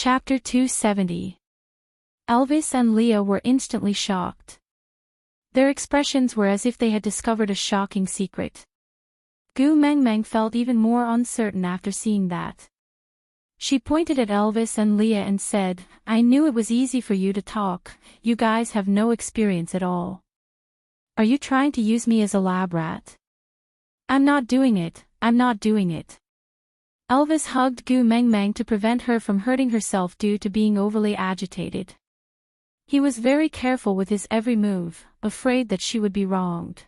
Chapter 270. Elvis and Leah were instantly shocked. Their expressions were as if they had discovered a shocking secret. Gu Mengmeng felt even more uncertain after seeing that. She pointed at Elvis and Leah and said, "I knew it was easy for you to talk, you guys have no experience at all. Are you trying to use me as a lab rat?" I'm not doing it. Elvis hugged Gu Mengmeng to prevent her from hurting herself due to being overly agitated. He was very careful with his every move, afraid that she would be wronged.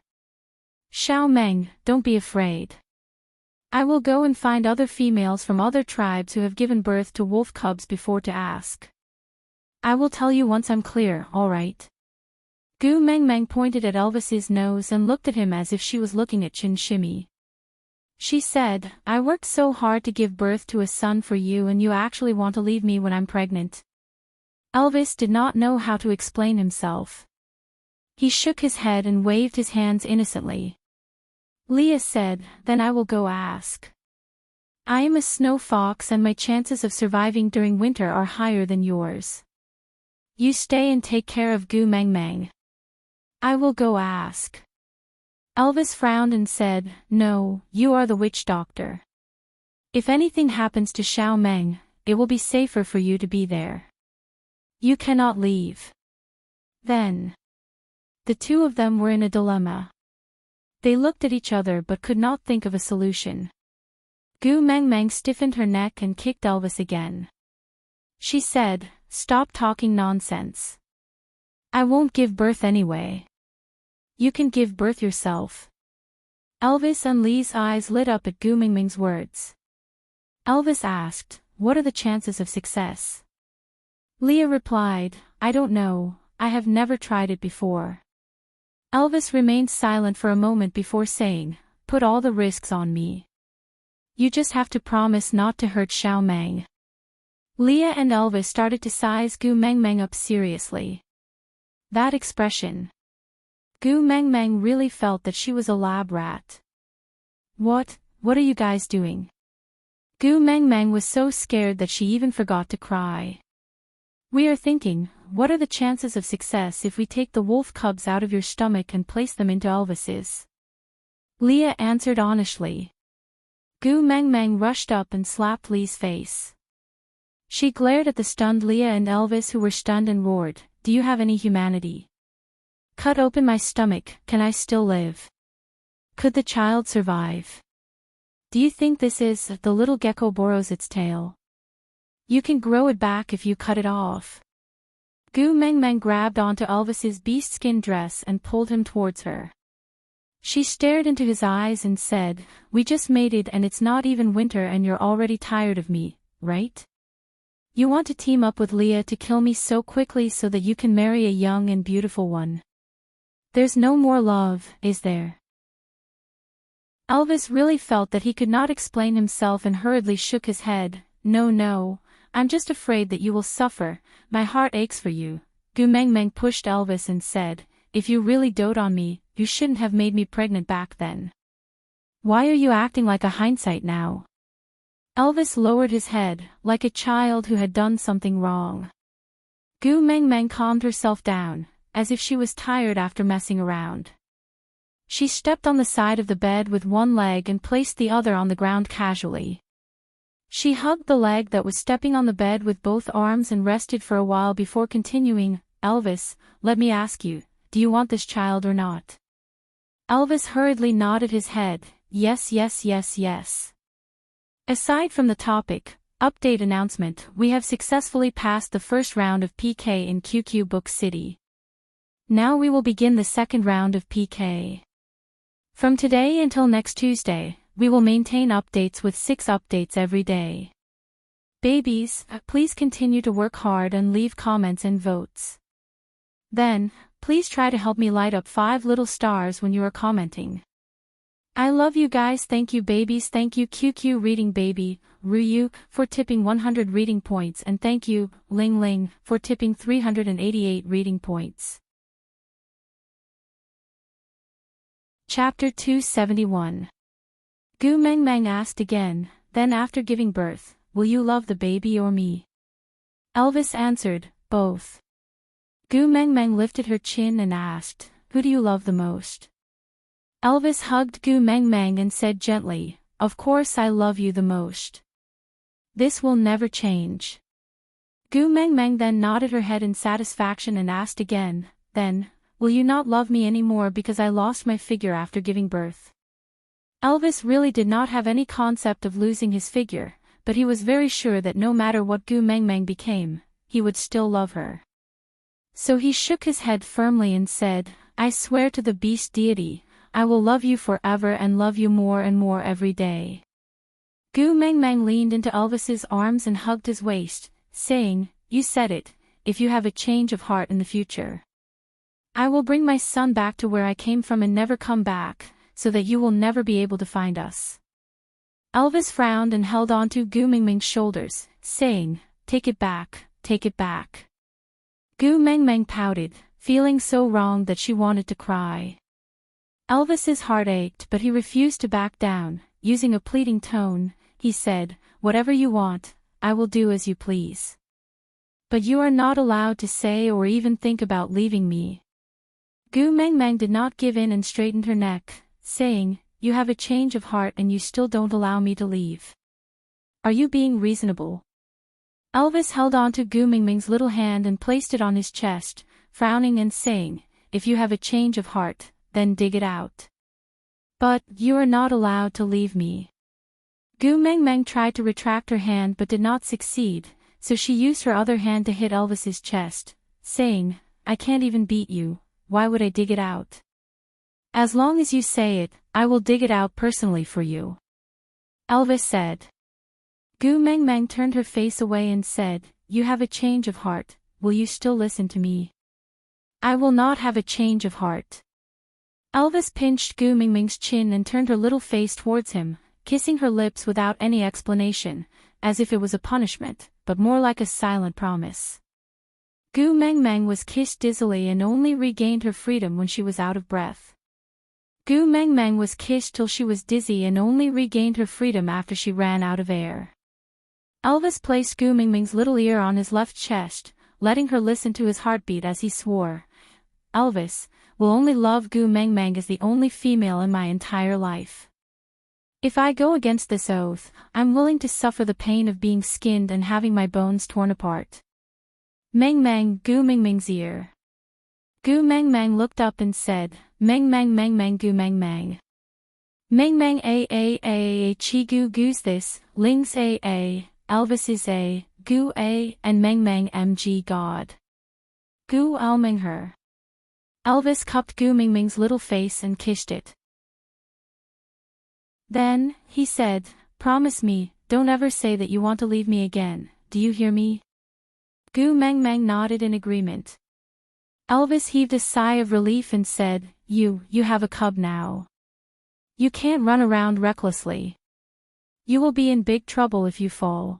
"Xiao Meng, don't be afraid. I will go and find other females from other tribes who have given birth to wolf cubs before to ask. I will tell you once I'm clear, alright?" Gu Mengmeng pointed at Elvis's nose and looked at him as if she was looking at Chin Shimmy. She said, "I worked so hard to give birth to a son for you and you actually want to leave me when I'm pregnant?" Elvis did not know how to explain himself. He shook his head and waved his hands innocently. Leah said, "Then I will go ask. I am a snow fox and my chances of surviving during winter are higher than yours. You stay and take care of Gu Mengmeng. I will go ask." Elvis frowned and said, "No, you are the witch doctor. If anything happens to Xiao Meng, it will be safer for you to be there. You cannot leave." Then, the two of them were in a dilemma. They looked at each other but could not think of a solution. Gu Mengmeng stiffened her neck and kicked Elvis again. She said, "Stop talking nonsense. I won't give birth anyway. You can give birth yourself." Elvis and Lee's eyes lit up at Gu Mengmeng's words. Elvis asked, "What are the chances of success?" Leah replied, "I don't know, I have never tried it before." Elvis remained silent for a moment before saying, "Put all the risks on me. You just have to promise not to hurt Xiao Meng." Leah and Elvis started to size Gu Mengmeng up seriously. That expression. Gu Mengmeng really felt that she was a lab rat. What are you guys doing?" Gu Mengmeng was so scared that she even forgot to cry. "We are thinking, what are the chances of success if we take the wolf cubs out of your stomach and place them into Elvis's?" Leah answered honestly. Gu Mengmeng rushed up and slapped Lee's face. She glared at the stunned Leah and Elvis who were stunned and roared, "Do you have any humanity? Cut open my stomach, can I still live? Could the child survive? Do you think this is the little gecko borrows its tail? You can grow it back if you cut it off." Gu Mengmeng grabbed onto Elvis's beast-skin dress and pulled him towards her. She stared into his eyes and said, "We just mated and it's not even winter and you're already tired of me, right? You want to team up with Leah to kill me so quickly so that you can marry a young and beautiful one. There's no more love, is there?" Elvis really felt that he could not explain himself and hurriedly shook his head. No, I'm just afraid that you will suffer, my heart aches for you." Gu Mengmeng pushed Elvis and said, "If you really dote on me, you shouldn't have made me pregnant back then. Why are you acting like a hindsight now?" Elvis lowered his head, like a child who had done something wrong. Gu Mengmeng calmed herself down, as if she was tired after messing around. She stepped on the side of the bed with one leg and placed the other on the ground casually. She hugged the leg that was stepping on the bed with both arms and rested for a while before continuing, "Elvis, let me ask you, do you want this child or not?" Elvis hurriedly nodded his head, yes. Aside from the topic, update announcement, we have successfully passed the first round of PK in QQ Book City. Now we will begin the second round of PK. From today until next Tuesday, we will maintain updates with 6 updates every day. Babies, please continue to work hard and leave comments and votes. Then, please try to help me light up 5 little stars when you are commenting. I love you guys. Thank you babies. Thank you QQ Reading Baby, Ruyu, for tipping 100 reading points, and thank you, Ling Ling, for tipping 388 reading points. Chapter 271. Gu Mengmeng asked again, "Then after giving birth, will you love the baby or me?" Elvis answered, both. Gu Meng Meng lifted her chin and asked, who do you love the most? Elvis hugged Gu Meng Meng and said gently, of course I love you the most. This will never change. Gu Meng Meng then nodded her head in satisfaction and asked again, then, will you not love me anymore because I lost my figure after giving birth? Elvis really did not have any concept of losing his figure, but he was very sure that no matter what Gu Meng Meng became, he would still love her. So he shook his head firmly and said, I swear to the beast deity, I will love you forever and love you more and more every day. Gu Meng Meng leaned into Elvis's arms and hugged his waist, saying, you said it, if you have a change of heart in the future. I will bring my son back to where I came from and never come back, so that you will never be able to find us. Elvis frowned and held onto Gu Meng Meng's shoulders, saying, take it back, take it back. Gu Meng Meng pouted, feeling so wrong that she wanted to cry. Elvis's heart ached but he refused to back down. Using a pleading tone, he said, whatever you want, I will do as you please. But you are not allowed to say or even think about leaving me. Gu Meng Meng did not give in and straightened her neck, saying, you have a change of heart and you still don't allow me to leave. Are you being reasonable? Elvis held on to Gu Meng Meng's little hand and placed it on his chest, frowning and saying, if you have a change of heart, then dig it out. But, you are not allowed to leave me. Gu Meng Meng tried to retract her hand but did not succeed, so she used her other hand to hit Elvis's chest, saying, I can't even beat you, why would I dig it out? As long as you say it, I will dig it out personally for you. Elvis said. Gu Meng Meng turned her face away and said, you have a change of heart, will you still listen to me? I will not have a change of heart. Elvis pinched Gu Meng Meng's chin and turned her little face towards him, kissing her lips without any explanation, as if it was a punishment, but more like a silent promise. Gu Meng Meng was kissed dizzily and only regained her freedom when she was out of breath. Gu Meng Meng was kissed till she was dizzy and only regained her freedom after she ran out of air. Elvis placed Gu Meng Meng's little ear on his left chest, letting her listen to his heartbeat as he swore, Elvis will only love Gu Meng Meng as the only female in my entire life. If I go against this oath, I'm willing to suffer the pain of being skinned and having my bones torn apart. Meng Meng, Gu Meng Meng's ear. Gu Meng Meng looked up and said, Meng Meng Meng Meng Gu Meng Meng. Meng Meng a chi gu gu's this, Ling's a, Elvis is a, Gu a, and Meng Meng mg God. Gu Ao Meng her. Elvis cupped Gu Meng Meng's little face and kissed it. Then, he said, promise me, don't ever say that you want to leave me again, do you hear me? Gu Meng Meng nodded in agreement. Elvis heaved a sigh of relief and said, you have a cub now. You can't run around recklessly. You will be in big trouble if you fall.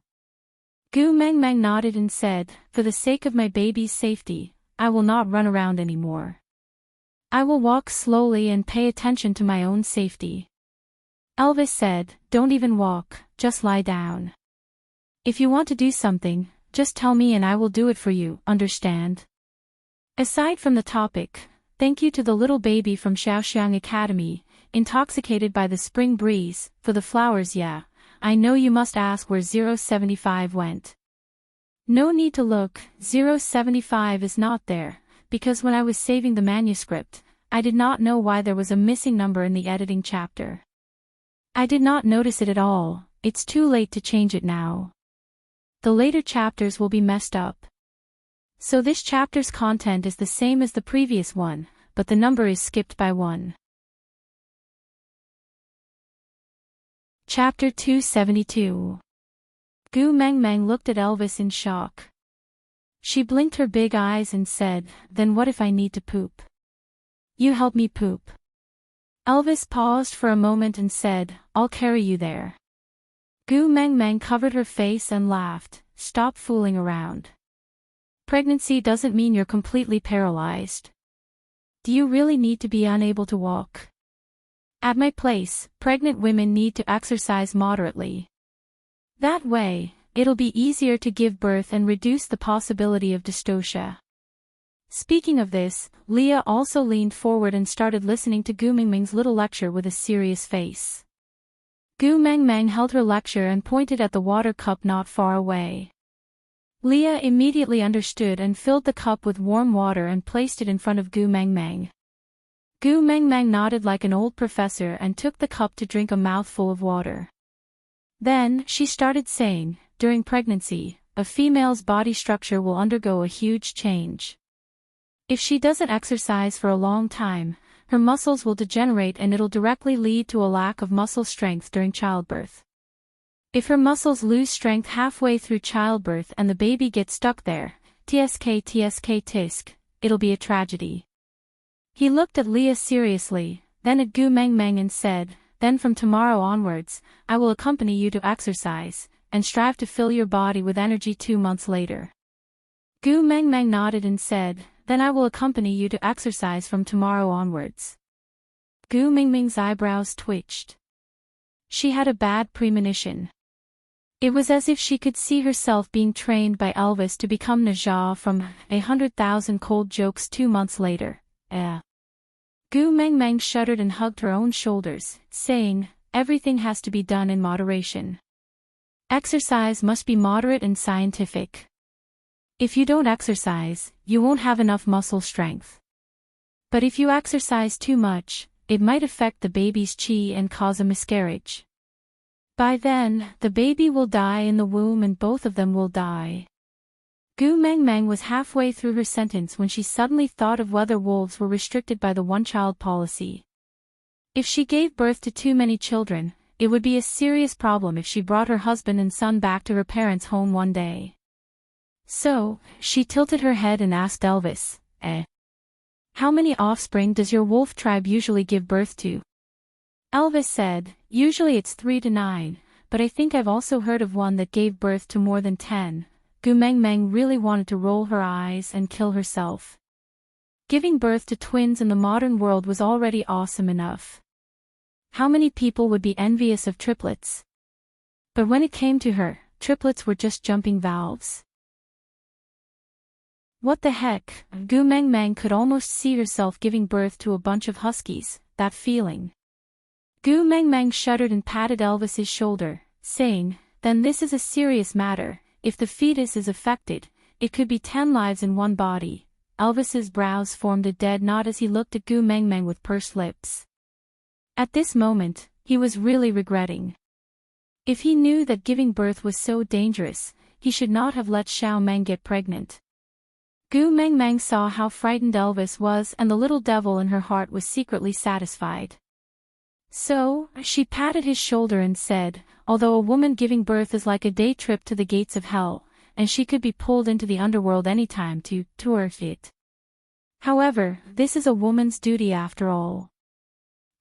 Gu Meng Meng nodded and said, for the sake of my baby's safety, I will not run around anymore. I will walk slowly and pay attention to my own safety. Elvis said, don't even walk, just lie down. If you want to do something, just tell me and I will do it for you, understand? Aside from the topic, thank you to the little baby from Xiaoxiang Academy, intoxicated by the spring breeze, for the flowers. Yeah, I know you must ask where 075 went. No need to look, 075 is not there, because when I was saving the manuscript, I did not know why there was a missing number in the editing chapter. I did not notice it at all, it's too late to change it now. The later chapters will be messed up. So this chapter's content is the same as the previous one, but the number is skipped by 1. Chapter 272. Gu Meng Meng looked at Elvis in shock. She blinked her big eyes and said, then what if I need to poop? You help me poop. Elvis paused for a moment and said, I'll carry you there. Gu Meng Meng covered her face and laughed, stop fooling around. Pregnancy doesn't mean you're completely paralyzed. Do you really need to be unable to walk? At my place, pregnant women need to exercise moderately. That way, it'll be easier to give birth and reduce the possibility of dystocia. Speaking of this, Leah also leaned forward and started listening to Gu Mingming's little lecture with a serious face. Gu Mingming held her lecture and pointed at the water cup not far away. Leah immediately understood and filled the cup with warm water and placed it in front of Gu Mingming. Gu Mingming nodded like an old professor and took the cup to drink a mouthful of water. Then, she started saying, during pregnancy, a female's body structure will undergo a huge change. If she doesn't exercise for a long time, her muscles will degenerate and it'll directly lead to a lack of muscle strength during childbirth. If her muscles lose strength halfway through childbirth and the baby gets stuck there, tisk, it'll be a tragedy. He looked at Leah seriously, then at Gu Mingming and said, then from tomorrow onwards, I will accompany you to exercise, and strive to fill your body with energy 2 months later. Gu Mingming nodded and said, then I will accompany you to exercise from tomorrow onwards. Gu Mingming's eyebrows twitched. She had a bad premonition. It was as if she could see herself being trained by Elvis to become Najah from 100,000 Cold Jokes 2 months later. Gu Mingming shuddered and hugged her own shoulders, saying, everything has to be done in moderation. Exercise must be moderate and scientific. If you don't exercise, you won't have enough muscle strength. But if you exercise too much, it might affect the baby's qi and cause a miscarriage. By then, the baby will die in the womb and both of them will die. Gu Mingming was halfway through her sentence when she suddenly thought of whether wolves were restricted by the one-child policy. If she gave birth to too many children, it would be a serious problem if she brought her husband and son back to her parents' home one day. So, she tilted her head and asked Elvis, how many offspring does your wolf tribe usually give birth to? Elvis said, usually it's 3 to 9, but I think I've also heard of one that gave birth to more than 10. Gu Mingming really wanted to roll her eyes and kill herself. Giving birth to twins in the modern world was already awesome enough. How many people would be envious of triplets? But when it came to her, triplets were just jumping valves. What the heck, Gu Mingming could almost see herself giving birth to a bunch of huskies, that feeling. Gu Mingming shuddered and patted Elvis's shoulder, saying, then this is a serious matter, if the fetus is affected, it could be 10 lives in one body. Elvis's brows formed a dead knot as he looked at Gu Mingming with pursed lips. At this moment, he was really regretting. If he knew that giving birth was so dangerous, he should not have let Xiao Meng get pregnant. Gu Mingming saw how frightened Elvis was and the little devil in her heart was secretly satisfied. So, she patted his shoulder and said, although a woman giving birth is like a day trip to the gates of hell, and she could be pulled into the underworld anytime to tour it. However, this is a woman's duty after all.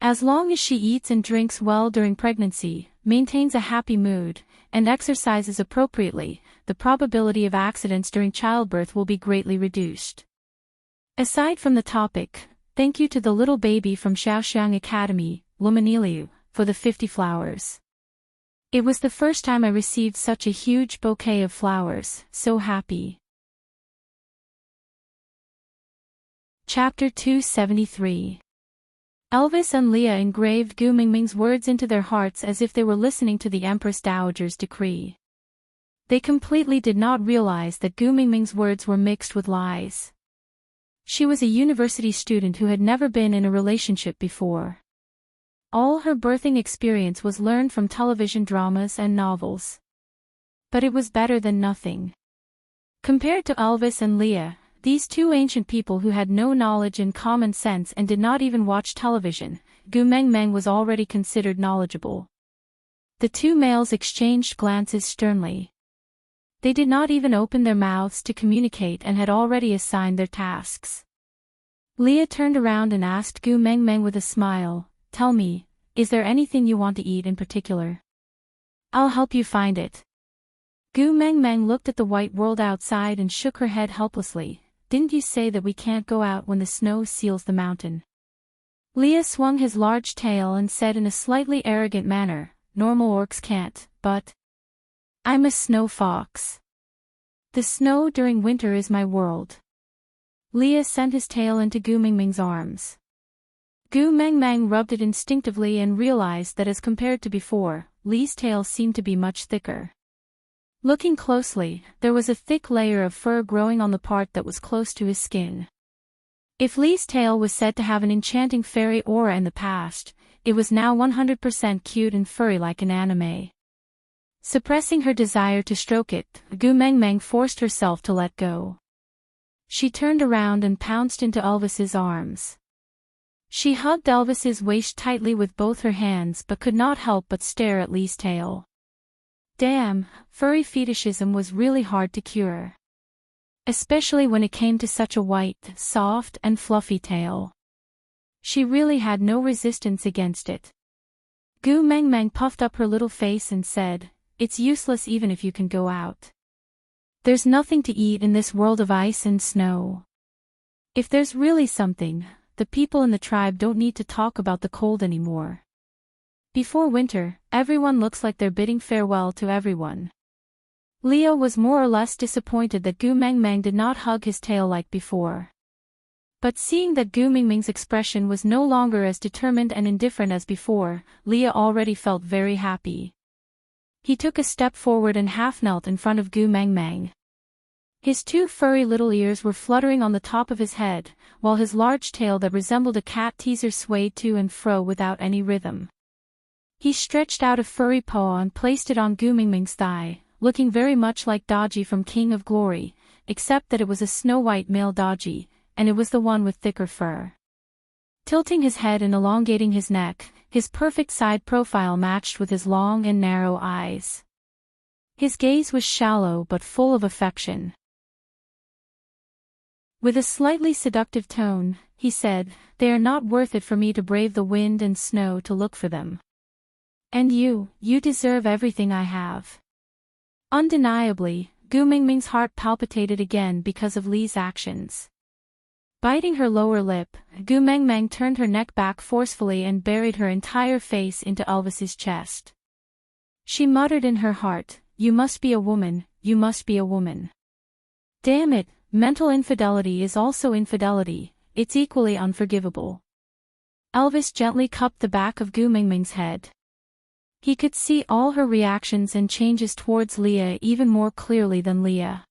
As long as she eats and drinks well during pregnancy, maintains a happy mood, and exercises appropriately, the probability of accidents during childbirth will be greatly reduced. Aside from the topic, thank you to the little baby from Xiaoxiang Academy, Lumaniliu, for the 50 flowers. It was the first time I received such a huge bouquet of flowers, so happy. Chapter 273. Elvis and Leah engraved Gu Mingming's words into their hearts as if they were listening to the Empress Dowager's decree. They completely did not realize that Gu Mingming's words were mixed with lies. She was a university student who had never been in a relationship before. All her birthing experience was learned from television dramas and novels. But it was better than nothing. Compared to Elvis and Leah, these two ancient people who had no knowledge and common sense and did not even watch television, Gu Mingming was already considered knowledgeable. The two males exchanged glances sternly. They did not even open their mouths to communicate and had already assigned their tasks. Leah turned around and asked Gu Mingming with a smile, tell me, is there anything you want to eat in particular? I'll help you find it. Gu Mingming looked at the white world outside and shook her head helplessly. Didn't you say that we can't go out when the snow seals the mountain? Leah swung his large tail and said in a slightly arrogant manner, normal orcs can't, but... I'm a snow fox. The snow during winter is my world. Leah sent his tail into Gu Mingming's arms. Gu Mengmeng rubbed it instinctively and realized that as compared to before, Li's tail seemed to be much thicker. Looking closely, there was a thick layer of fur growing on the part that was close to his skin. If Li's tail was said to have an enchanting fairy aura in the past, it was now 100% cute and furry like an anime. Suppressing her desire to stroke it, Gu Mengmeng forced herself to let go. She turned around and pounced into Elvis's arms. She hugged Elvis's waist tightly with both her hands but could not help but stare at Li's tail. Damn, furry fetishism was really hard to cure. Especially when it came to such a white, soft, and fluffy tail. She really had no resistance against it. Gu Mengmeng puffed up her little face and said, "It's useless even if you can go out. There's nothing to eat in this world of ice and snow. If there's really something, the people in the tribe don't need to talk about the cold anymore. Before winter, everyone looks like they're bidding farewell to everyone." Leah was more or less disappointed that Gu Mengmeng did not hug his tail like before. But seeing that Gu Mingming's expression was no longer as determined and indifferent as before, Leah already felt very happy. He took a step forward and half-knelt in front of Gu Mengmeng. His two furry little ears were fluttering on the top of his head, while his large tail that resembled a cat teaser swayed to and fro without any rhythm. He stretched out a furry paw and placed it on Gu Mingming's thigh, looking very much like Dodgy from King of Glory, except that it was a snow-white male Dodgy, and it was the one with thicker fur. Tilting his head and elongating his neck, his perfect side profile matched with his long and narrow eyes. His gaze was shallow but full of affection. With a slightly seductive tone, he said, "They are not worth it for me to brave the wind and snow to look for them. And you deserve everything I have." Undeniably, Gu Mingming's heart palpitated again because of Li's actions. Biting her lower lip, Gu Mengmeng turned her neck back forcefully and buried her entire face into Elvis's chest. She muttered in her heart, "You must be a woman, you must be a woman. Damn it, mental infidelity is also infidelity, it's equally unforgivable." Elvis gently cupped the back of Gu Mingming's head. He could see all her reactions and changes towards Leah even more clearly than Leah.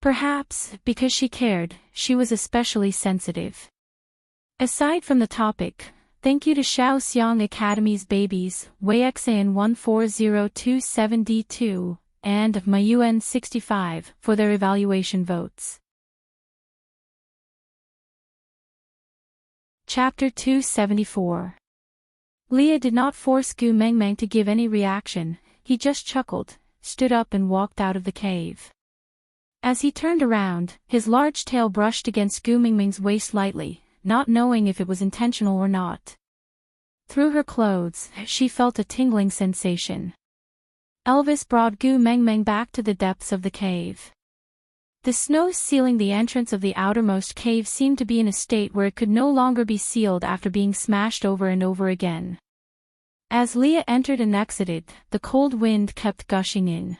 Perhaps, because she cared, she was especially sensitive. Aside from the topic, thank you to Shaoxiang Academy's babies, Weixian 14027D2, and Mayuan65 for their evaluation votes. Chapter 274. Leah did not force Gu Mengmeng to give any reaction, he just chuckled, stood up and walked out of the cave. As he turned around, his large tail brushed against Gu Mingming's waist lightly, not knowing if it was intentional or not. Through her clothes, she felt a tingling sensation. Elvis brought Gu Mengmeng back to the depths of the cave. The snow sealing the entrance of the outermost cave seemed to be in a state where it could no longer be sealed after being smashed over and over again. As Leah entered and exited, the cold wind kept gushing in.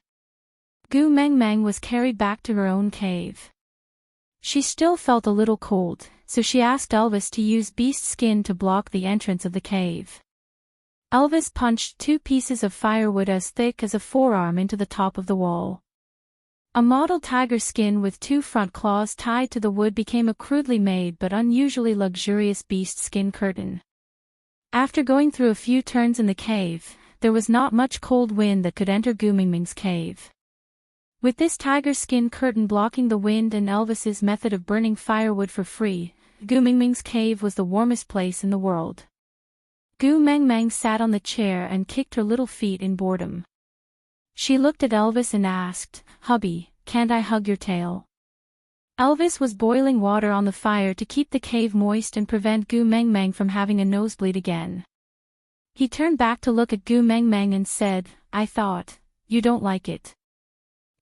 Gu Mengmeng was carried back to her own cave. She still felt a little cold, so she asked Elvis to use beast skin to block the entrance of the cave. Elvis punched 2 pieces of firewood as thick as a forearm into the top of the wall. A model tiger skin with 2 front claws tied to the wood became a crudely made but unusually luxurious beast skin curtain. After going through a few turns in the cave, there was not much cold wind that could enter Gu Mingming's cave. With this tiger skin curtain blocking the wind and Elvis's method of burning firewood for free, Gu Mingming's cave was the warmest place in the world. Gu Mengmeng sat on the chair and kicked her little feet in boredom. She looked at Elvis and asked, "Hubby, can't I hug your tail?" Elvis was boiling water on the fire to keep the cave moist and prevent Gu Mengmeng from having a nosebleed again. He turned back to look at Gu Mengmeng and said, "I thought, you don't like it."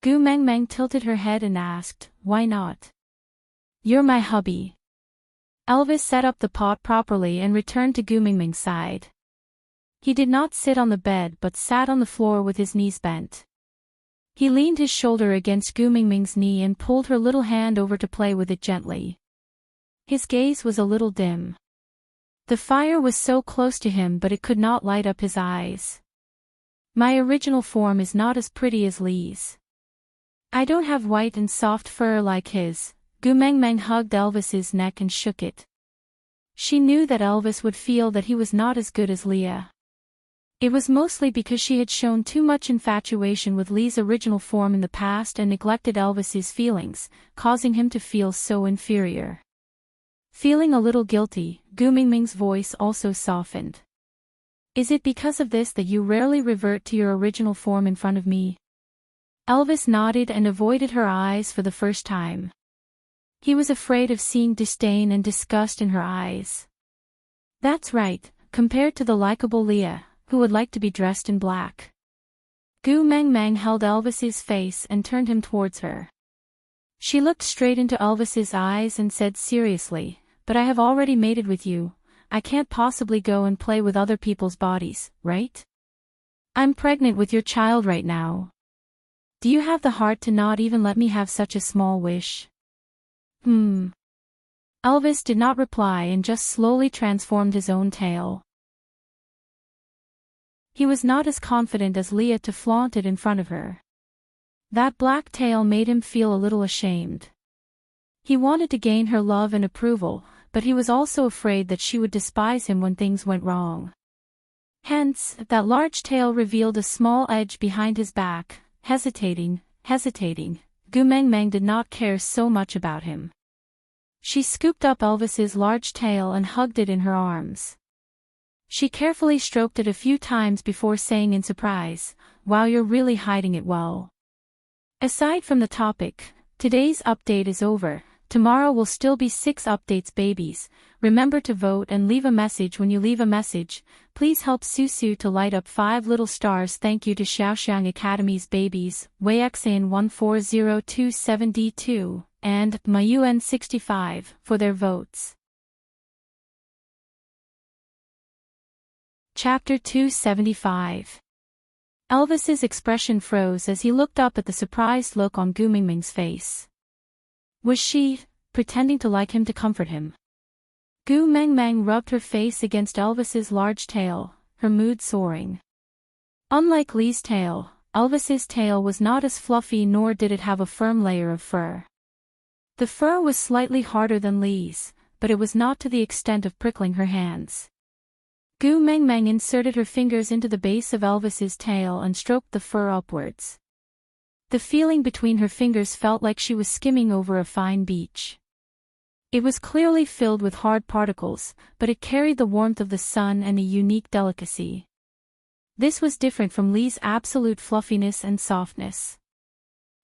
Gu Mengmeng tilted her head and asked, "Why not?" "You're my hubby." Elvis set up the pot properly and returned to Gu Mingming's side. He did not sit on the bed but sat on the floor with his knees bent. He leaned his shoulder against Gu Mingming's knee and pulled her little hand over to play with it gently. His gaze was a little dim. The fire was so close to him but it could not light up his eyes. My original form is not as pretty as Li's. I don't have white and soft fur like his. Gu Mengmeng hugged Elvis's neck and shook it. She knew that Elvis would feel that he was not as good as Leah. It was mostly because she had shown too much infatuation with Li's original form in the past and neglected Elvis's feelings, causing him to feel so inferior. Feeling a little guilty, Gu Mingming's voice also softened. Is it because of this that you rarely revert to your original form in front of me? Elvis nodded and avoided her eyes for the first time. He was afraid of seeing disdain and disgust in her eyes. That's right, compared to the likable Leah, who would like to be dressed in black. Gu Mengmeng held Elvis's face and turned him towards her. She looked straight into Elvis's eyes and said seriously, "But I have already mated with you. I can't possibly go and play with other people's bodies, right? I'm pregnant with your child right now. Do you have the heart to not even let me have such a small wish?" Elvis did not reply and just slowly transformed his own tail. He was not as confident as Leah to flaunt it in front of her. That black tail made him feel a little ashamed. He wanted to gain her love and approval, but he was also afraid that she would despise him when things went wrong. Hence, that large tail revealed a small edge behind his back. Hesitating, Gu Mengmeng did not care so much about him. She scooped up Elvis's large tail and hugged it in her arms. She carefully stroked it a few times before saying in surprise, "Wow, you're really hiding it well." Aside from the topic, today's update is over. Tomorrow will still be 6 updates, babies. Remember to vote and leave a message. When you leave a message, please help Susu to light up 5 little stars. Thank you to Xiaoxiang Academy's babies, WeiXan14027D2, and Mayun65 for their votes. Chapter 275. Elvis's expression froze as he looked up at the surprised look on Gu Mingming's face. Was she pretending to like him to comfort him? Gu Mengmeng rubbed her face against Elvis's large tail, her mood soaring. Unlike Li's tail, Elvis's tail was not as fluffy nor did it have a firm layer of fur. The fur was slightly harder than Li's, but it was not to the extent of prickling her hands. Gu Mengmeng inserted her fingers into the base of Elvis's tail and stroked the fur upwards. The feeling between her fingers felt like she was skimming over a fine beach. It was clearly filled with hard particles, but it carried the warmth of the sun and a unique delicacy. This was different from Li's absolute fluffiness and softness.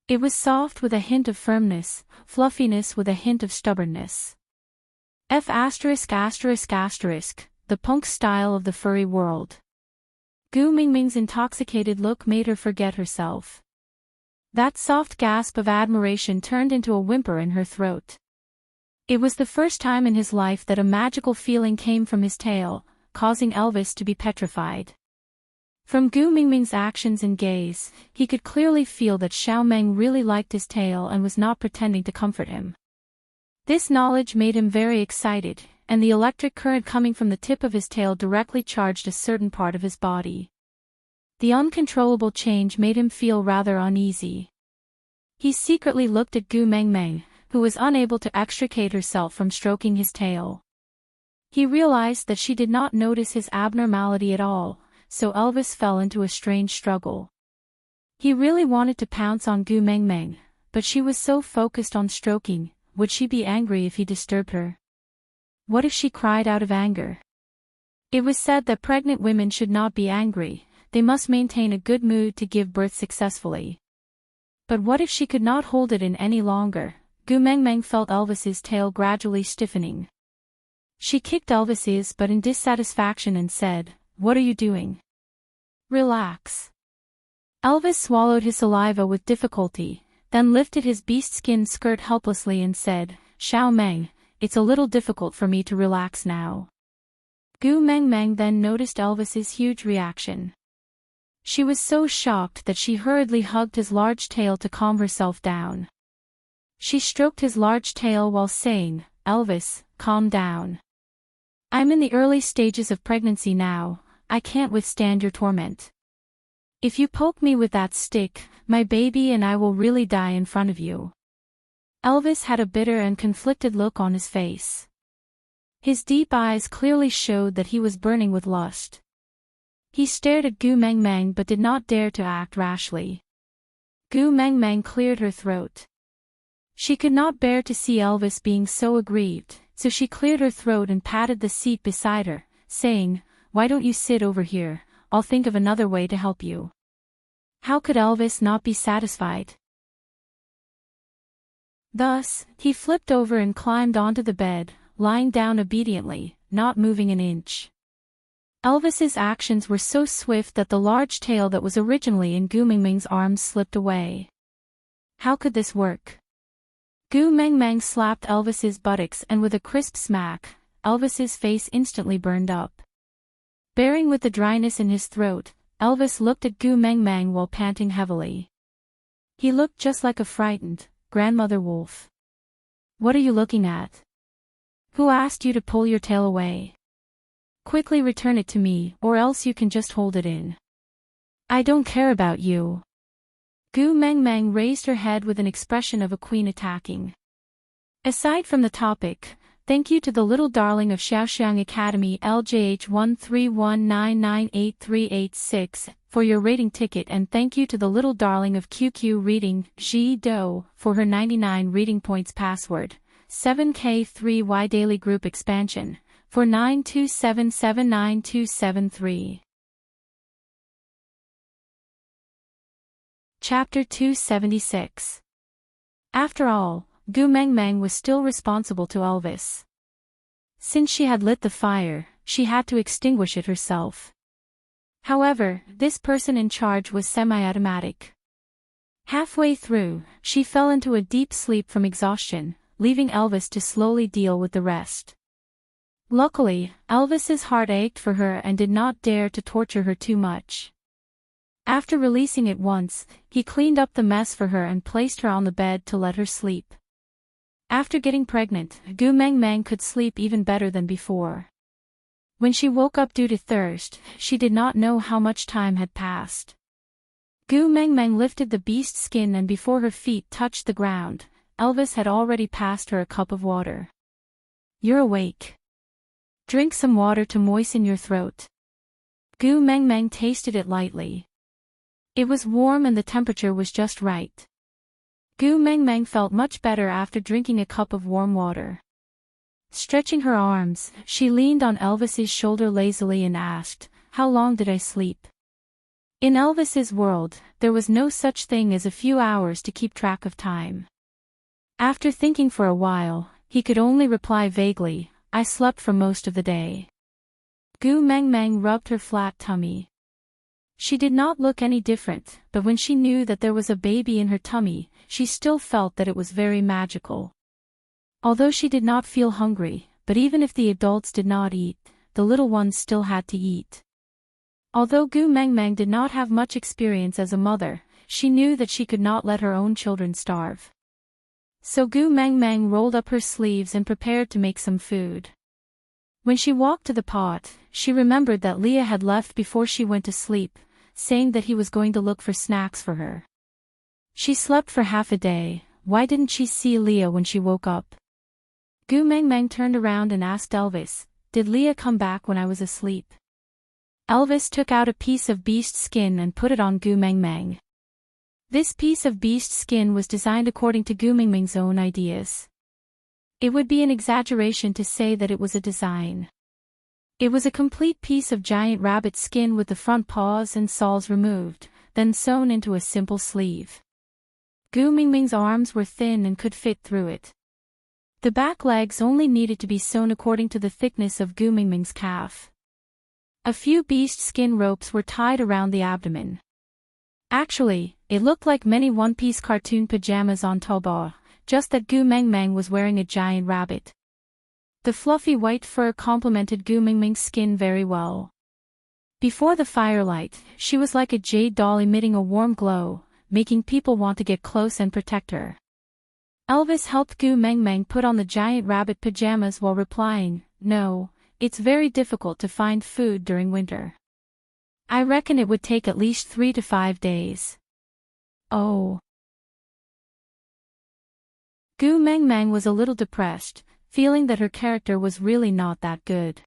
It was soft with a hint of firmness, fluffiness with a hint of stubbornness. The punk style of the furry world. Gu Mingming's intoxicated look made her forget herself. That soft gasp of admiration turned into a whimper in her throat. It was the first time in his life that a magical feeling came from his tail, causing Elvis to be petrified. From Gu Mingming's actions and gaze, he could clearly feel that Xiao Meng really liked his tail and was not pretending to comfort him. This knowledge made him very excited, and the electric current coming from the tip of his tail directly charged a certain part of his body. The uncontrollable change made him feel rather uneasy. He secretly looked at Gu Mengmeng, who was unable to extricate herself from stroking his tail. He realized that she did not notice his abnormality at all, so Elvis fell into a strange struggle. He really wanted to pounce on Gu Mengmeng, but she was so focused on stroking. Would she be angry if he disturbed her? What if she cried out of anger? It was said that pregnant women should not be angry. They must maintain a good mood to give birth successfully. But what if she could not hold it in any longer? Gu Mengmeng felt Elvis's tail gradually stiffening. She kicked Elvis's butt in dissatisfaction and said, "What are you doing? Relax." Elvis swallowed his saliva with difficulty, then lifted his beast-skin skirt helplessly and said, "Xiao Meng, it's a little difficult for me to relax now." Gu Mengmeng then noticed Elvis's huge reaction. She was so shocked that she hurriedly hugged his large tail to calm herself down. She stroked his large tail while saying, "Elvis, calm down. I'm in the early stages of pregnancy now, I can't withstand your torment. If you poke me with that stick, my baby and I will really die in front of you." Elvis had a bitter and conflicted look on his face. His deep eyes clearly showed that he was burning with lust. He stared at Gu Meng Meng but did not dare to act rashly. Gu Meng Meng cleared her throat. She could not bear to see Elvis being so aggrieved, so she cleared her throat and patted the seat beside her, saying, "Why don't you sit over here? I'll think of another way to help you." How could Elvis not be satisfied? Thus, he flipped over and climbed onto the bed, lying down obediently, not moving an inch. Elvis's actions were so swift that the large tail that was originally in Gu Mengmeng's arms slipped away. How could this work? Gu Mengmeng slapped Elvis's buttocks and with a crisp smack, Elvis's face instantly burned up. Bearing with the dryness in his throat, Elvis looked at Gu Mengmeng while panting heavily. He looked just like a frightened grandmother wolf. "What are you looking at? Who asked you to pull your tail away? Quickly return it to me, or else you can just hold it in. I don't care about you." Gu Mengmeng raised her head with an expression of a queen attacking. Aside from the topic, thank you to the little darling of Xiaoxiang Academy LJH 131998386 for your rating ticket, and thank you to the little darling of QQ Reading Ji Do for her 99 reading points password, 7K3Y Daily Group Expansion, for 927797273. Chapter 276. After all, Gu Mengmeng was still responsible to Elvis. Since she had lit the fire, she had to extinguish it herself. However, this person in charge was semi-automatic. Halfway through, she fell into a deep sleep from exhaustion, leaving Elvis to slowly deal with the rest. Luckily, Elvis's heart ached for her and did not dare to torture her too much. After releasing it once, he cleaned up the mess for her and placed her on the bed to let her sleep. After getting pregnant, Gu Mengmeng could sleep even better than before. When she woke up due to thirst, she did not know how much time had passed. Gu Mengmeng lifted the beast skin and before her feet touched the ground, Elvis had already passed her a cup of water. "You're awake. Drink some water to moisten your throat." Gu Mengmeng tasted it lightly. It was warm and the temperature was just right. Gu Mengmeng felt much better after drinking a cup of warm water. Stretching her arms, she leaned on Elvis's shoulder lazily and asked, "How long did I sleep?" In Elvis's world, there was no such thing as a few hours to keep track of time. After thinking for a while, he could only reply vaguely, "I slept for most of the day." Gu Mengmeng rubbed her flat tummy. She did not look any different, but when she knew that there was a baby in her tummy, she still felt that it was very magical. Although she did not feel hungry, but even if the adults did not eat, the little ones still had to eat. Although Gu Mengmeng did not have much experience as a mother, she knew that she could not let her own children starve. So Gu Mengmeng rolled up her sleeves and prepared to make some food. When she walked to the pot, she remembered that Leah had left before she went to sleep, saying that he was going to look for snacks for her. She slept for half a day, why didn't she see Leah when she woke up? Gu Mengmeng turned around and asked Elvis, "Did Leah come back when I was asleep?" Elvis took out a piece of beast skin and put it on Gu Mengmeng. This piece of beast skin was designed according to Gu Mengmeng's own ideas. It would be an exaggeration to say that it was a design. It was a complete piece of giant rabbit skin with the front paws and soles removed, then sewn into a simple sleeve. Gu Mengmeng's arms were thin and could fit through it. The back legs only needed to be sewn according to the thickness of Gu Mengmeng's calf. A few beast skin ropes were tied around the abdomen. Actually, it looked like many one-piece cartoon pajamas on Taobao, just that Gu Mengmeng was wearing a giant rabbit. The fluffy white fur complemented Gu Mengmeng's skin very well. Before the firelight, she was like a jade doll emitting a warm glow, making people want to get close and protect her. Elvis helped Gu Mengmeng put on the giant rabbit pajamas while replying, "No, it's very difficult to find food during winter. I reckon it would take at least 3 to 5 days. Oh." Gu Mengmeng was a little depressed, feeling that her character was really not that good.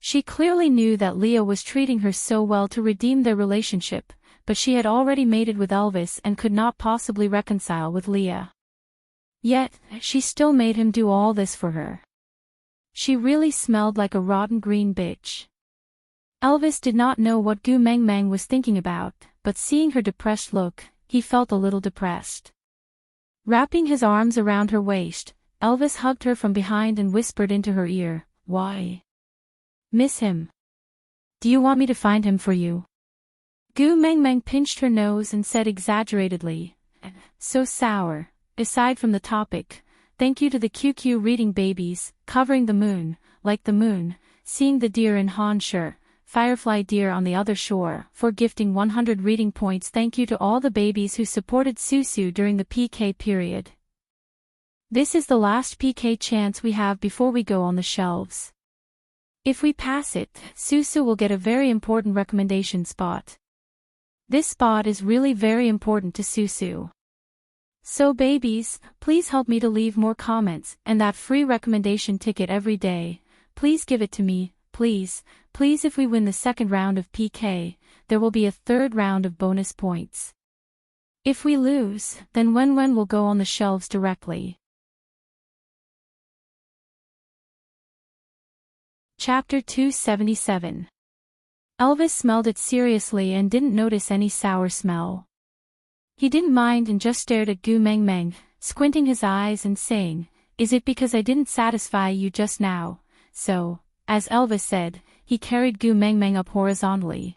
She clearly knew that Leah was treating her so well to redeem their relationship, but she had already mated with Elvis and could not possibly reconcile with Leah. Yet, she still made him do all this for her. She really smelled like a rotten green bitch. Elvis did not know what Gu Mengmeng was thinking about, but seeing her depressed look, he felt a little depressed. Wrapping his arms around her waist, Elvis hugged her from behind and whispered into her ear, "Why? Miss him? Do you want me to find him for you?" Gu Mengmeng pinched her nose and said exaggeratedly, "So sour, aside from the topic, thank you to the QQ reading babies, covering the moon, like the moon, seeing the deer in Han Shi, firefly deer on the other shore, for gifting 100 reading points. Thank you to all the babies who supported Susu during the PK period. This is the last PK chance we have before we go on the shelves. If we pass it, Susu will get a very important recommendation spot. This spot is really very important to Susu. So babies, please help me to leave more comments, and that free recommendation ticket every day. Please give it to me, please, please. If we win the second round of PK, there will be a third round of bonus points. If we lose, then Wen will go on the shelves directly. Chapter 277. Elvis smelled it seriously and didn't notice any sour smell. He didn't mind and just stared at Gu Mengmeng, squinting his eyes and saying, "Is it because I didn't satisfy you just now?" So, as Elvis said, he carried Gu Mengmeng up horizontally.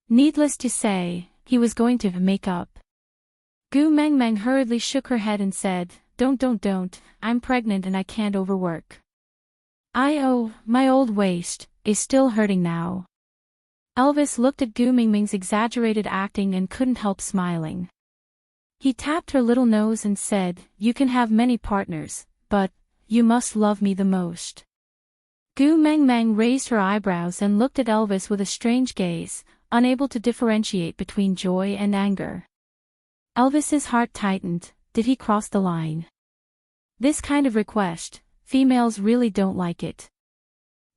Needless to say, he was going to make up. Gu Mengmeng hurriedly shook her head and said, Don't, I'm pregnant and I can't overwork. My old waist is still hurting now." Elvis looked at Gu Mengmeng's exaggerated acting and couldn't help smiling. He tapped her little nose and said, "You can have many partners, but you must love me the most." Gu Mengmeng raised her eyebrows and looked at Elvis with a strange gaze, unable to differentiate between joy and anger. Elvis's heart tightened. Did he cross the line? This kind of request, females really don't like it.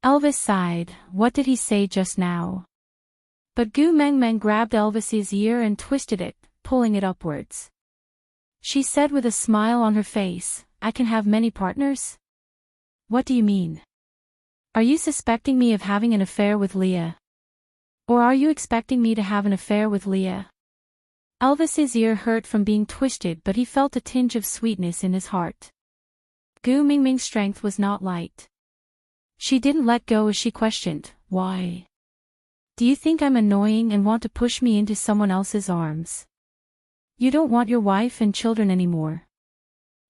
Elvis sighed. What did he say just now? But Gu Mengmeng grabbed Elvis's ear and twisted it, pulling it upwards. She said with a smile on her face, "I can have many partners? What do you mean? Are you suspecting me of having an affair with Leah? Or are you expecting me to have an affair with Leah?" Elvis's ear hurt from being twisted, but he felt a tinge of sweetness in his heart. Gu Mengmeng's strength was not light. She didn't let go as she questioned, "Why? Do you think I'm annoying and want to push me into someone else's arms? You don't want your wife and children anymore?"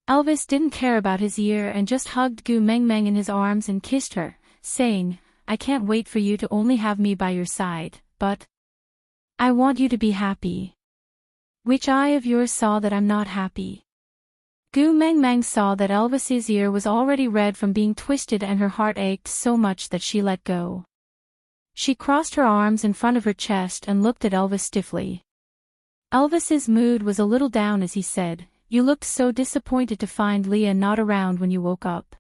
Elvis didn't care about his ear and just hugged Gu Mengmeng in his arms and kissed her, saying, "I can't wait for you to only have me by your side, but I want you to be happy." Which eye of yours saw that I'm not happy? Gu Mengmeng saw that Elvis's ear was already red from being twisted and her heart ached so much that she let go. She crossed her arms in front of her chest and looked at Elvis stiffly. Elvis's mood was a little down as he said, "You looked so disappointed to find Leah not around when you woke up."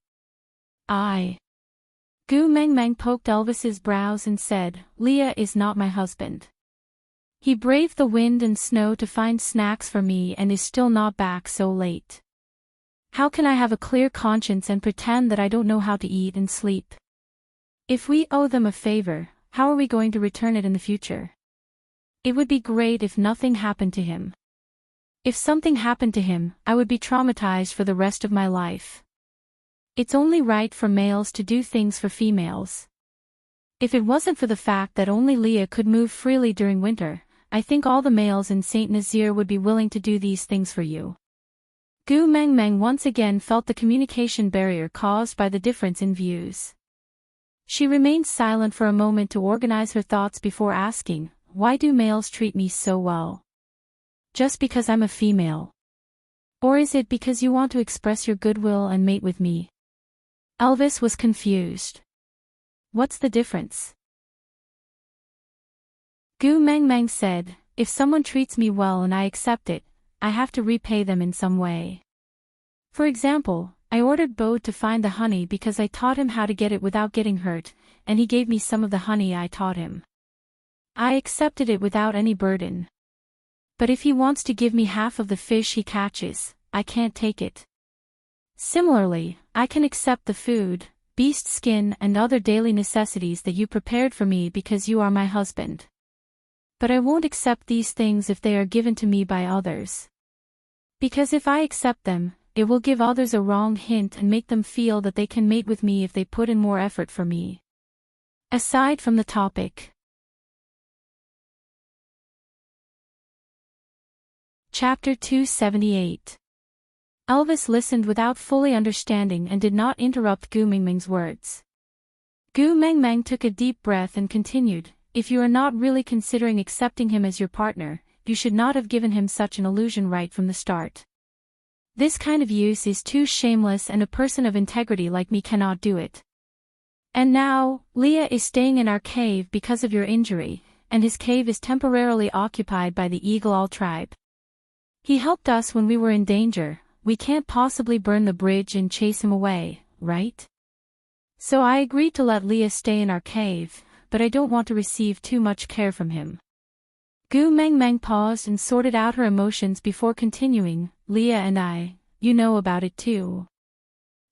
Gu Mengmeng poked Elvis's brows and said, "Leah is not my husband. He braved the wind and snow to find snacks for me and is still not back so late. How can I have a clear conscience and pretend that I don't know how to eat and sleep? If we owe them a favor, how are we going to return it in the future? It would be great if nothing happened to him. If something happened to him, I would be traumatized for the rest of my life. It's only right for males to do things for females. If it wasn't for the fact that only Leah could move freely during winter, I think all the males in Saint Nazaire would be willing to do these things for you." Gu Mengmeng once again felt the communication barrier caused by the difference in views. She remained silent for a moment to organize her thoughts before asking, "Why do males treat me so well? Just because I'm a female? Or is it because you want to express your goodwill and mate with me?" Elvis was confused. "What's the difference?" Gu Mengmeng said, "If someone treats me well and I accept it, I have to repay them in some way. For example, I ordered Bode to find the honey because I taught him how to get it without getting hurt, and he gave me some of the honey I taught him. I accepted it without any burden. But if he wants to give me half of the fish he catches, I can't take it. Similarly, I can accept the food, beast skin and other daily necessities that you prepared for me because you are my husband. But I won't accept these things if they are given to me by others. Because if I accept them, it will give others a wrong hint and make them feel that they can mate with me if they put in more effort for me." Aside from the topic. Chapter 278. Elvis listened without fully understanding and did not interrupt Gu Mengmeng's words. Gu Mengmeng took a deep breath and continued, "If you are not really considering accepting him as your partner, you should not have given him such an illusion right from the start. This kind of use is too shameless and a person of integrity like me cannot do it. And now, Leah is staying in our cave because of your injury, and his cave is temporarily occupied by the Eagle Owl tribe. He helped us when we were in danger, we can't possibly burn the bridge and chase him away, right? So I agreed to let Leah stay in our cave, but I don't want to receive too much care from him." Gu Mengmeng paused and sorted out her emotions before continuing, "Leah and I, you know about it too.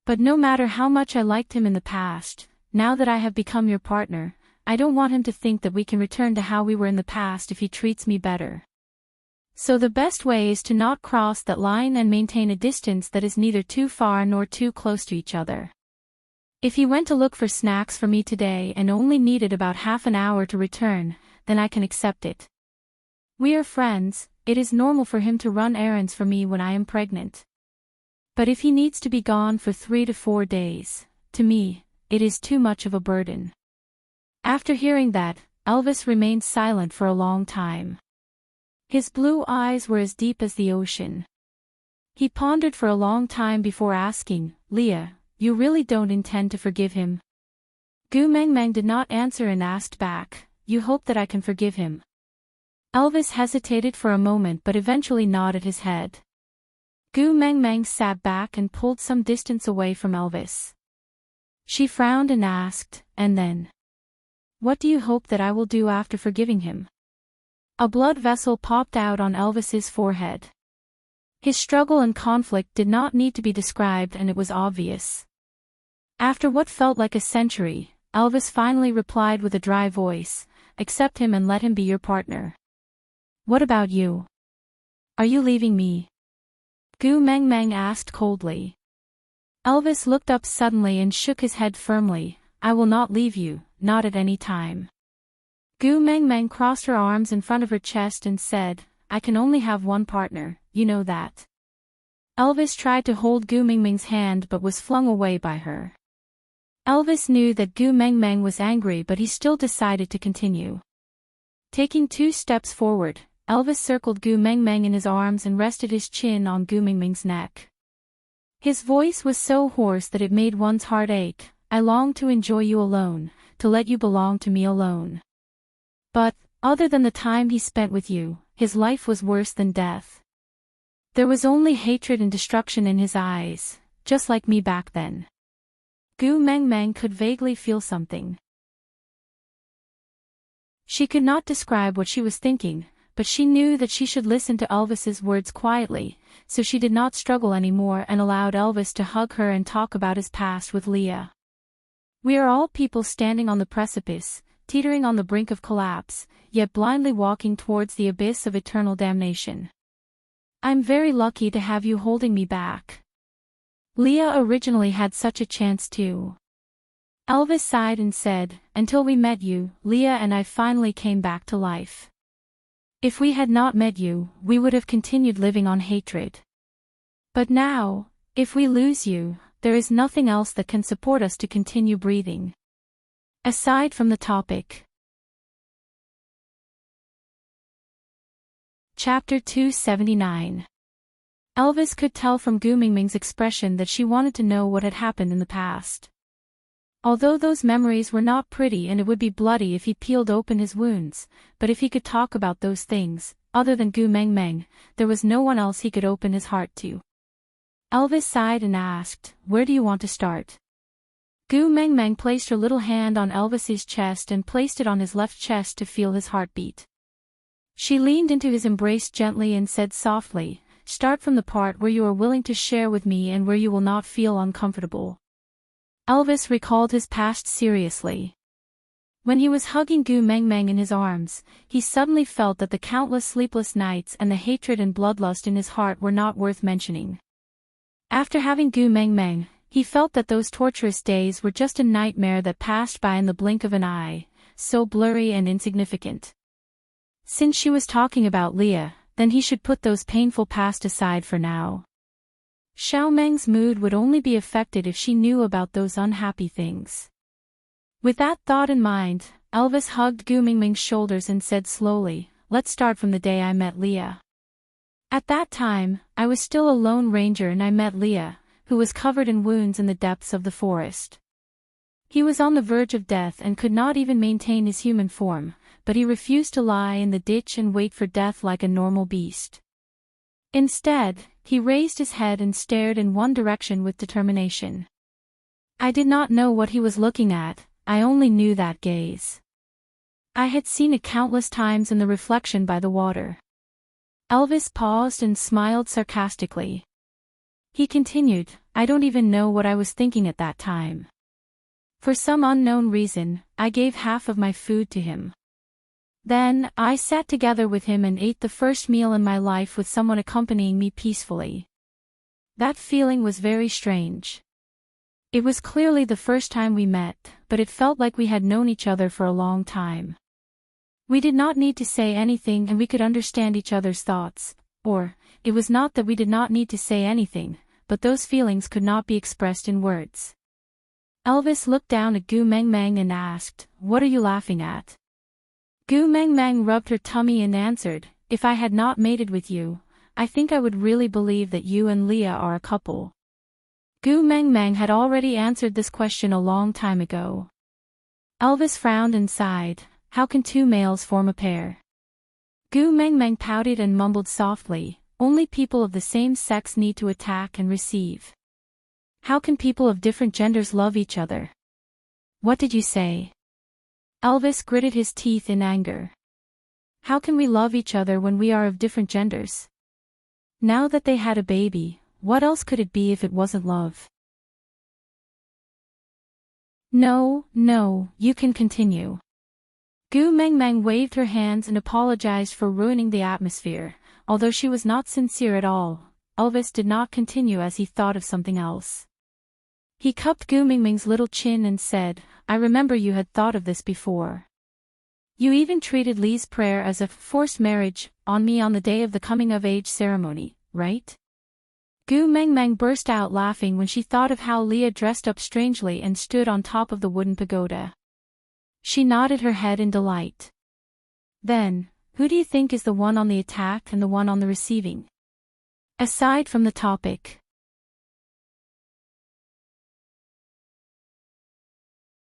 But no matter how much I liked him in the past, now that I have become your partner, I don't want him to think that we can return to how we were in the past if he treats me better. So the best way is to not cross that line and maintain a distance that is neither too far nor too close to each other. If he went to look for snacks for me today and only needed about half an hour to return, then I can accept it. We are friends, it is normal for him to run errands for me when I am pregnant. But if he needs to be gone for 3 to 4 days, to me, it is too much of a burden." After hearing that, Elvis remained silent for a long time. His blue eyes were as deep as the ocean. He pondered for a long time before asking, "Leah, you really don't intend to forgive him?" Gu Mengmeng did not answer and asked back, "You hope that I can forgive him?" Elvis hesitated for a moment but eventually nodded his head. Gu Mengmeng sat back and pulled some distance away from Elvis. She frowned and asked, "And then? What do you hope that I will do after forgiving him?" A blood vessel popped out on Elvis's forehead. His struggle and conflict did not need to be described and it was obvious. After what felt like a century, Elvis finally replied with a dry voice, "Accept him and let him be your partner." "What about you? Are you leaving me?" Gu Mengmeng asked coldly. Elvis looked up suddenly and shook his head firmly, "I will not leave you, not at any time." Gu Mengmeng crossed her arms in front of her chest and said, "I can only have one partner, you know that." Elvis tried to hold Gu Mengmeng's hand but was flung away by her. Elvis knew that Gu Mengmeng was angry but he still decided to continue. Taking 2 steps forward, Elvis circled Gu Mengmeng in his arms and rested his chin on Gu Mengmeng's neck. His voice was so hoarse that it made one's heart ache, "I long to enjoy you alone, to let you belong to me alone." But, other than the time he spent with you, his life was worse than death. There was only hatred and destruction in his eyes, just like me back then. Gu Mengmeng could vaguely feel something. She could not describe what she was thinking, but she knew that she should listen to Elvis's words quietly, so she did not struggle anymore and allowed Elvis to hug her and talk about his past with Leah. "We are all people standing on the precipice, teetering on the brink of collapse, yet blindly walking towards the abyss of eternal damnation. I'm very lucky to have you holding me back. Leah originally had such a chance too." Elvis sighed and said, "Until we met you, Leah and I finally came back to life. If we had not met you, we would have continued living on hatred. But now, if we lose you, there is nothing else that can support us to continue breathing. Aside from the topic. Chapter 279. Elvis could tell from Gu Mingming's expression that she wanted to know what had happened in the past. Although those memories were not pretty and it would be bloody if he peeled open his wounds, but if he could talk about those things, other than Gu Mingming, there was no one else he could open his heart to. Elvis sighed and asked, "Where do you want to start?" Gu Mingming placed her little hand on Elvis's chest and placed it on his left chest to feel his heartbeat. She leaned into his embrace gently and said softly, "Start from the part where you are willing to share with me and where you will not feel uncomfortable." Elvis recalled his past seriously. When he was hugging Gu Mingming in his arms, he suddenly felt that the countless sleepless nights and the hatred and bloodlust in his heart were not worth mentioning. After having Gu Mingming, he felt that those torturous days were just a nightmare that passed by in the blink of an eye, so blurry and insignificant. Since she was talking about Leah, then he should put those painful past aside for now. Xiao Meng's mood would only be affected if she knew about those unhappy things. With that thought in mind, Elvis hugged Gu Mingming's shoulders and said slowly, "Let's start from the day I met Leah. At that time, I was still a lone ranger and I met Leah, who was covered in wounds in the depths of the forest. He was on the verge of death and could not even maintain his human form, but he refused to lie in the ditch and wait for death like a normal beast. Instead, he raised his head and stared in one direction with determination. I did not know what he was looking at, I only knew that gaze. I had seen it countless times in the reflection by the water." Elvis paused and smiled sarcastically. He continued, "I don't even know what I was thinking at that time. For some unknown reason, I gave half of my food to him. Then, I sat together with him and ate the first meal in my life with someone accompanying me peacefully. That feeling was very strange. It was clearly the first time we met, but it felt like we had known each other for a long time. We did not need to say anything and we could understand each other's thoughts, or, it was not that we did not need to say anything, but those feelings could not be expressed in words." Elvis looked down at Gu Mingming and asked, "What are you laughing at?" Gu Mingming rubbed her tummy and answered, "If I had not mated with you, I think I would really believe that you and Leah are a couple." Gu Mingming had already answered this question a long time ago. Elvis frowned and sighed, "How can two males form a pair?" Gu Mingming pouted and mumbled softly, "Only people of the same sex need to attack and receive. How can people of different genders love each other?" "What did you say?" Elvis gritted his teeth in anger. "How can we love each other when we are of different genders?" Now that they had a baby, what else could it be if it wasn't love? No, you can continue." Gu Mingming waved her hands and apologized for ruining the atmosphere. Although she was not sincere at all, Elvis did not continue as he thought of something else. He cupped Gu Mingming's little chin and said, "I remember you had thought of this before. You even treated Lee's prayer as a forced marriage on me on the day of the coming-of-age ceremony, right?" Gu Mingming burst out laughing when she thought of how Leah dressed up strangely and stood on top of the wooden pagoda. She nodded her head in delight. "Then, who do you think is the one on the attack and the one on the receiving? Aside from the topic."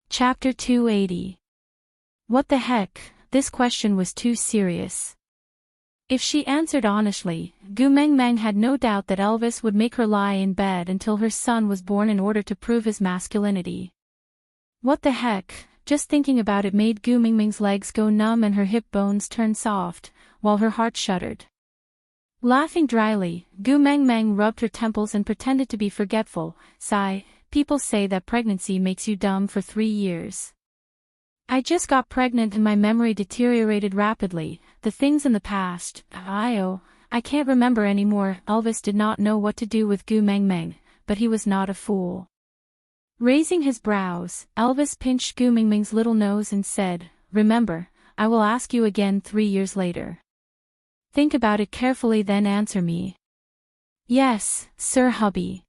Chapter 280. What the heck, this question was too serious. If she answered honestly, Gu Mingming had no doubt that Elvis would make her lie in bed until her son was born in order to prove his masculinity. What the heck, just thinking about it made Gu Mingming's legs go numb and her hip bones turn soft, while her heart shuddered. Laughing dryly, Gu Mingming rubbed her temples and pretended to be forgetful. "Sigh, people say that pregnancy makes you dumb for 3 years. I just got pregnant and my memory deteriorated rapidly, the things in the past, I can't remember anymore." Elvis did not know what to do with Gu Mingming, but he was not a fool. Raising his brows, Elvis pinched Gu Mingming's little nose and said, "Remember, I will ask you again 3 years later. Think about it carefully then answer me." "Yes, Sir Hubby."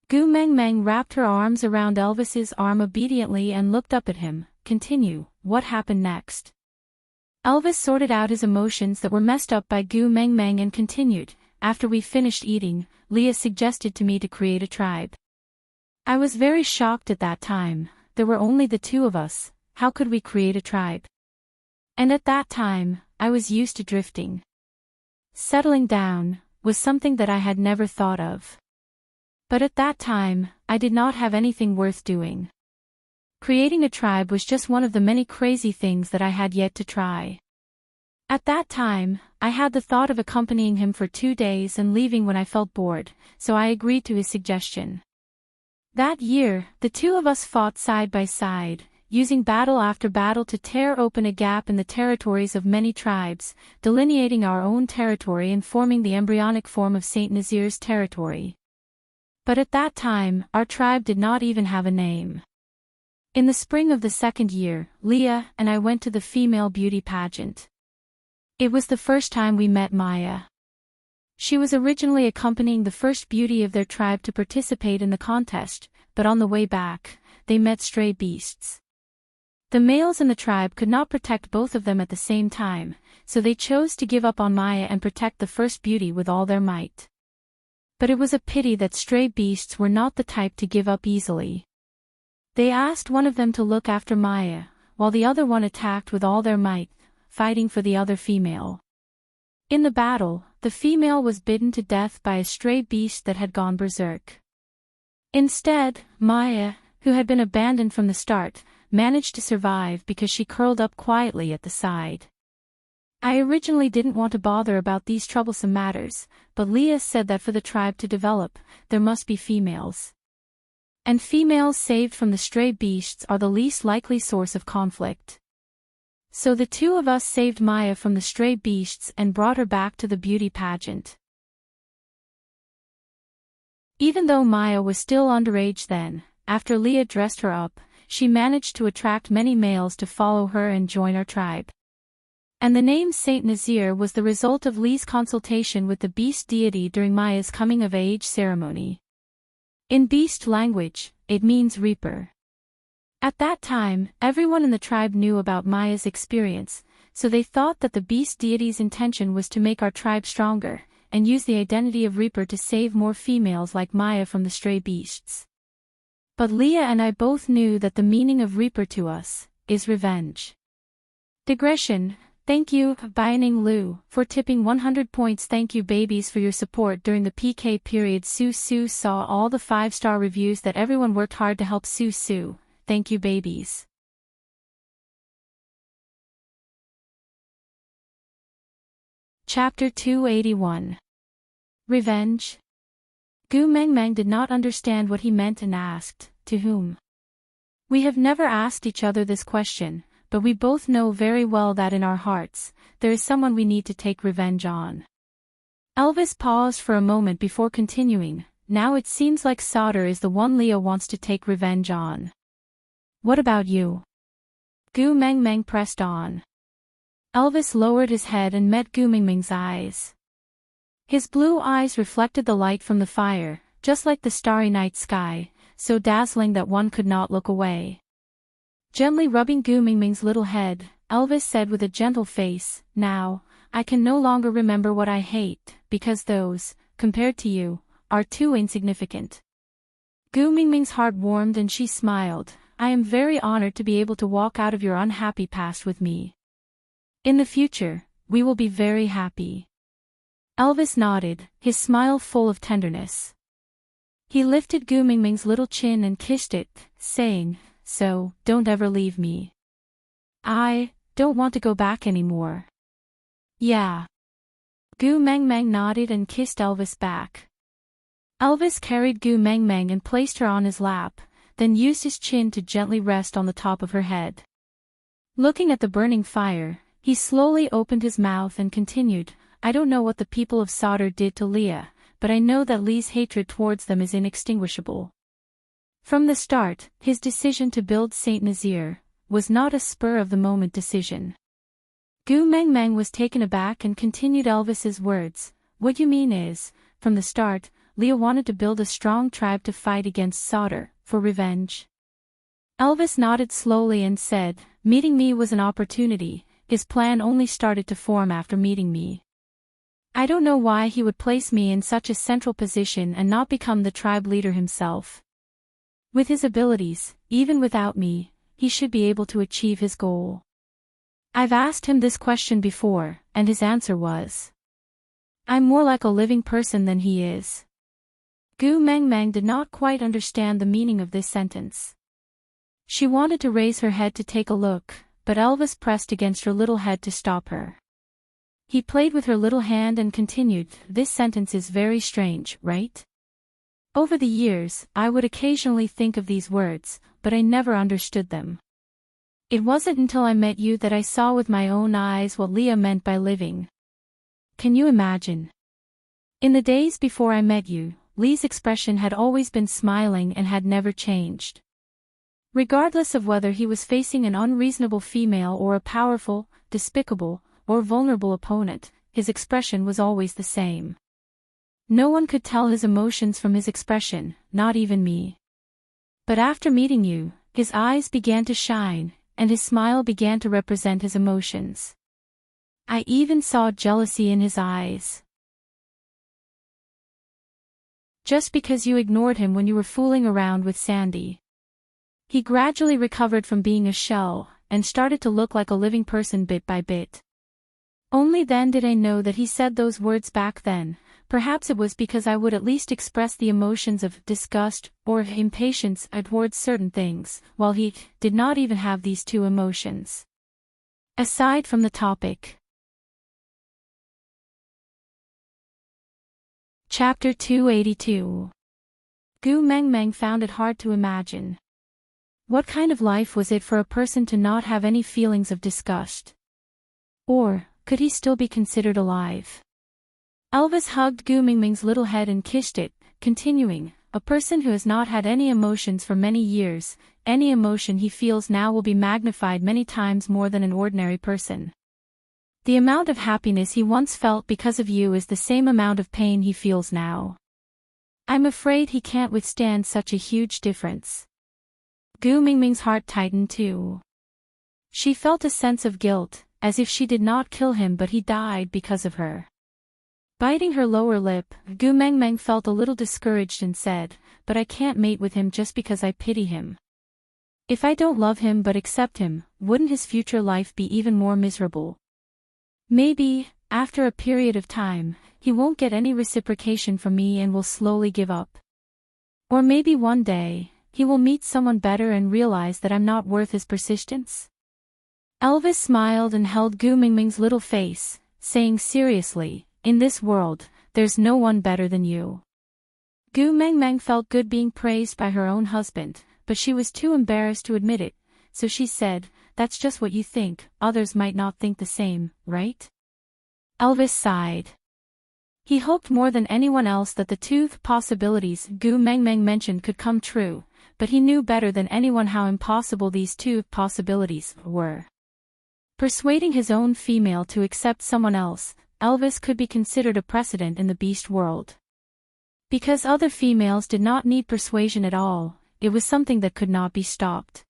Gu Mingming wrapped her arms around Elvis's arm obediently and looked up at him, continue, what happened next? Elvis sorted out his emotions that were messed up by Gu Meng Meng and continued, after we finished eating, Leah suggested to me to create a tribe. I was very shocked at that time, there were only the two of us, how could we create a tribe? And at that time, I was used to drifting. Settling down was something that I had never thought of. But at that time, I did not have anything worth doing. Creating a tribe was just one of the many crazy things that I had yet to try. At that time, I had the thought of accompanying him for 2 days and leaving when I felt bored, so I agreed to his suggestion. That year, the two of us fought side by side, using battle after battle to tear open a gap in the territories of many tribes, delineating our own territory and forming the embryonic form of Saint Nazir's territory. But at that time, our tribe did not even have a name. In the spring of the second year, Leah and I went to the female beauty pageant. It was the first time we met Maya. She was originally accompanying the first beauty of their tribe to participate in the contest, but on the way back, they met stray beasts. The males in the tribe could not protect both of them at the same time, so they chose to give up on Maya and protect the first beauty with all their might. But it was a pity that stray beasts were not the type to give up easily. They asked one of them to look after Maya, while the other one attacked with all their might, fighting for the other female. In the battle, the female was bitten to death by a stray beast that had gone berserk. Instead, Maya, who had been abandoned from the start, managed to survive because she curled up quietly at the side. I originally didn't want to bother about these troublesome matters, but Leah said that for the tribe to develop, there must be females. And females saved from the stray beasts are the least likely source of conflict. So the two of us saved Maya from the stray beasts and brought her back to the beauty pageant. Even though Maya was still underage then, after Leah dressed her up, she managed to attract many males to follow her and join our tribe. And the name Saint Nazir was the result of Lee's consultation with the beast deity during Maya's coming-of-age ceremony. In beast language, it means reaper. At that time, everyone in the tribe knew about Maya's experience, so they thought that the beast deity's intention was to make our tribe stronger, and use the identity of Reaper to save more females like Maya from the stray beasts. But Leah and I both knew that the meaning of Reaper to us is revenge. Digression. Thank you, Baining Lu, for tipping 100 points. Thank you babies for your support during the PK period. Su saw all the 5-star reviews that everyone worked hard to help Su. Thank you babies. Chapter 281. Revenge. Gu Mengmeng did not understand what he meant and asked, to whom? We have never asked each other this question, but we both know very well that in our hearts, there is someone we need to take revenge on. Elvis paused for a moment before continuing, now it seems like Sauter is the one Leo wants to take revenge on. What about you? Gu Mengmeng pressed on. Elvis lowered his head and met Gu Mengmeng's eyes. His blue eyes reflected the light from the fire, just like the starry night sky, so dazzling that one could not look away. Gently rubbing Gu Mengmeng's little head, Elvis said with a gentle face, now, I can no longer remember what I hate, because those, compared to you, are too insignificant. Gu Mengmeng's heart warmed and she smiled. I am very honored to be able to walk out of your unhappy past with me. In the future, we will be very happy. Elvis nodded, his smile full of tenderness. He lifted Gu Mengmeng's little chin and kissed it, saying, so, don't ever leave me. I don't want to go back anymore. Yeah. Gu Mengmeng nodded and kissed Elvis back. Elvis carried Gu Mengmeng and placed her on his lap, then used his chin to gently rest on the top of her head. Looking at the burning fire, he slowly opened his mouth and continued, I don't know what the people of Sauter did to Leah, but I know that Lee's hatred towards them is inextinguishable. From the start, his decision to build Saint Nazir was not a spur-of-the-moment decision. Gu Mengmeng was taken aback and continued Elvis's words, what you mean is, from the start, Leah wanted to build a strong tribe to fight against Sauter, for revenge. Elvis nodded slowly and said, "Meeting me was an opportunity. His plan only started to form after meeting me. I don't know why he would place me in such a central position and not become the tribe leader himself. With his abilities, even without me, he should be able to achieve his goal. I've asked him this question before, and his answer was, I'm more like a living person than he is." Gu Mengmeng did not quite understand the meaning of this sentence. She wanted to raise her head to take a look, but Elvis pressed against her little head to stop her. He played with her little hand and continued, "This sentence is very strange, right? Over the years, I would occasionally think of these words, but I never understood them. It wasn't until I met you that I saw with my own eyes what Leah meant by living. Can you imagine? In the days before I met you, Lee's expression had always been smiling and had never changed. Regardless of whether he was facing an unreasonable female or a powerful, despicable, or vulnerable opponent, his expression was always the same. No one could tell his emotions from his expression, not even me. But after meeting you, his eyes began to shine, and his smile began to represent his emotions. I even saw jealousy in his eyes. Just because you ignored him when you were fooling around with Sandy. He gradually recovered from being a shell, and started to look like a living person bit by bit. Only then did I know that he said those words back then. Perhaps it was because I would at least express the emotions of disgust or impatience towards certain things, while he did not even have these two emotions. Aside from the topic. Chapter 282. Gu Mengmeng found it hard to imagine. What kind of life was it for a person to not have any feelings of disgust? Or, could he still be considered alive? Elvis hugged Gu Mengmeng's little head and kissed it, continuing, "A person who has not had any emotions for many years, any emotion he feels now will be magnified many times more than an ordinary person. The amount of happiness he once felt because of you is the same amount of pain he feels now. I'm afraid he can't withstand such a huge difference." Gu Mengmeng's heart tightened too. She felt a sense of guilt, as if she did not kill him but he died because of her. Biting her lower lip, Gu Mengmeng felt a little discouraged and said, "But I can't mate with him just because I pity him. If I don't love him but accept him, wouldn't his future life be even more miserable? Maybe, after a period of time, he won't get any reciprocation from me and will slowly give up. Or maybe one day, he will meet someone better and realize that I'm not worth his persistence." Elvis smiled and held Gu Mengmeng's little face, saying seriously, "In this world, there's no one better than you." Gu Mengmeng felt good being praised by her own husband, but she was too embarrassed to admit it, so she said, "That's just what you think, others might not think the same, right?" Elvis sighed. He hoped more than anyone else that the two possibilities Gu Mengmeng mentioned could come true, but he knew better than anyone how impossible these two possibilities were. Persuading his own female to accept someone else, Elvis could be considered a precedent in the beast world. Because other females did not need persuasion at all, it was something that could not be stopped.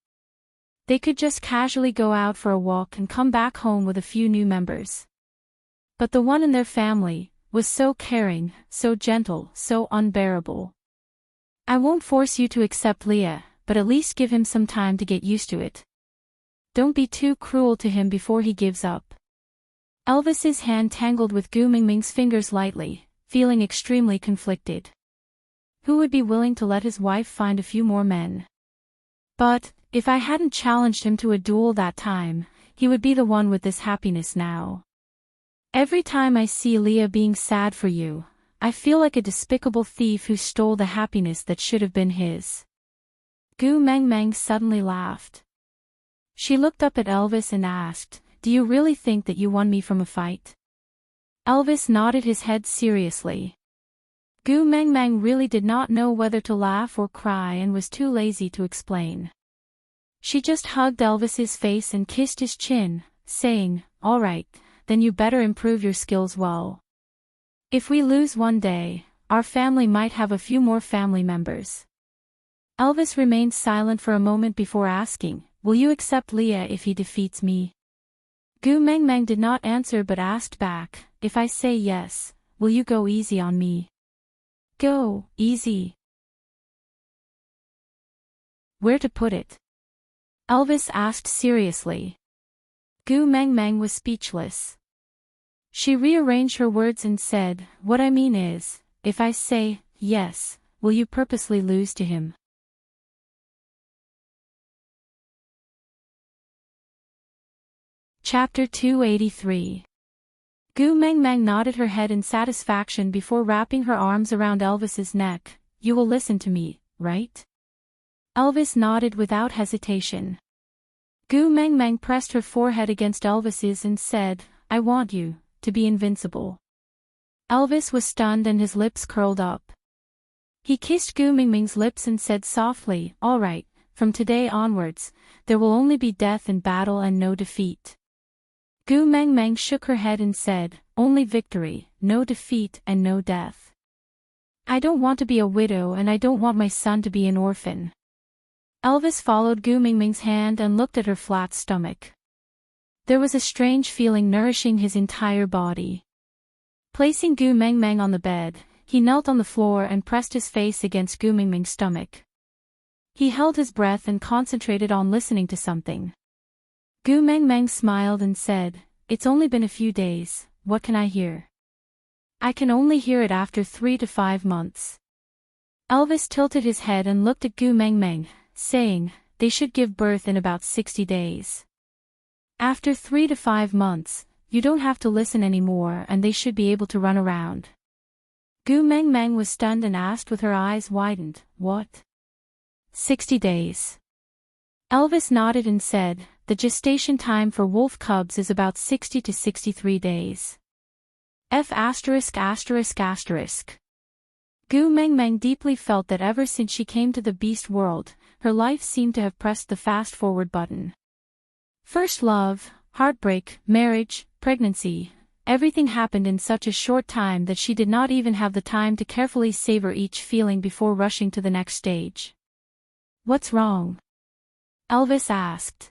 They could just casually go out for a walk and come back home with a few new members. But the one in their family was so caring, so gentle, so unbearable. "I won't force you to accept Leah, but at least give him some time to get used to it. Don't be too cruel to him before he gives up." Elvis's hand tangled with Gu Mengmeng's fingers lightly, feeling extremely conflicted. Who would be willing to let his wife find a few more men? But, if I hadn't challenged him to a duel that time, he would be the one with this happiness now. Every time I see Leah being sad for you, I feel like a despicable thief who stole the happiness that should have been his. Gu Mengmeng suddenly laughed. She looked up at Elvis and asked, "Do you really think that you won me from a fight?" Elvis nodded his head seriously. Gu Mengmeng really did not know whether to laugh or cry and was too lazy to explain. She just hugged Elvis's face and kissed his chin, saying, "All right, then you better improve your skills well. If we lose one day, our family might have a few more family members." Elvis remained silent for a moment before asking, "Will you accept Leah if he defeats me?" Gu Meng Meng did not answer but asked back, "If I say yes, will you go easy on me?" "Go easy? Where to put it?" Elvis asked seriously. Gu Meng Meng was speechless. She rearranged her words and said, "What I mean is, if I say yes, will you purposely lose to him?" Chapter 283. Gu Meng Meng nodded her head in satisfaction before wrapping her arms around Elvis's neck. "You will listen to me, right?" Elvis nodded without hesitation. Gu Meng Meng pressed her forehead against Elvis's and said, "I want you to be invincible." Elvis was stunned and his lips curled up. He kissed Gu Meng Meng's lips and said softly, "All right, from today onwards, there will only be death in battle and no defeat." Gu Meng Meng shook her head and said, "Only victory, no defeat and no death. I don't want to be a widow and I don't want my son to be an orphan." Elvis followed Gu Meng Meng's hand and looked at her flat stomach. There was a strange feeling nourishing his entire body. Placing Gu Meng Meng on the bed, he knelt on the floor and pressed his face against Gu Meng Meng's stomach. He held his breath and concentrated on listening to something. Gu Meng Meng smiled and said, "It's only been a few days, what can I hear? I can only hear it after 3 to 5 months." Elvis tilted his head and looked at Gu Meng Meng, saying, "They should give birth in about 60 days. After 3 to 5 months, you don't have to listen anymore and they should be able to run around." Gu Meng Meng was stunned and asked with her eyes widened, "What? 60 days?" Elvis nodded and said, "The gestation time for wolf cubs is about 60 to 63 days. F*******. Gu Meng Meng deeply felt that ever since she came to the beast world, her life seemed to have pressed the fast-forward button. First love, heartbreak, marriage, pregnancy, everything happened in such a short time that she did not even have the time to carefully savor each feeling before rushing to the next stage. "What's wrong?" Elvis asked.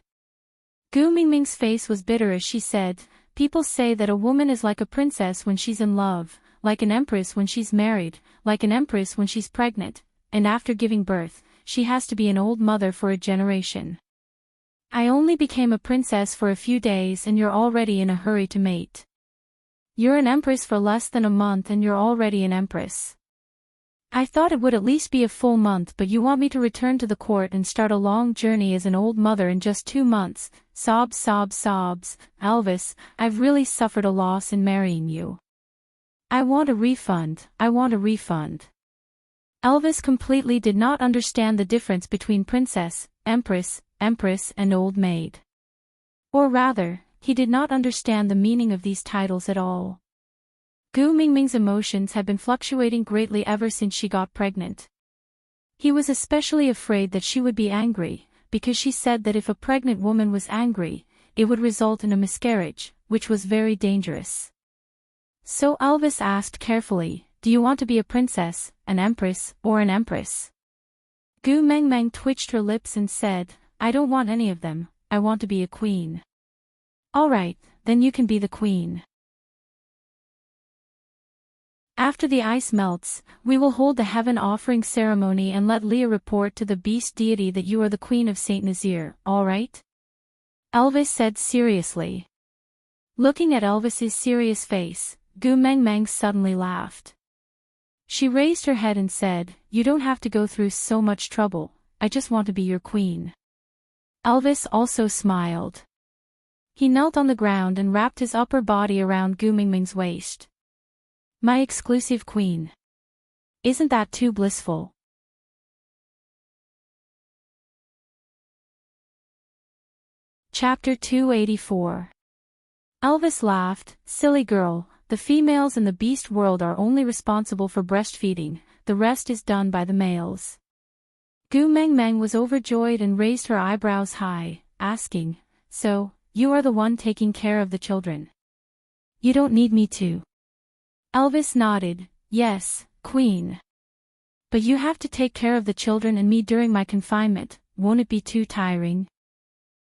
Gu Meng Meng's face was bitter as she said, "People say that a woman is like a princess when she's in love, like an empress when she's married, like an empress when she's pregnant, and after giving birth, she has to be an old mother for a generation. I only became a princess for a few days and you're already in a hurry to mate. You're an empress for less than a month and you're already an empress. I thought it would at least be a full month, but you want me to return to the court and start a long journey as an old mother in just 2 months, sobs. Elvis, I've really suffered a loss in marrying you. I want a refund. Elvis completely did not understand the difference between princess, empress, and old maid. Or rather, he did not understand the meaning of these titles at all. Gu Meng Meng's emotions had been fluctuating greatly ever since she got pregnant. He was especially afraid that she would be angry, because she said that if a pregnant woman was angry, it would result in a miscarriage, which was very dangerous. So Elvis asked carefully, "Do you want to be a princess, an empress, or an empress?" Gu Meng Meng twitched her lips and said, "I don't want any of them, I want to be a queen." "All right, then you can be the queen. After the ice melts, we will hold the heaven offering ceremony and let Leah report to the beast deity that you are the queen of Saint Nazir, all right?" Elvis said seriously. Looking at Elvis's serious face, Gu Meng Meng suddenly laughed. She raised her head and said, "You don't have to go through so much trouble, I just want to be your queen." Elvis also smiled. He knelt on the ground and wrapped his upper body around Gu Meng Meng's waist. "My exclusive queen. Isn't that too blissful?" Chapter 284. Elvis laughed, "Silly girl, the females in the beast world are only responsible for breastfeeding, the rest is done by the males." Gu Meng Meng was overjoyed and raised her eyebrows high, asking, "So, you are the one taking care of the children? You don't need me to?" Elvis nodded, "Yes, queen. But you have to take care of the children and me during my confinement, won't it be too tiring?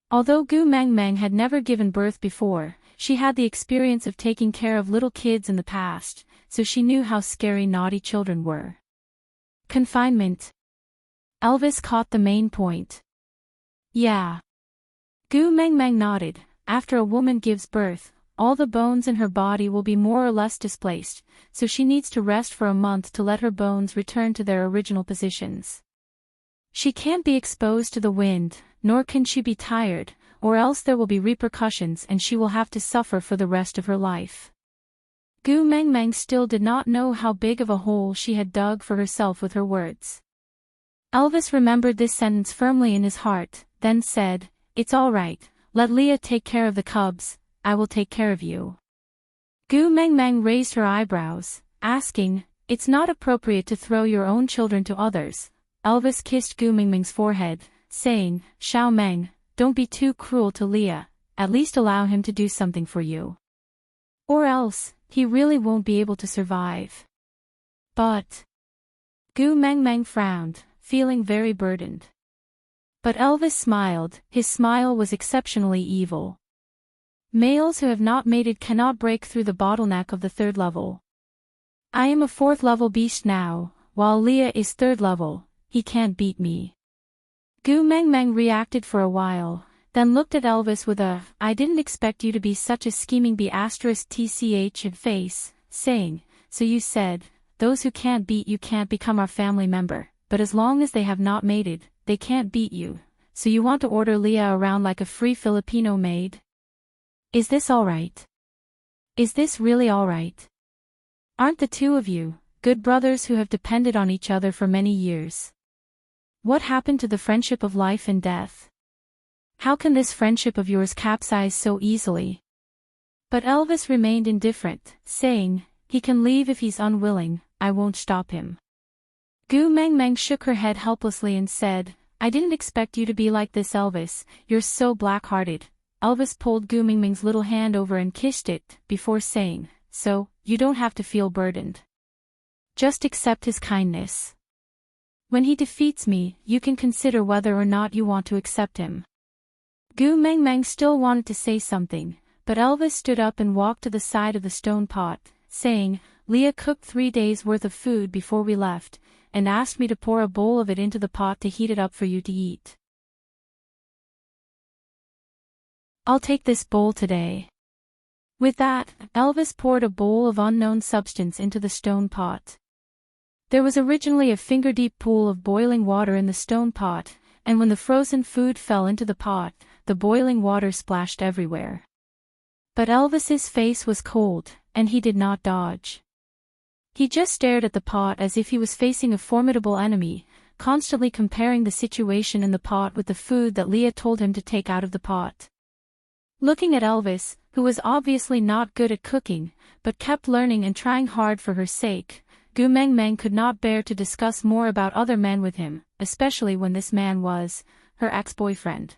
Although Gu Mengmeng had never given birth before, she had the experience of taking care of little kids in the past, so she knew how scary naughty children were. Confinement. Elvis caught the main point. Yeah. Gu Mengmeng nodded. After a woman gives birth, all the bones in her body will be more or less displaced, so she needs to rest for a month to let her bones return to their original positions. She can't be exposed to the wind, nor can she be tired, or else there will be repercussions and she will have to suffer for the rest of her life. Gu Mengmeng still did not know how big of a hole she had dug for herself with her words. Elvis remembered this sentence firmly in his heart, then said, "It's all right, let Leah take care of the cubs, I will take care of you." Gu Mengmeng raised her eyebrows, asking, "It's not appropriate to throw your own children to others." Elvis kissed Gu Mengmeng's forehead, saying, "Xiao Meng, don't be too cruel to Leah, at least allow him to do something for you. Or else, he really won't be able to survive." But Gu Mengmeng frowned, feeling very burdened. But Elvis smiled. His smile was exceptionally evil. Males who have not mated cannot break through the bottleneck of the 3rd level. I am a 4th level beast now, while Leah is 3rd level, he can't beat me. Gu Mengmeng reacted for a while, then looked at Elvis with a, "I didn't expect you to be such a scheming B*tch face," saying, "So you said, those who can't beat you can't become our family member, but as long as they have not mated, they can't beat you, so you want to order Leah around like a free Filipino maid? Is this alright? Is this really alright? Aren't the two of you, good brothers who have depended on each other for many years? What happened to the friendship of life and death? How can this friendship of yours capsize so easily?" But Elvis remained indifferent, saying, "He can leave if he's unwilling, I won't stop him." Gu Mengmeng shook her head helplessly and said, "I didn't expect you to be like this, Elvis, you're so black-hearted." Elvis pulled Gu Mengmeng's little hand over and kissed it, before saying, "So, you don't have to feel burdened. Just accept his kindness. When he defeats me, you can consider whether or not you want to accept him." Gu Mengmeng still wanted to say something, but Elvis stood up and walked to the side of the stone pot, saying, "Leah cooked 3 days' worth of food before we left, and asked me to pour a bowl of it into the pot to heat it up for you to eat. I'll take this bowl today." With that, Elvis poured a bowl of unknown substance into the stone pot. There was originally a finger-deep pool of boiling water in the stone pot, and when the frozen food fell into the pot, the boiling water splashed everywhere. But Elvis's face was cold, and he did not dodge. He just stared at the pot as if he was facing a formidable enemy, constantly comparing the situation in the pot with the food that Leah told him to take out of the pot. Looking at Elvis, who was obviously not good at cooking, but kept learning and trying hard for her sake, Gu Mengmeng could not bear to discuss more about other men with him, especially when this man was her ex-boyfriend.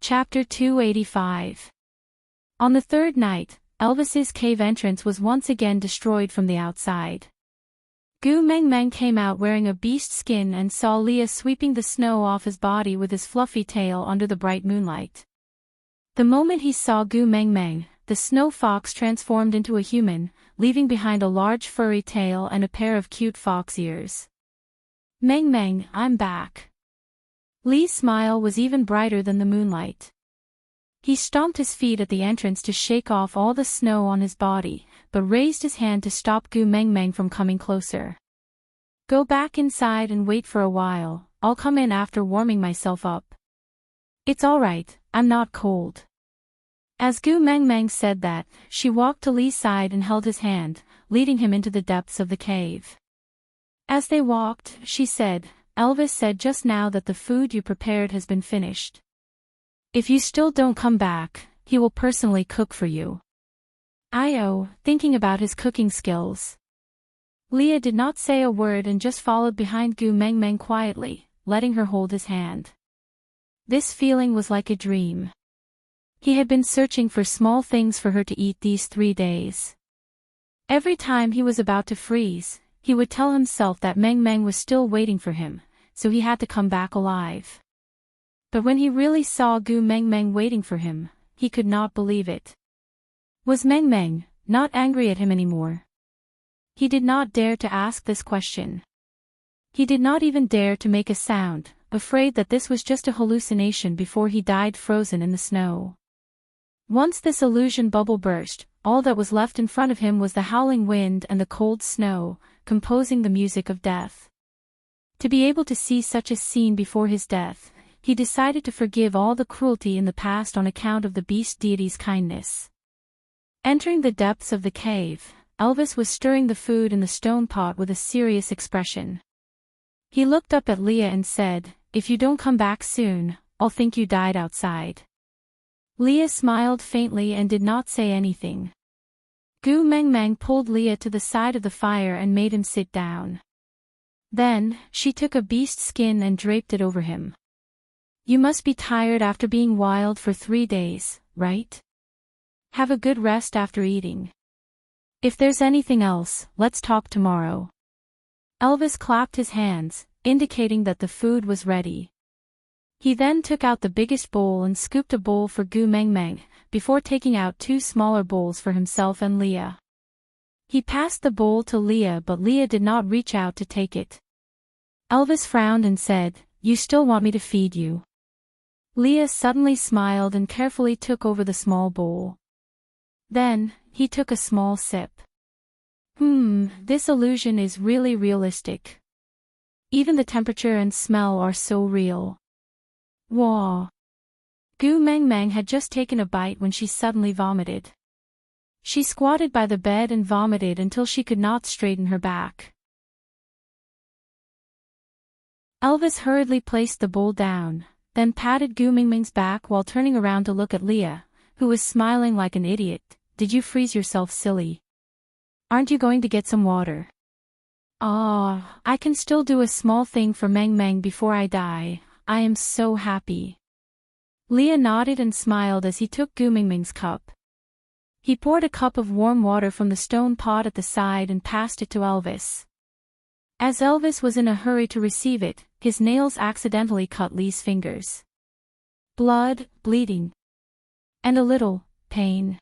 Chapter 285. On the 3rd night, Elvis's cave entrance was once again destroyed from the outside. Gu Mengmeng came out wearing a beast skin and saw Leah sweeping the snow off his body with his fluffy tail under the bright moonlight. The moment he saw Gu Mengmeng, the snow fox transformed into a human, leaving behind a large furry tail and a pair of cute fox ears. "Mengmeng, I'm back." Lee's smile was even brighter than the moonlight. He stomped his feet at the entrance to shake off all the snow on his body, but raised his hand to stop Gu Mengmeng from coming closer. "Go back inside and wait for a while, I'll come in after warming myself up." "It's all right, I'm not cold." As Gu Mengmeng said that, she walked to Lee's side and held his hand, leading him into the depths of the cave. As they walked, she said, "Elvis said just now that the food you prepared has been finished. If you still don't come back, he will personally cook for you." Io, thinking about his cooking skills. Leah did not say a word and just followed behind Gu Mengmeng quietly, letting her hold his hand. This feeling was like a dream. He had been searching for small things for her to eat these 3 days. Every time he was about to freeze, he would tell himself that Meng Meng was still waiting for him, so he had to come back alive. But when he really saw Gu Meng Meng waiting for him, he could not believe it. Was Meng Meng not angry at him anymore? He did not dare to ask this question. He did not even dare to make a sound, afraid that this was just a hallucination before he died frozen in the snow. Once this illusion bubble burst, all that was left in front of him was the howling wind and the cold snow, composing the music of death. To be able to see such a scene before his death, he decided to forgive all the cruelty in the past on account of the beast deity's kindness. Entering the depths of the cave, Elvis was stirring the food in the stone pot with a serious expression. He looked up at Leah and said, "If you don't come back soon, I'll think you died outside." Leah smiled faintly and did not say anything. Gu Meng Meng pulled Leah to the side of the fire and made him sit down. Then, she took a beast skin and draped it over him. "You must be tired after being wild for 3 days, right? Have a good rest after eating. If there's anything else, let's talk tomorrow." Elvis clapped his hands, indicating that the food was ready. He then took out the biggest bowl and scooped a bowl for Gu Meng Meng, before taking out 2 smaller bowls for himself and Leah. He passed the bowl to Leah, but Leah did not reach out to take it. Elvis frowned and said, "You still want me to feed you?" Leah suddenly smiled and carefully took over the small bowl. Then, he took a small sip. This illusion is really realistic. Even the temperature and smell are so real. Wah! Gu Meng Meng had just taken a bite when she suddenly vomited. She squatted by the bed and vomited until she could not straighten her back. Elvis hurriedly placed the bowl down, then patted Gu Meng Meng's back while turning around to look at Leah, who was smiling like an idiot. "Did you freeze yourself, silly? Aren't you going to get some water?" I can still do a small thing for Meng Meng before I die. I am so happy." Leah nodded and smiled as he took Gu Meng Meng's cup. He poured a cup of warm water from the stone pot at the side and passed it to Elvis. As Elvis was in a hurry to receive it, his nails accidentally cut Lee's fingers. Blood, bleeding, and a little pain.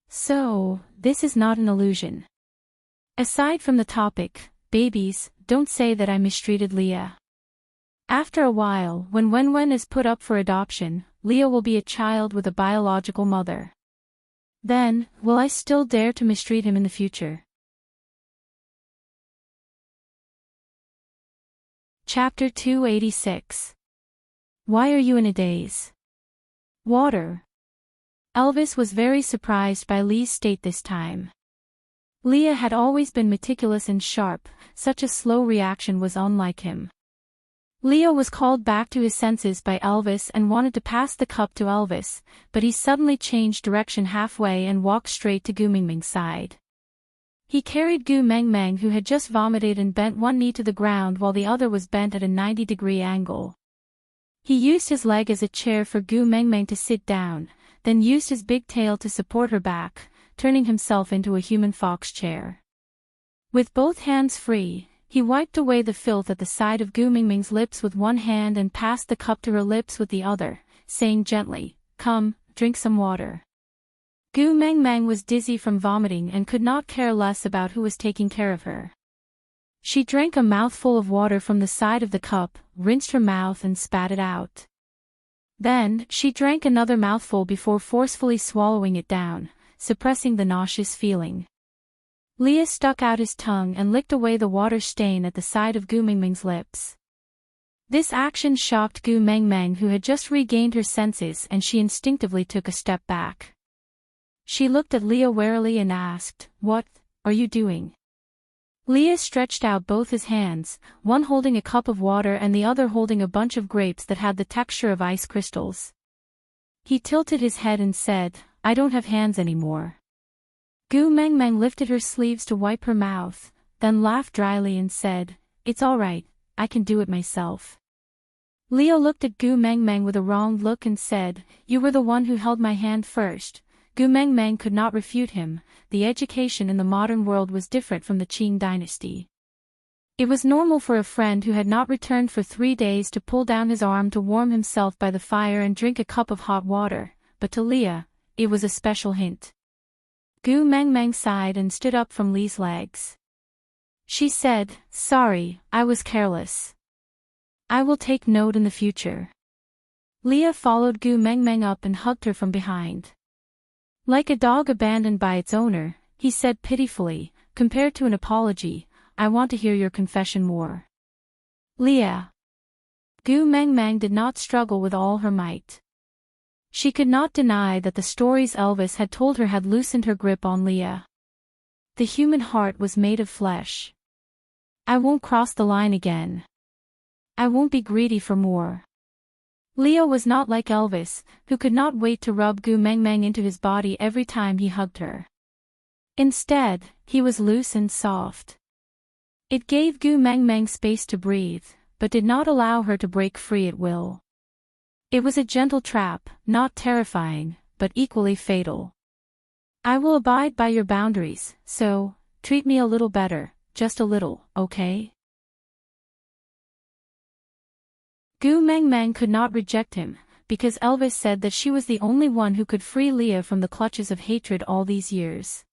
So, this is not an illusion. Aside from the topic, babies, don't say that I mistreated Leah. After a while, when Wenwen is put up for adoption, Leah will be a child with a biological mother. Then, will I still dare to mistreat him in the future? Chapter 286. Why are you in a daze? Water. Elvis was very surprised by Lee's state this time. Leah had always been meticulous and sharp, such a slow reaction was unlike him. Leah was called back to his senses by Elvis and wanted to pass the cup to Elvis, but he suddenly changed direction halfway and walked straight to Gu Meng Meng's side. He carried Gu Meng Meng, who had just vomited, and bent one knee to the ground while the other was bent at a 90-degree angle. He used his leg as a chair for Gu Meng Meng to sit down, then used his big tail to support her back, turning himself into a human fox chair. With both hands free, he wiped away the filth at the side of Gu Meng Meng's lips with one hand and passed the cup to her lips with the other, saying gently, "Come, drink some water." Gu Meng Meng was dizzy from vomiting and could not care less about who was taking care of her. She drank a mouthful of water from the side of the cup, rinsed her mouth and spat it out. Then, she drank another mouthful before forcefully swallowing it down, suppressing the nauseous feeling. Leah stuck out his tongue and licked away the water stain at the side of Gu Meng Meng's lips. This action shocked Gu Meng Meng, who had just regained her senses, and she instinctively took a step back. She looked at Leah warily and asked, "What are you doing?" Leah stretched out both his hands, one holding a cup of water and the other holding a bunch of grapes that had the texture of ice crystals. He tilted his head and said, "I don't have hands anymore." Gu Meng Meng lifted her sleeves to wipe her mouth, then laughed dryly and said, "It's all right, I can do it myself." Leo looked at Gu Mengmeng with a wronged look and said, "You were the one who held my hand first." Gu Mengmeng could not refute him. The education in the modern world was different from the Qing dynasty. It was normal for a friend who had not returned for 3 days to pull down his arm to warm himself by the fire and drink a cup of hot water, but to Leah, it was a special hint. Gu Mengmeng sighed and stood up from Li's legs. She said, "Sorry, I was careless. I will take note in the future." Leah followed Gu Mengmeng up and hugged her from behind. Like a dog abandoned by its owner, he said pitifully, "Compared to an apology, I want to hear your confession more." Leah. Gu Mengmeng did not struggle with all her might. She could not deny that the stories Elvis had told her had loosened her grip on Leah. The human heart was made of flesh. "I won't cross the line again. I won't be greedy for more." Leo was not like Elvis, who could not wait to rub Gu Mengmeng into his body every time he hugged her. Instead, he was loose and soft. It gave Gu Mengmeng space to breathe, but did not allow her to break free at will. It was a gentle trap, not terrifying, but equally fatal. "I will abide by your boundaries, so, treat me a little better, just a little, okay?" Gu Mengmeng could not reject him, because Elvis said that she was the only one who could free Leah from the clutches of hatred all these years.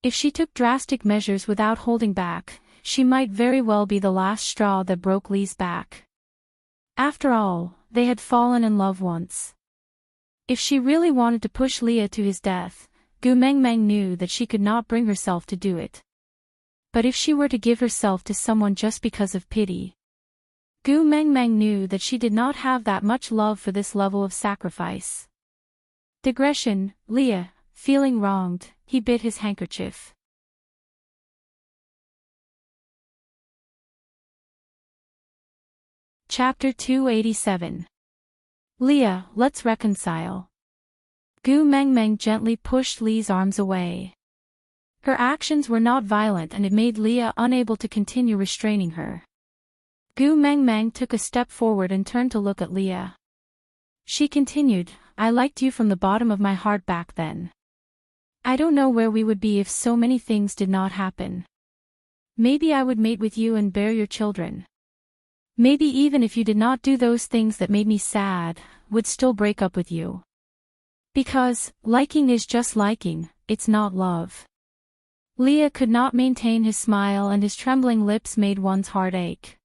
If she took drastic measures without holding back, she might very well be the last straw that broke Li's back. After all, they had fallen in love once. If she really wanted to push Leah to his death, Gu Mengmeng knew that she could not bring herself to do it. But if she were to give herself to someone just because of pity, Gu Mengmeng knew that she did not have that much love for this level of sacrifice. Digression, Leah, feeling wronged, he bit his handkerchief. Chapter 287. Leah, let's reconcile. Gu Mengmeng gently pushed Li's arms away. Her actions were not violent and it made Leah unable to continue restraining her. Gu Mengmeng took a step forward and turned to look at Leah. She continued, "I liked you from the bottom of my heart back then. I don't know where we would be if so many things did not happen. Maybe I would mate with you and bear your children. Maybe even if you did not do those things that made me sad, would still break up with you. Because, liking is just liking, it's not love." Leah could not maintain his smile and his trembling lips made one's heart ache.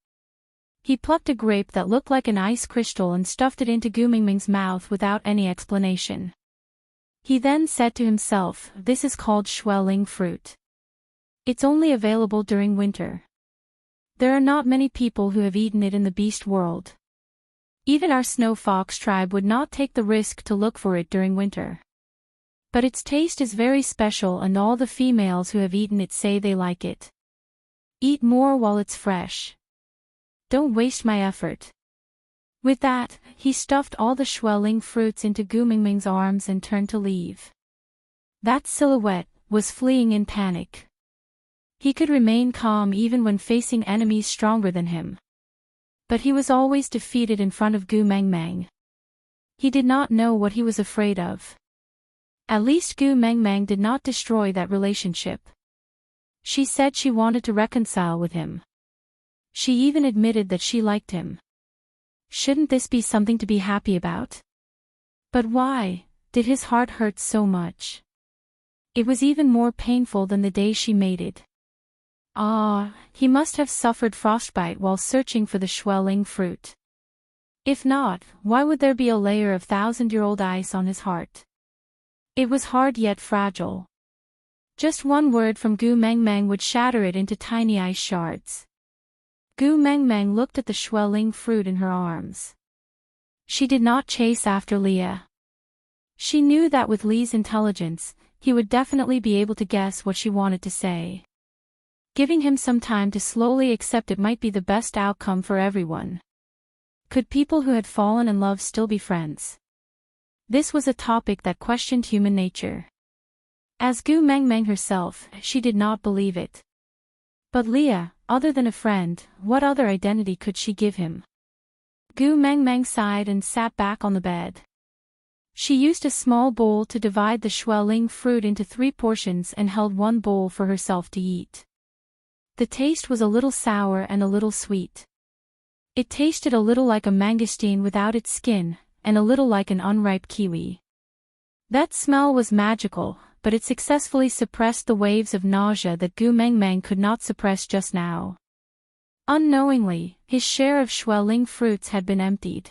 He plucked a grape that looked like an ice crystal and stuffed it into Gu Mengmeng's mouth without any explanation. He then said to himself, "This is called Schwelling fruit. It's only available during winter. There are not many people who have eaten it in the beast world. Even our snow fox tribe would not take the risk to look for it during winter. But its taste is very special and all the females who have eaten it say they like it. Eat more while it's fresh. Don't waste my effort." With that, he stuffed all the Schwelling fruits into Gu Mengmeng's arms and turned to leave. That silhouette was fleeing in panic. He could remain calm even when facing enemies stronger than him. But he was always defeated in front of Gu Mengmeng. He did not know what he was afraid of. At least Gu Mengmeng did not destroy that relationship. She said she wanted to reconcile with him. She even admitted that she liked him. Shouldn't this be something to be happy about? But why did his heart hurt so much? It was even more painful than the day she mated. He must have suffered frostbite while searching for the Schwelling fruit. If not, why would there be a layer of 1,000-year-old ice on his heart? It was hard yet fragile. Just one word from Gu Mengmeng would shatter it into tiny ice shards. Gu Mengmeng looked at the Schwelling fruit in her arms. She did not chase after Leah. She knew that with Li's intelligence, he would definitely be able to guess what she wanted to say. Giving him some time to slowly accept it might be the best outcome for everyone. Could people who had fallen in love still be friends? This was a topic that questioned human nature. As Gu Mengmeng herself, she did not believe it. But Leah, other than a friend, what other identity could she give him? Gu Mengmeng sighed and sat back on the bed. She used a small bowl to divide the Xueling fruit into 3 portions and held one bowl for herself to eat. The taste was a little sour and a little sweet. It tasted a little like a mangosteen without its skin, and a little like an unripe kiwi. That smell was magical, but it successfully suppressed the waves of nausea that Gu Mengmeng could not suppress just now. Unknowingly, his share of Xueling fruits had been emptied.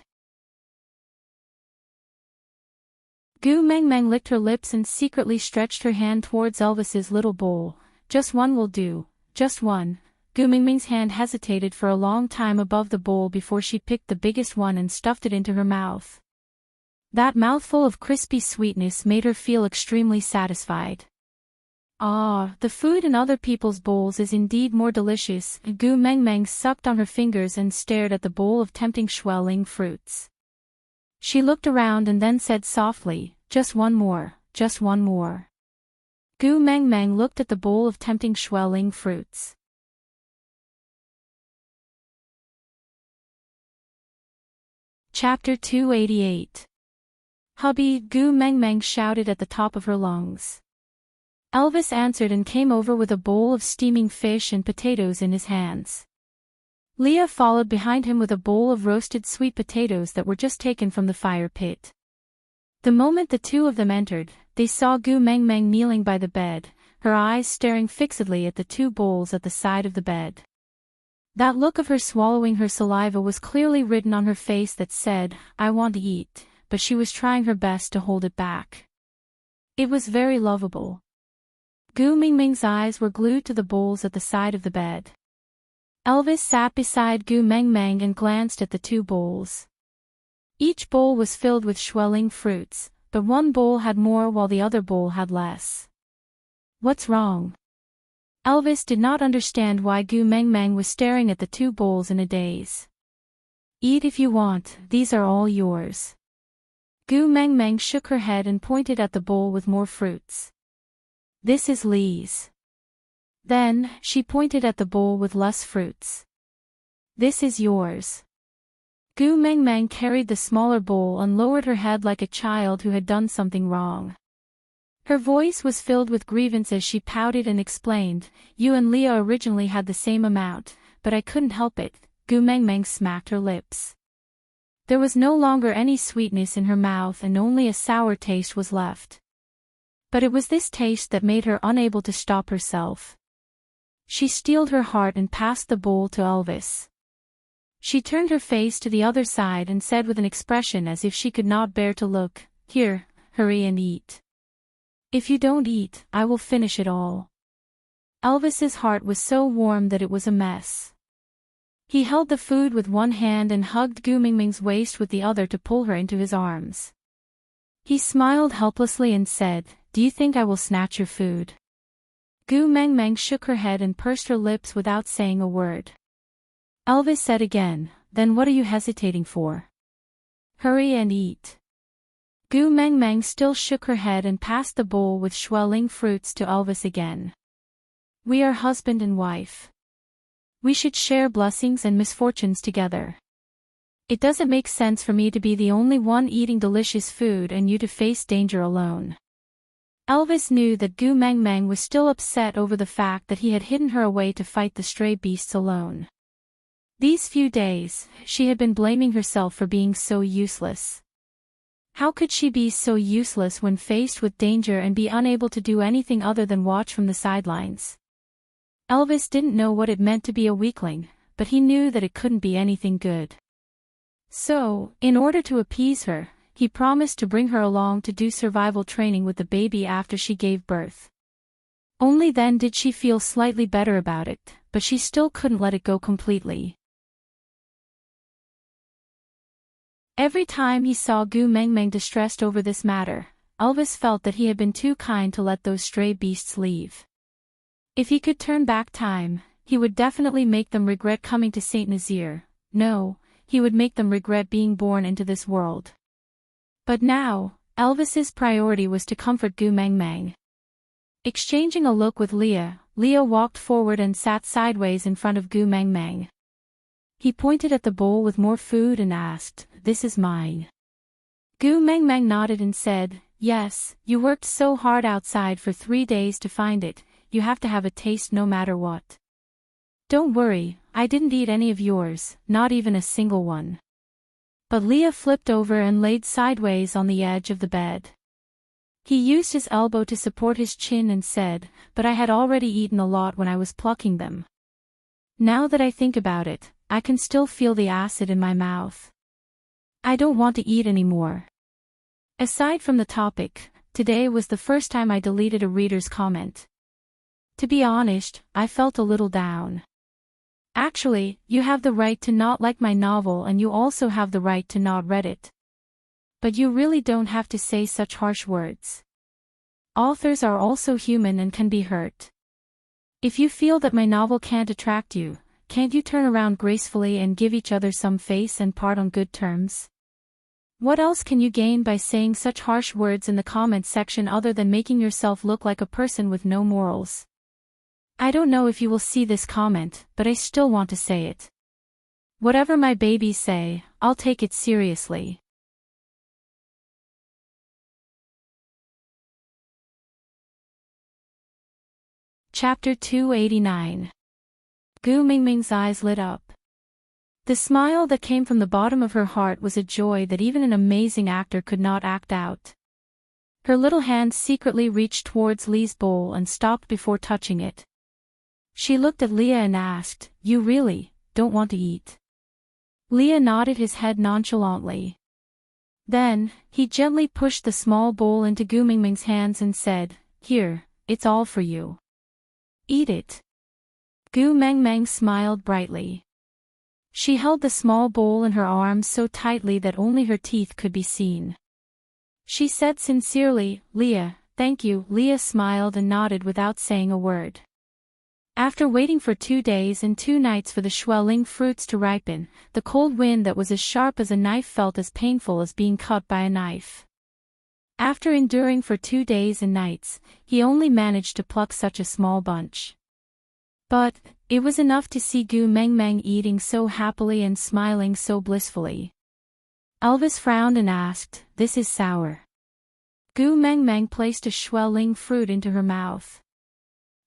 Gu Mengmeng licked her lips and secretly stretched her hand towards Elvis's little bowl. Just one will do, just one. Gu Mengmeng's hand hesitated for a long time above the bowl before she picked the biggest one and stuffed it into her mouth. That mouthful of crispy sweetness made her feel extremely satisfied. Ah, the food in other people's bowls is indeed more delicious. Gu Mengmeng sucked on her fingers and stared at the bowl of tempting Xueling fruits. She looked around and then said softly, just one more, just one more. Gu Mengmeng looked at the bowl of tempting Xueling fruits. Chapter 288. Hubby, Gu Mengmeng shouted at the top of her lungs. Elvis answered and came over with a bowl of steaming fish and potatoes in his hands. Leah followed behind him with a bowl of roasted sweet potatoes that were just taken from the fire pit. The moment the two of them entered, they saw Gu Mengmeng kneeling by the bed, her eyes staring fixedly at the 2 bowls at the side of the bed. That look of her swallowing her saliva was clearly written on her face that said, "I want to eat," but she was trying her best to hold it back. It was very lovable. Gu Mengmeng's eyes were glued to the bowls at the side of the bed. Elvis sat beside Gu Mengmeng and glanced at the 2 bowls. Each bowl was filled with Xueling fruits, but one bowl had more while the other bowl had less. What's wrong? Elvis did not understand why Gu Mengmeng was staring at the 2 bowls in a daze. Eat if you want, these are all yours. Gu Mengmeng shook her head and pointed at the bowl with more fruits. This is Li's. Then, she pointed at the bowl with less fruits. This is yours. Gu Mengmeng carried the smaller bowl and lowered her head like a child who had done something wrong. Her voice was filled with grievance as she pouted and explained, "You and Leah originally had the same amount, but I couldn't help it." Gu Mengmeng smacked her lips. There was no longer any sweetness in her mouth and only a sour taste was left. But it was this taste that made her unable to stop herself. She steeled her heart and passed the bowl to Elvis. She turned her face to the other side and said with an expression as if she could not bear to look, "Here, hurry and eat. If you don't eat, I will finish it all." Elvis's heart was so warm that it was a mess. He held the food with one hand and hugged Gu Mengmeng's waist with the other to pull her into his arms. He smiled helplessly and said, "Do you think I will snatch your food?" Gu Mengmeng shook her head and pursed her lips without saying a word. Elvis said again, "Then what are you hesitating for? Hurry and eat." Gu Mengmeng still shook her head and passed the bowl with Xueling fruits to Elvis again. "We are husband and wife. We should share blessings and misfortunes together. It doesn't make sense for me to be the only one eating delicious food and you to face danger alone." Elvis knew that Gu Mengmeng was still upset over the fact that he had hidden her away to fight the stray beasts alone. These few days, she had been blaming herself for being so useless. How could she be so useless when faced with danger and be unable to do anything other than watch from the sidelines? Elvis didn't know what it meant to be a weakling, but he knew that it couldn't be anything good. So, in order to appease her, he promised to bring her along to do survival training with the baby after she gave birth. Only then did she feel slightly better about it, but she still couldn't let it go completely. Every time he saw Gu Mengmeng distressed over this matter, Elvis felt that he had been too kind to let those stray beasts leave. If he could turn back time, he would definitely make them regret coming to Saint Nazaire. No, he would make them regret being born into this world. But now, Elvis's priority was to comfort Gu Mengmeng. Exchanging a look with Leah, Leah walked forward and sat sideways in front of Gu Mengmeng. He pointed at the bowl with more food and asked, "This is mine?" Gu Meng Meng nodded and said, "Yes, you worked so hard outside for 3 days to find it, you have to have a taste no matter what. Don't worry, I didn't eat any of yours, not even a single one." But Leah flipped over and laid sideways on the edge of the bed. He used his elbow to support his chin and said, "But I had already eaten a lot when I was plucking them. Now that I think about it, I can still feel the acid in my mouth. I don't want to eat anymore." Aside from the topic, today was the first time I deleted a reader's comment. To be honest, I felt a little down. Actually, you have the right to not like my novel and you also have the right to not read it. But you really don't have to say such harsh words. Authors are also human and can be hurt. If you feel that my novel can't attract you, can't you turn around gracefully and give each other some face and part on good terms? What else can you gain by saying such harsh words in the comments section other than making yourself look like a person with no morals? I don't know if you will see this comment, but I still want to say it. Whatever my babies say, I'll take it seriously. Chapter 289. Gu Mingming's eyes lit up. The smile that came from the bottom of her heart was a joy that even an amazing actor could not act out. Her little hand secretly reached towards Lee's bowl and stopped before touching it. She looked at Leah and asked, "You really don't want to eat?" Leah nodded his head nonchalantly. Then, he gently pushed the small bowl into Gu Mingming's hands and said, "Here, it's all for you. Eat it." Gu Mengmeng smiled brightly. She held the small bowl in her arms so tightly that only her teeth could be seen. She said sincerely, "Leah, thank you." Leah smiled and nodded without saying a word. After waiting for 2 days and 2 nights for the Schwelling fruits to ripen, the cold wind that was as sharp as a knife felt as painful as being cut by a knife. After enduring for 2 days and nights, he only managed to pluck such a small bunch. But it was enough to see Gu Mengmeng eating so happily and smiling so blissfully. Elvis frowned and asked, "This is sour." Gu Mengmeng placed a Schwelling fruit into her mouth.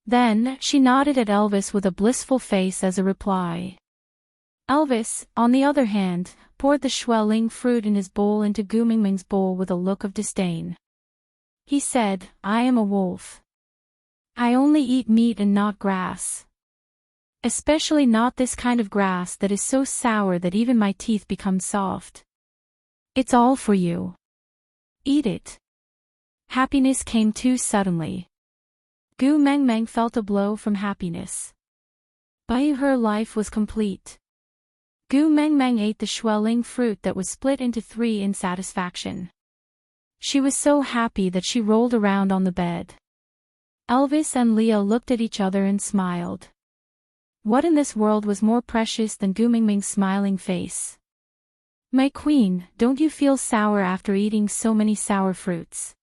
Then, she nodded at Elvis with a blissful face as a reply. Elvis, on the other hand, poured the Schwelling fruit in his bowl into Gu Mingming's bowl with a look of disdain. He said, "I am a wolf. I only eat meat and not grass. Especially not this kind of grass that is so sour that even my teeth become soft. It's all for you. Eat it." Happiness came too suddenly. Gu Mengmeng felt a blow from happiness. By her life was complete. Gu Mengmeng ate the Schwelling fruit that was split into 3 in satisfaction. She was so happy that she rolled around on the bed. Elvis and Leah looked at each other and smiled. What in this world was more precious than Gu Mingming's smiling face? "My queen, don't you feel sour after eating so many sour fruits?"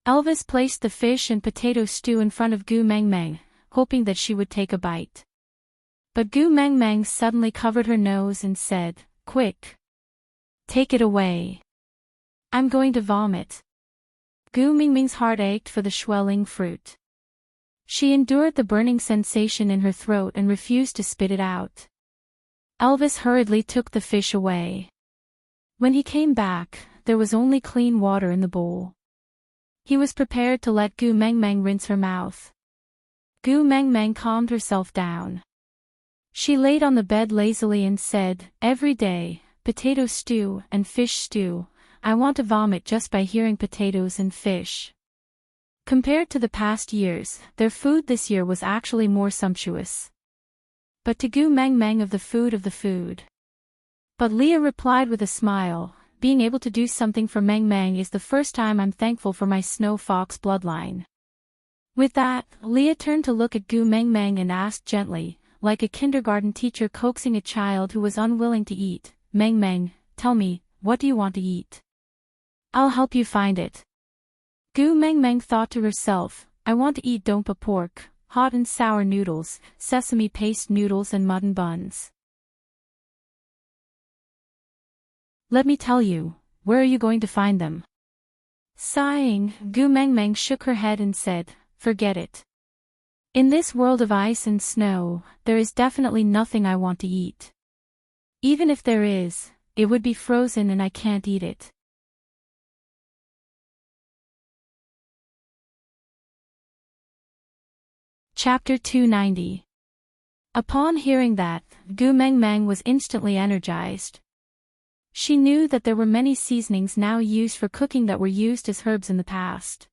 Elvis placed the fish and potato stew in front of Gu Mengmeng, hoping that she would take a bite. But Gu Mengmeng suddenly covered her nose and said, "Quick! Take it away. I'm going to vomit." Gu Mingming's heart ached for the Schwelling fruit. She endured the burning sensation in her throat and refused to spit it out. Elvis hurriedly took the fish away. When he came back, there was only clean water in the bowl. He was prepared to let Gu Mengmeng rinse her mouth. Gu Mengmeng calmed herself down. She laid on the bed lazily and said, "Every day, potato stew and fish stew. I want to vomit just by hearing potatoes and fish." Compared to the past years, their food this year was actually more sumptuous. But to Gu Mengmeng of the food. But Leah replied with a smile, "Being able to do something for Mengmeng is the first time I'm thankful for my snow fox bloodline." With that, Leah turned to look at Gu Mengmeng and asked gently, like a kindergarten teacher coaxing a child who was unwilling to eat, "Mengmeng, tell me, what do you want to eat? I'll help you find it." Gu Mengmeng thought to herself, "I want to eat dompa pork, hot and sour noodles, sesame paste noodles and mutton buns." Let me tell you, where are you going to find them? Sighing, Gu Mengmeng shook her head and said, forget it. In this world of ice and snow, there is definitely nothing I want to eat. Even if there is, it would be frozen and I can't eat it. Chapter 290. Upon hearing that, Gu Mengmeng was instantly energized. She knew that there were many seasonings now used for cooking that were used as herbs in the past.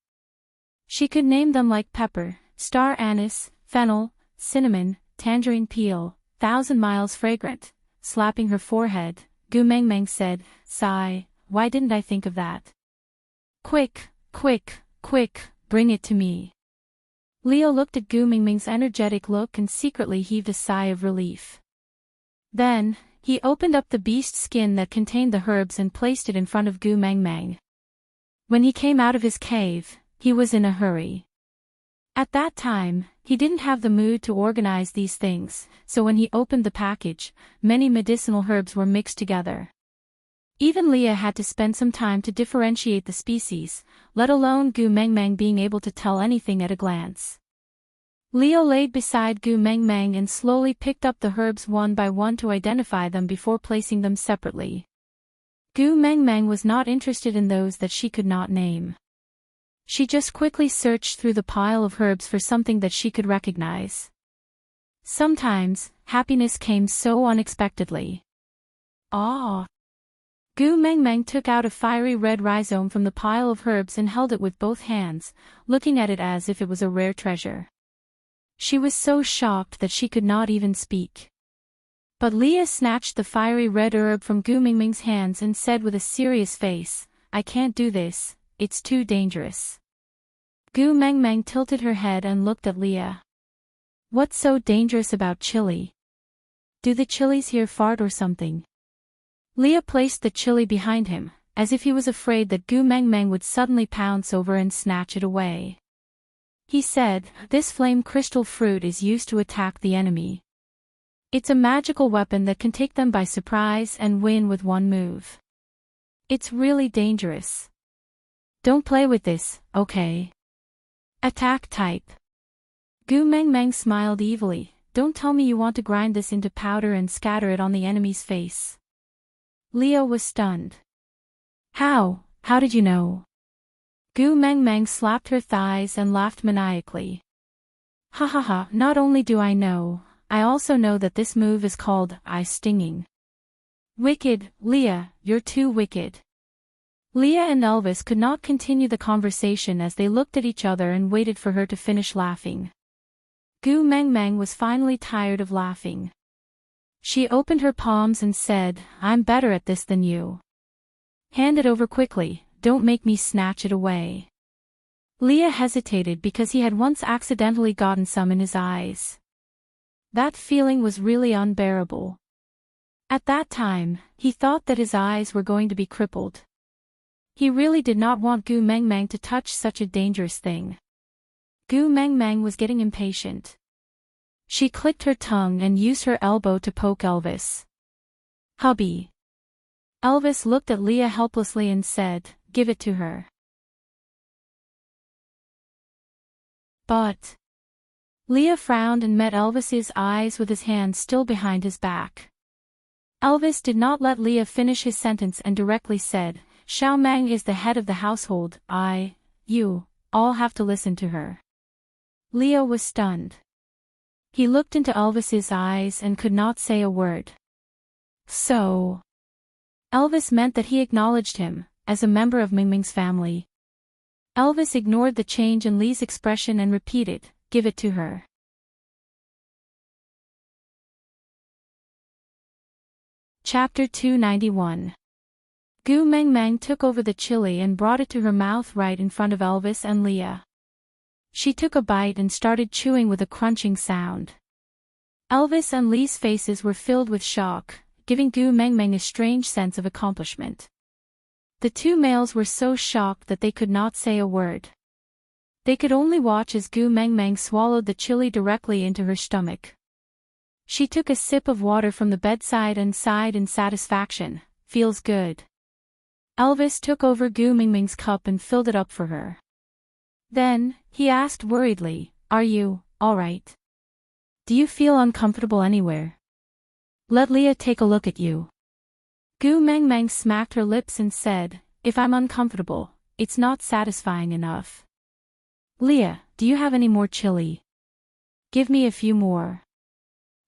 She could name them like pepper, star anise, fennel, cinnamon, tangerine peel, 1,000 miles fragrant. Slapping her forehead, Gu Mengmeng said, sigh, why didn't I think of that? Quick, quick, quick, bring it to me. Leo looked at Gu Mengmeng's energetic look and secretly heaved a sigh of relief. Then, he opened up the beast's skin that contained the herbs and placed it in front of Gu Mengmeng. When he came out of his cave, he was in a hurry. At that time, he didn't have the mood to organize these things, so when he opened the package, many medicinal herbs were mixed together. Even Leah had to spend some time to differentiate the species, let alone Gu Mengmeng being able to tell anything at a glance. Leo laid beside Gu Mengmeng and slowly picked up the herbs one by one to identify them before placing them separately. Gu Mengmeng was not interested in those that she could not name. She just quickly searched through the pile of herbs for something that she could recognize. Sometimes, happiness came so unexpectedly. Ah! Gu Mengmeng took out a fiery red rhizome from the pile of herbs and held it with both hands, looking at it as if it was a rare treasure. She was so shocked that she could not even speak. But Leah snatched the fiery red herb from Gu Mengmeng's hands and said with a serious face, I can't do this, it's too dangerous. Gu Mengmeng tilted her head and looked at Leah. What's so dangerous about chili? Do the chilies here fart or something? Leah placed the chili behind him, as if he was afraid that Gu Mengmeng would suddenly pounce over and snatch it away. He said, this flame crystal fruit is used to attack the enemy. It's a magical weapon that can take them by surprise and win with one move. It's really dangerous. Don't play with this, okay? Attack type. Gu Mengmeng smiled evilly, don't tell me you want to grind this into powder and scatter it on the enemy's face. Leo was stunned. How did you know? Gu Mengmeng slapped her thighs and laughed maniacally. Ha ha ha, not only do I know, I also know that this move is called eye stinging. Wicked, Leah, you're too wicked. Leah and Elvis could not continue the conversation as they looked at each other and waited for her to finish laughing. Gu Mengmeng was finally tired of laughing. She opened her palms and said, I'm better at this than you. Hand it over quickly, don't make me snatch it away. Leah hesitated because he had once accidentally gotten some in his eyes. That feeling was really unbearable. At that time, he thought that his eyes were going to be crippled. He really did not want Gu Mengmeng to touch such a dangerous thing. Gu Mengmeng was getting impatient. She clicked her tongue and used her elbow to poke Elvis. Hubby. Elvis looked at Leah helplessly and said, give it to her. But. Leah frowned and met Elvis's eyes with his hand still behind his back. Elvis did not let Leah finish his sentence and directly said, Xiao Meng is the head of the household, you, all have to listen to her. Leo was stunned. He looked into Elvis's eyes and could not say a word. So. Elvis meant that he acknowledged him, as a member of Mengmeng's family. Elvis ignored the change in Lee's expression and repeated, give it to her. Chapter 291. Gu Mengmeng took over the chili and brought it to her mouth right in front of Elvis and Leah. She took a bite and started chewing with a crunching sound. Elvis and Lee's faces were filled with shock, giving Gu Mengmeng a strange sense of accomplishment. The two males were so shocked that they could not say a word. They could only watch as Gu Mengmeng swallowed the chili directly into her stomach. She took a sip of water from the bedside and sighed in satisfaction, feels good. Elvis took over Gu Mingming's cup and filled it up for her. Then, he asked worriedly, "Are you all right? Do you feel uncomfortable anywhere? Let Leah take a look at you." Gu Mengmeng smacked her lips and said, "If I'm uncomfortable, it's not satisfying enough. Leah, do you have any more chili? Give me a few more."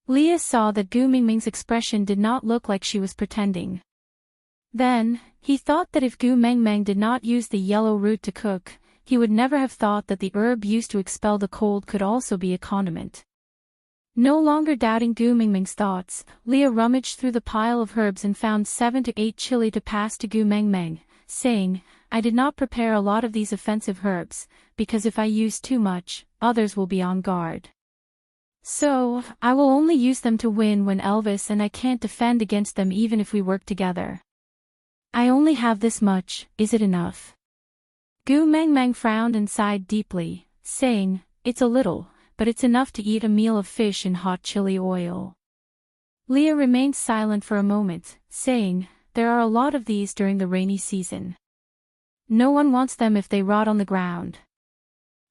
Leah saw that Gu Mingming's expression did not look like she was pretending. Then, he thought that if Gu Mengmeng did not use the yellow root to cook, he would never have thought that the herb used to expel the cold could also be a condiment. No longer doubting Gu Mingming's thoughts, Leah rummaged through the pile of herbs and found 7 to 8 chili to pass to Gu Mengmeng, saying, "I did not prepare a lot of these offensive herbs, because if I use too much, others will be on guard. So, I will only use them to win when Elvis and I can't defend against them even if we work together. I only have this much, is it enough?" Gu Mengmeng frowned and sighed deeply, saying, "It's a little, but it's enough to eat a meal of fish in hot chili oil." Leah remained silent for a moment, saying, "There are a lot of these during the rainy season. No one wants them if they rot on the ground.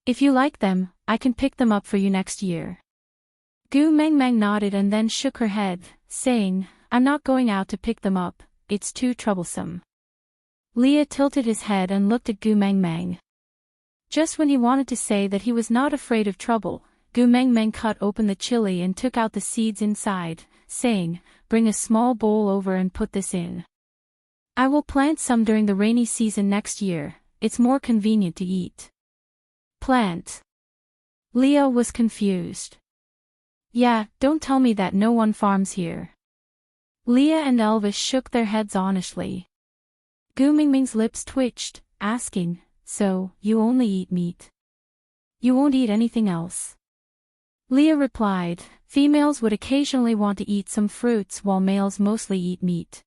If you like them, I can pick them up for you next year." Gu Mengmeng nodded and then shook her head, saying, "I'm not going out to pick them up, it's too troublesome." Leah tilted his head and looked at Gu Mengmeng. Just when he wanted to say that he was not afraid of trouble, Gu Mengmeng cut open the chili and took out the seeds inside, saying, "Bring a small bowl over and put this in. I will plant some during the rainy season next year, it's more convenient to eat." "Plant?" Leah was confused. "Yeah, don't tell me that no one farms here." Leah and Elvis shook their heads honestly. Gu Mingming's lips twitched, asking, "So, you only eat meat? You won't eat anything else?" Leah replied, "Females would occasionally want to eat some fruits while males mostly eat meat.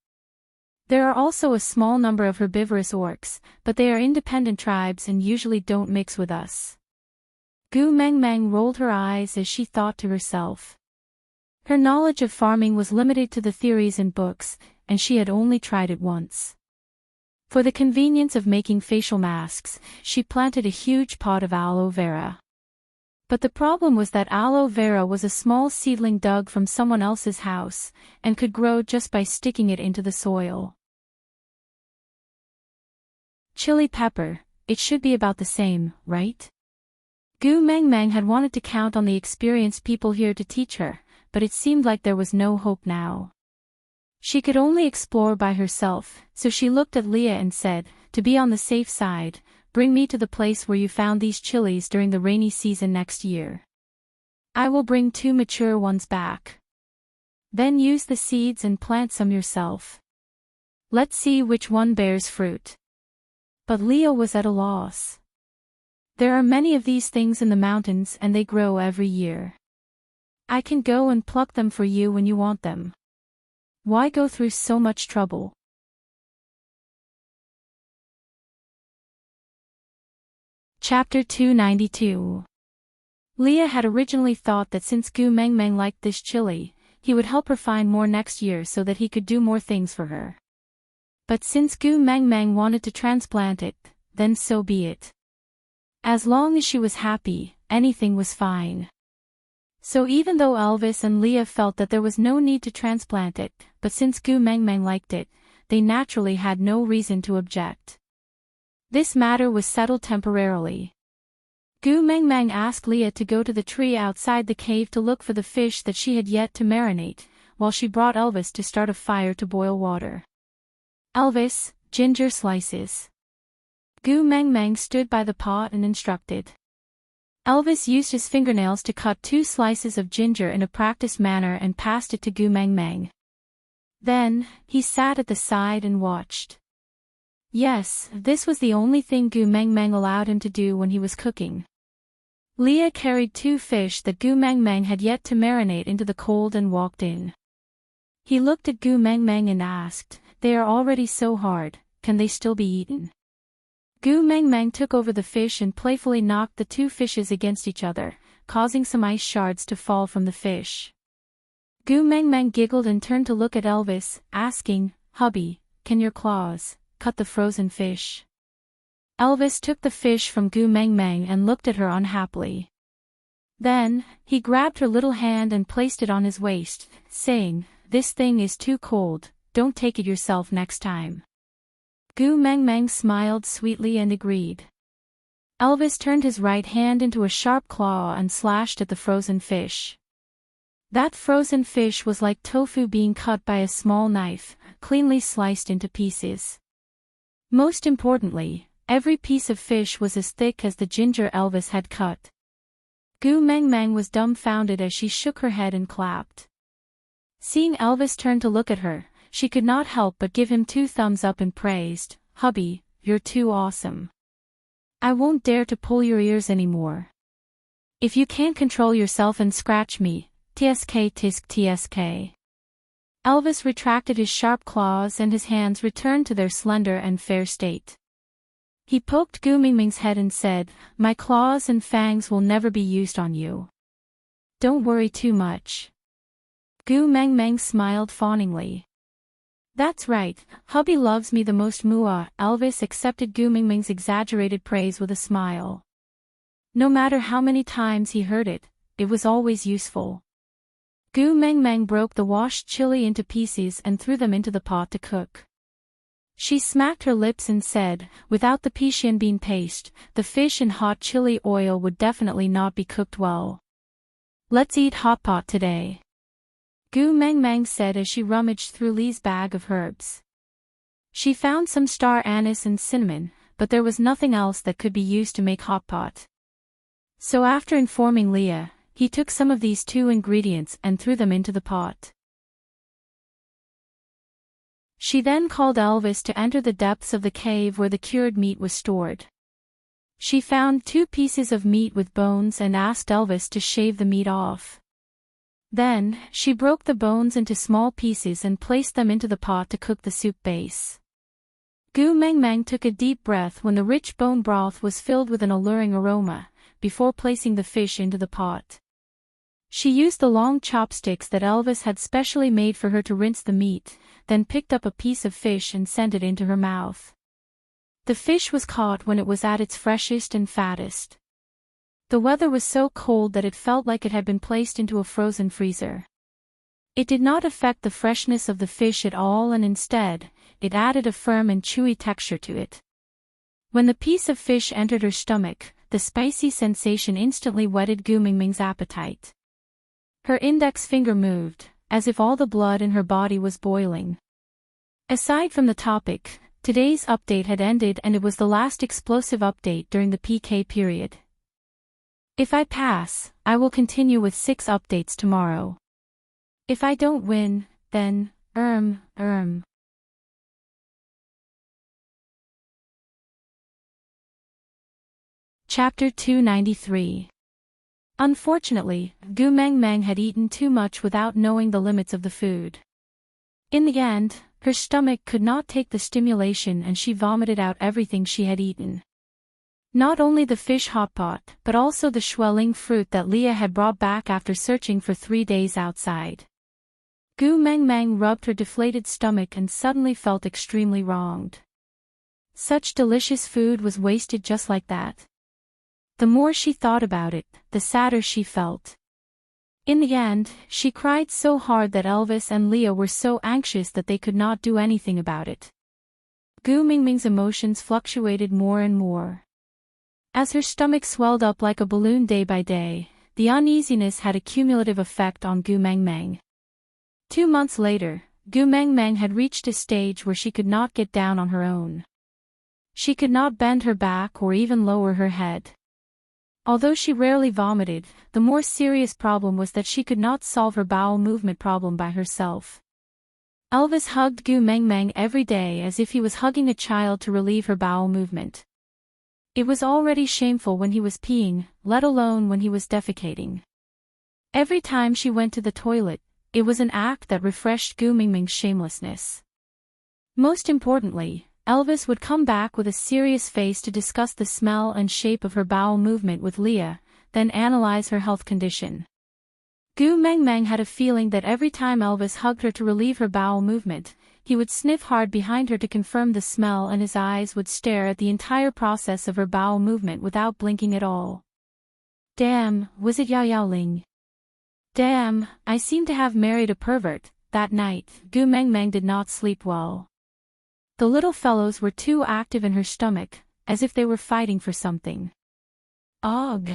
There are also a small number of herbivorous orcs, but they are independent tribes and usually don't mix with us." Gu Mengmeng rolled her eyes as she thought to herself. Her knowledge of farming was limited to the theories in books, and she had only tried it once. For the convenience of making facial masks, she planted a huge pot of aloe vera. But the problem was that aloe vera was a small seedling dug from someone else's house, and could grow just by sticking it into the soil. Chili pepper, it should be about the same, right? Gu Mengmeng had wanted to count on the experienced people here to teach her, but it seemed like there was no hope now. She could only explore by herself, so she looked at Leah and said, "To be on the safe side, bring me to the place where you found these chilies during the rainy season next year. I will bring 2 mature ones back. Then use the seeds and plant some yourself. Let's see which one bears fruit." But Leah was at a loss. "There are many of these things in the mountains and they grow every year. I can go and pluck them for you when you want them. Why go through so much trouble?" Chapter 292. Leah had originally thought that since Gu Mengmeng liked this chili, he would help her find more next year so that he could do more things for her. But since Gu Mengmeng wanted to transplant it, then so be it. As long as she was happy, anything was fine. So even though Elvis and Leah felt that there was no need to transplant it, but since Gu Mengmeng liked it, they naturally had no reason to object. This matter was settled temporarily. Gu Mengmeng asked Leah to go to the tree outside the cave to look for the fish that she had yet to marinate, while she brought Elvis to start a fire to boil water. "Elvis, ginger slices." Gu Mengmeng stood by the pot and instructed. Elvis used his fingernails to cut 2 slices of ginger in a practiced manner and passed it to Gu Mengmeng. Then, he sat at the side and watched. Yes, this was the only thing Gu Mengmeng allowed him to do when he was cooking. Leah carried 2 fish that Gu Mengmeng had yet to marinate into the cold and walked in. He looked at Gu Mengmeng and asked, "They are already so hard, can they still be eaten?" Gu Mengmeng took over the fish and playfully knocked the 2 fishes against each other, causing some ice shards to fall from the fish. Gu Mengmeng giggled and turned to look at Elvis, asking, "Hubby, can your claws cut the frozen fish? Elvis took the fish from Gu Meng Meng and looked at her unhappily. Then, he grabbed her little hand and placed it on his waist, saying, "This thing is too cold, don't take it yourself next time." Gu Meng Meng smiled sweetly and agreed. Elvis turned his right hand into a sharp claw and slashed at the frozen fish. That frozen fish was like tofu being cut by a small knife, cleanly sliced into pieces. Most importantly, every piece of fish was as thick as the ginger Elvis had cut. Gu Meng Meng was dumbfounded as she shook her head and clapped. Seeing Elvis turn to look at her, she could not help but give him 2 thumbs up and praised, "Hubby, you're too awesome. I won't dare to pull your ears anymore. If you can't control yourself and scratch me, tsk tisk tsk." Elvis retracted his sharp claws and his hands returned to their slender and fair state. He poked Gu Mingming's head and said, "My claws and fangs will never be used on you. Don't worry too much." Gu Meng Meng smiled fawningly. "That's right, hubby loves me the most mua." Elvis accepted Gu Mingming's exaggerated praise with a smile. No matter how many times he heard it, it was always useful. Gu Meng Meng broke the washed chili into pieces and threw them into the pot to cook. She smacked her lips and said, "Without the Pixian bean paste, the fish in hot chili oil would definitely not be cooked well. Let's eat hot pot today." Gu Meng Meng said as she rummaged through Li's bag of herbs. She found some star anise and cinnamon, but there was nothing else that could be used to make hot pot. So after informing Leah, he took some of these 2 ingredients and threw them into the pot. She then called Elvis to enter the depths of the cave where the cured meat was stored. She found 2 pieces of meat with bones and asked Elvis to shave the meat off. Then, she broke the bones into small pieces and placed them into the pot to cook the soup base. Gu Meng Meng took a deep breath when the rich bone broth was filled with an alluring aroma, before placing the fish into the pot. She used the long chopsticks that Elvis had specially made for her to rinse the meat, then picked up a piece of fish and sent it into her mouth. The fish was caught when it was at its freshest and fattest. The weather was so cold that it felt like it had been placed into a frozen freezer. It did not affect the freshness of the fish at all, and instead, it added a firm and chewy texture to it. When the piece of fish entered her stomach, the spicy sensation instantly whetted Gu Mingming's appetite. Her index finger moved, as if all the blood in her body was boiling. Aside from the topic, today's update had ended and it was the last explosive update during the PK period. If I pass, I will continue with 6 updates tomorrow. If I don't win, then, Chapter 293. Unfortunately, Gu Meng Meng had eaten too much without knowing the limits of the food. In the end, her stomach could not take the stimulation and she vomited out everything she had eaten. Not only the fish hot pot, but also the Schwelling fruit that Leah had brought back after searching for 3 days outside. Gu Meng Meng rubbed her deflated stomach and suddenly felt extremely wronged. Such delicious food was wasted just like that. The more she thought about it, the sadder she felt. In the end, she cried so hard that Elvis and Leah were so anxious that they could not do anything about it. Gu Mingming's emotions fluctuated more and more. As her stomach swelled up like a balloon day by day, the uneasiness had a cumulative effect on Gu Meng Meng. 2 months later, Gu Meng Meng had reached a stage where she could not get down on her own. She could not bend her back or even lower her head. Although she rarely vomited, the more serious problem was that she could not solve her bowel movement problem by herself. Elvis hugged Gu Meng Meng every day as if he was hugging a child to relieve her bowel movement. It was already shameful when he was peeing, let alone when he was defecating. Every time she went to the toilet, it was an act that refreshed Gu Mingming's shamelessness. Most importantly, Elvis would come back with a serious face to discuss the smell and shape of her bowel movement with Leah, then analyze her health condition. Gu Meng Meng had a feeling that every time Elvis hugged her to relieve her bowel movement, he would sniff hard behind her to confirm the smell, and his eyes would stare at the entire process of her bowel movement without blinking at all. Damn, was it Yao Yao Ling? Damn, I seem to have married a pervert. That night, Gu Mengmeng did not sleep well. The little fellows were too active in her stomach, as if they were fighting for something. Ugh!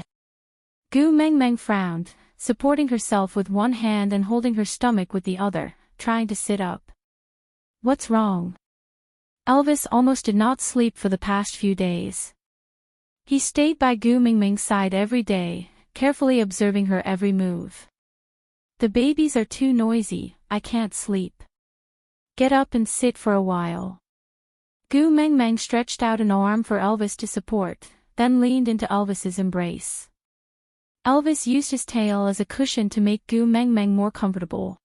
Gu Mengmeng frowned, supporting herself with one hand and holding her stomach with the other, trying to sit up. What's wrong? Elvis almost did not sleep for the past few days. He stayed by Gu Mingming's side every day, carefully observing her every move. The babies are too noisy, I can't sleep. Get up and sit for a while. Gu Mengmeng stretched out an arm for Elvis to support, then leaned into Elvis's embrace. Elvis used his tail as a cushion to make Gu Mengmeng more comfortable.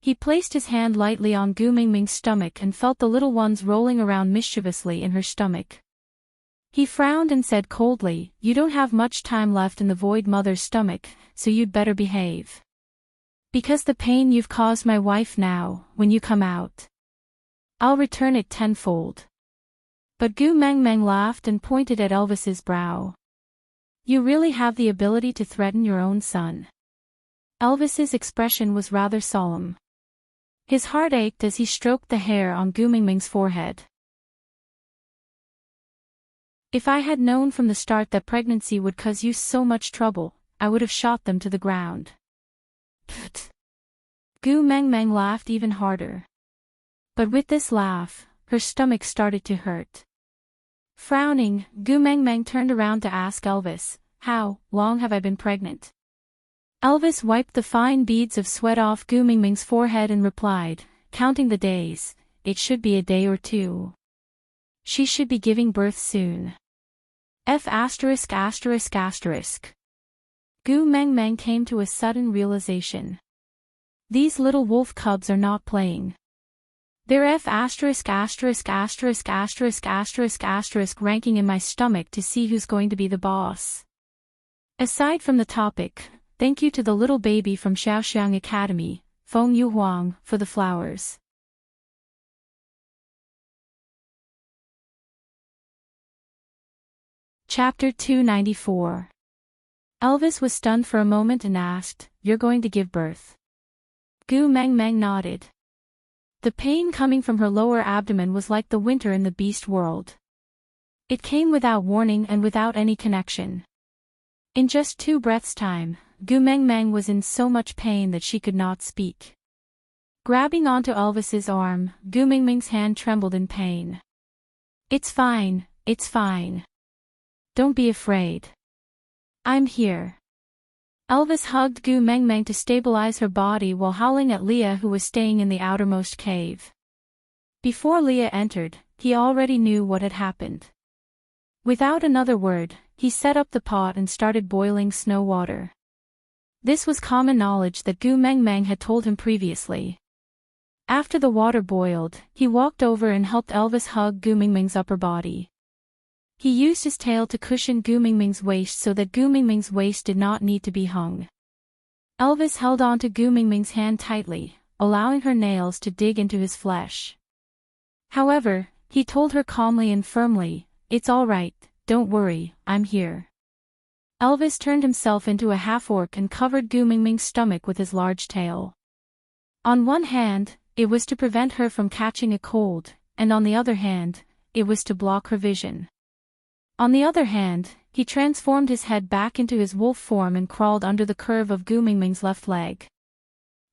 He placed his hand lightly on Gu Mingming's stomach and felt the little ones rolling around mischievously in her stomach. He frowned and said coldly, "You don't have much time left in the void mother's stomach, so you'd better behave. Because the pain you've caused my wife now, when you come out, I'll return it tenfold." But Gu Mengmeng laughed and pointed at Elvis's brow. "You really have the ability to threaten your own son." Elvis's expression was rather solemn. His heart ached as he stroked the hair on Gu Mingming's forehead. "If I had known from the start that pregnancy would cause you so much trouble, I would have shot them to the ground." Pfft. Gu Mengmeng laughed even harder. But with this laugh, her stomach started to hurt. Frowning, Gu Mengmeng turned around to ask Elvis, "How long have I been pregnant?" Elvis wiped the fine beads of sweat off Gu Mingming's forehead and replied, "Counting the days, it should be a day or two. She should be giving birth soon." F*******. Gu Mengmeng came to a sudden realization. These little wolf cubs are not playing. They're ranking in my stomach to see who's going to be the boss. Aside from the topic, thank you to the little baby from Xiaoxiang Academy, Feng Yuhuang, for the flowers. Chapter 294. Elvis was stunned for a moment and asked, "You're going to give birth?" Gu Mengmeng nodded. The pain coming from her lower abdomen was like the winter in the beast world. It came without warning and without any connection. In just 2 breaths' time, Gu Mengmeng was in so much pain that she could not speak. Grabbing onto Elvis's arm, Gu Mingming's hand trembled in pain. It's fine, it's fine. Don't be afraid. I'm here." Elvis hugged Gu Mengmeng to stabilize her body while howling at Leah, who was staying in the outermost cave. Before Leah entered, he already knew what had happened. Without another word, he set up the pot and started boiling snow water. This was common knowledge that Gu Mengmeng had told him previously. After the water boiled, he walked over and helped Elvis hug Gu Mingming's upper body. He used his tail to cushion Gu Mingming's waist so that Gu Mingming's waist did not need to be hung. Elvis held on to Gu Mingming's hand tightly, allowing her nails to dig into his flesh. However, he told her calmly and firmly, "It's all right, don't worry, I'm here." Elvis turned himself into a half-orc and covered Gu Mingming's stomach with his large tail. On one hand, it was to prevent her from catching a cold, and on the other hand, it was to block her vision. On the other hand, he transformed his head back into his wolf form and crawled under the curve of Gu Mingming's left leg.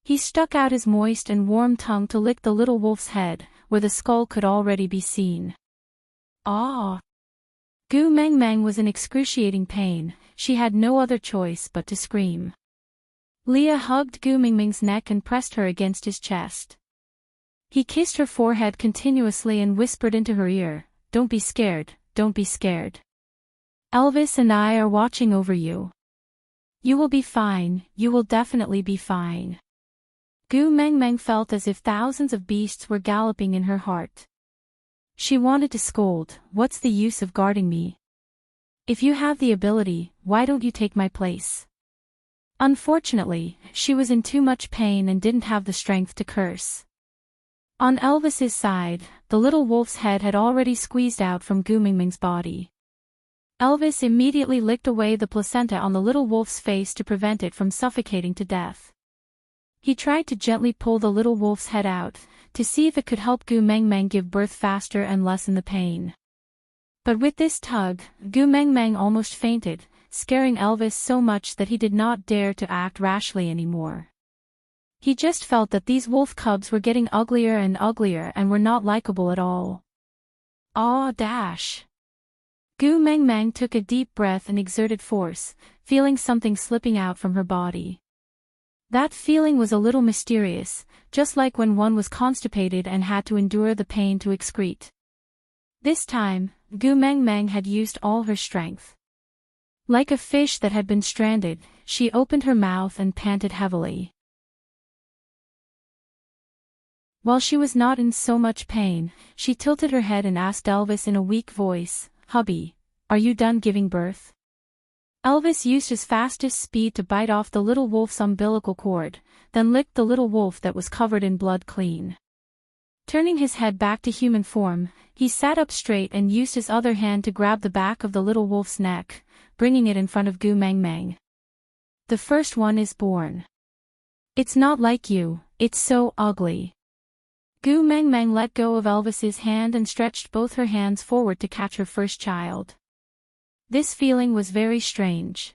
He stuck out his moist and warm tongue to lick the little wolf's head, where the skull could already be seen. Ah! Gu Mengmeng was in excruciating pain, she had no other choice but to scream. Leah hugged Gu Mingming's neck and pressed her against his chest. He kissed her forehead continuously and whispered into her ear, "Don't be scared. Don't be scared. Elvis and I are watching over you. You will be fine, you will definitely be fine." Gu Mengmeng felt as if thousands of beasts were galloping in her heart. She wanted to scold, "What's the use of guarding me? If you have the ability, why don't you take my place?" Unfortunately, she was in too much pain and didn't have the strength to curse. On Elvis's side, the little wolf's head had already squeezed out from Gu Mingming's body. Elvis immediately licked away the placenta on the little wolf's face to prevent it from suffocating to death. He tried to gently pull the little wolf's head out, to see if it could help Gu Mengmeng give birth faster and lessen the pain. But with this tug, Gu Mengmeng almost fainted, scaring Elvis so much that he did not dare to act rashly anymore. He just felt that these wolf cubs were getting uglier and were not likable at all. Aw dash! Gu Mengmeng took a deep breath and exerted force, feeling something slipping out from her body. That feeling was a little mysterious, just like when one was constipated and had to endure the pain to excrete. This time, Gu Mengmeng had used all her strength. Like a fish that had been stranded, she opened her mouth and panted heavily. While she was not in so much pain, she tilted her head and asked Elvis in a weak voice, "Hubby, are you done giving birth?" Elvis used his fastest speed to bite off the little wolf's umbilical cord, then licked the little wolf that was covered in blood clean. Turning his head back to human form, he sat up straight and used his other hand to grab the back of the little wolf's neck, bringing it in front of Gu Mengmeng. "The first one is born. It's not like you, it's so ugly." Gu Mengmeng let go of Elvis's hand and stretched both her hands forward to catch her first child. This feeling was very strange.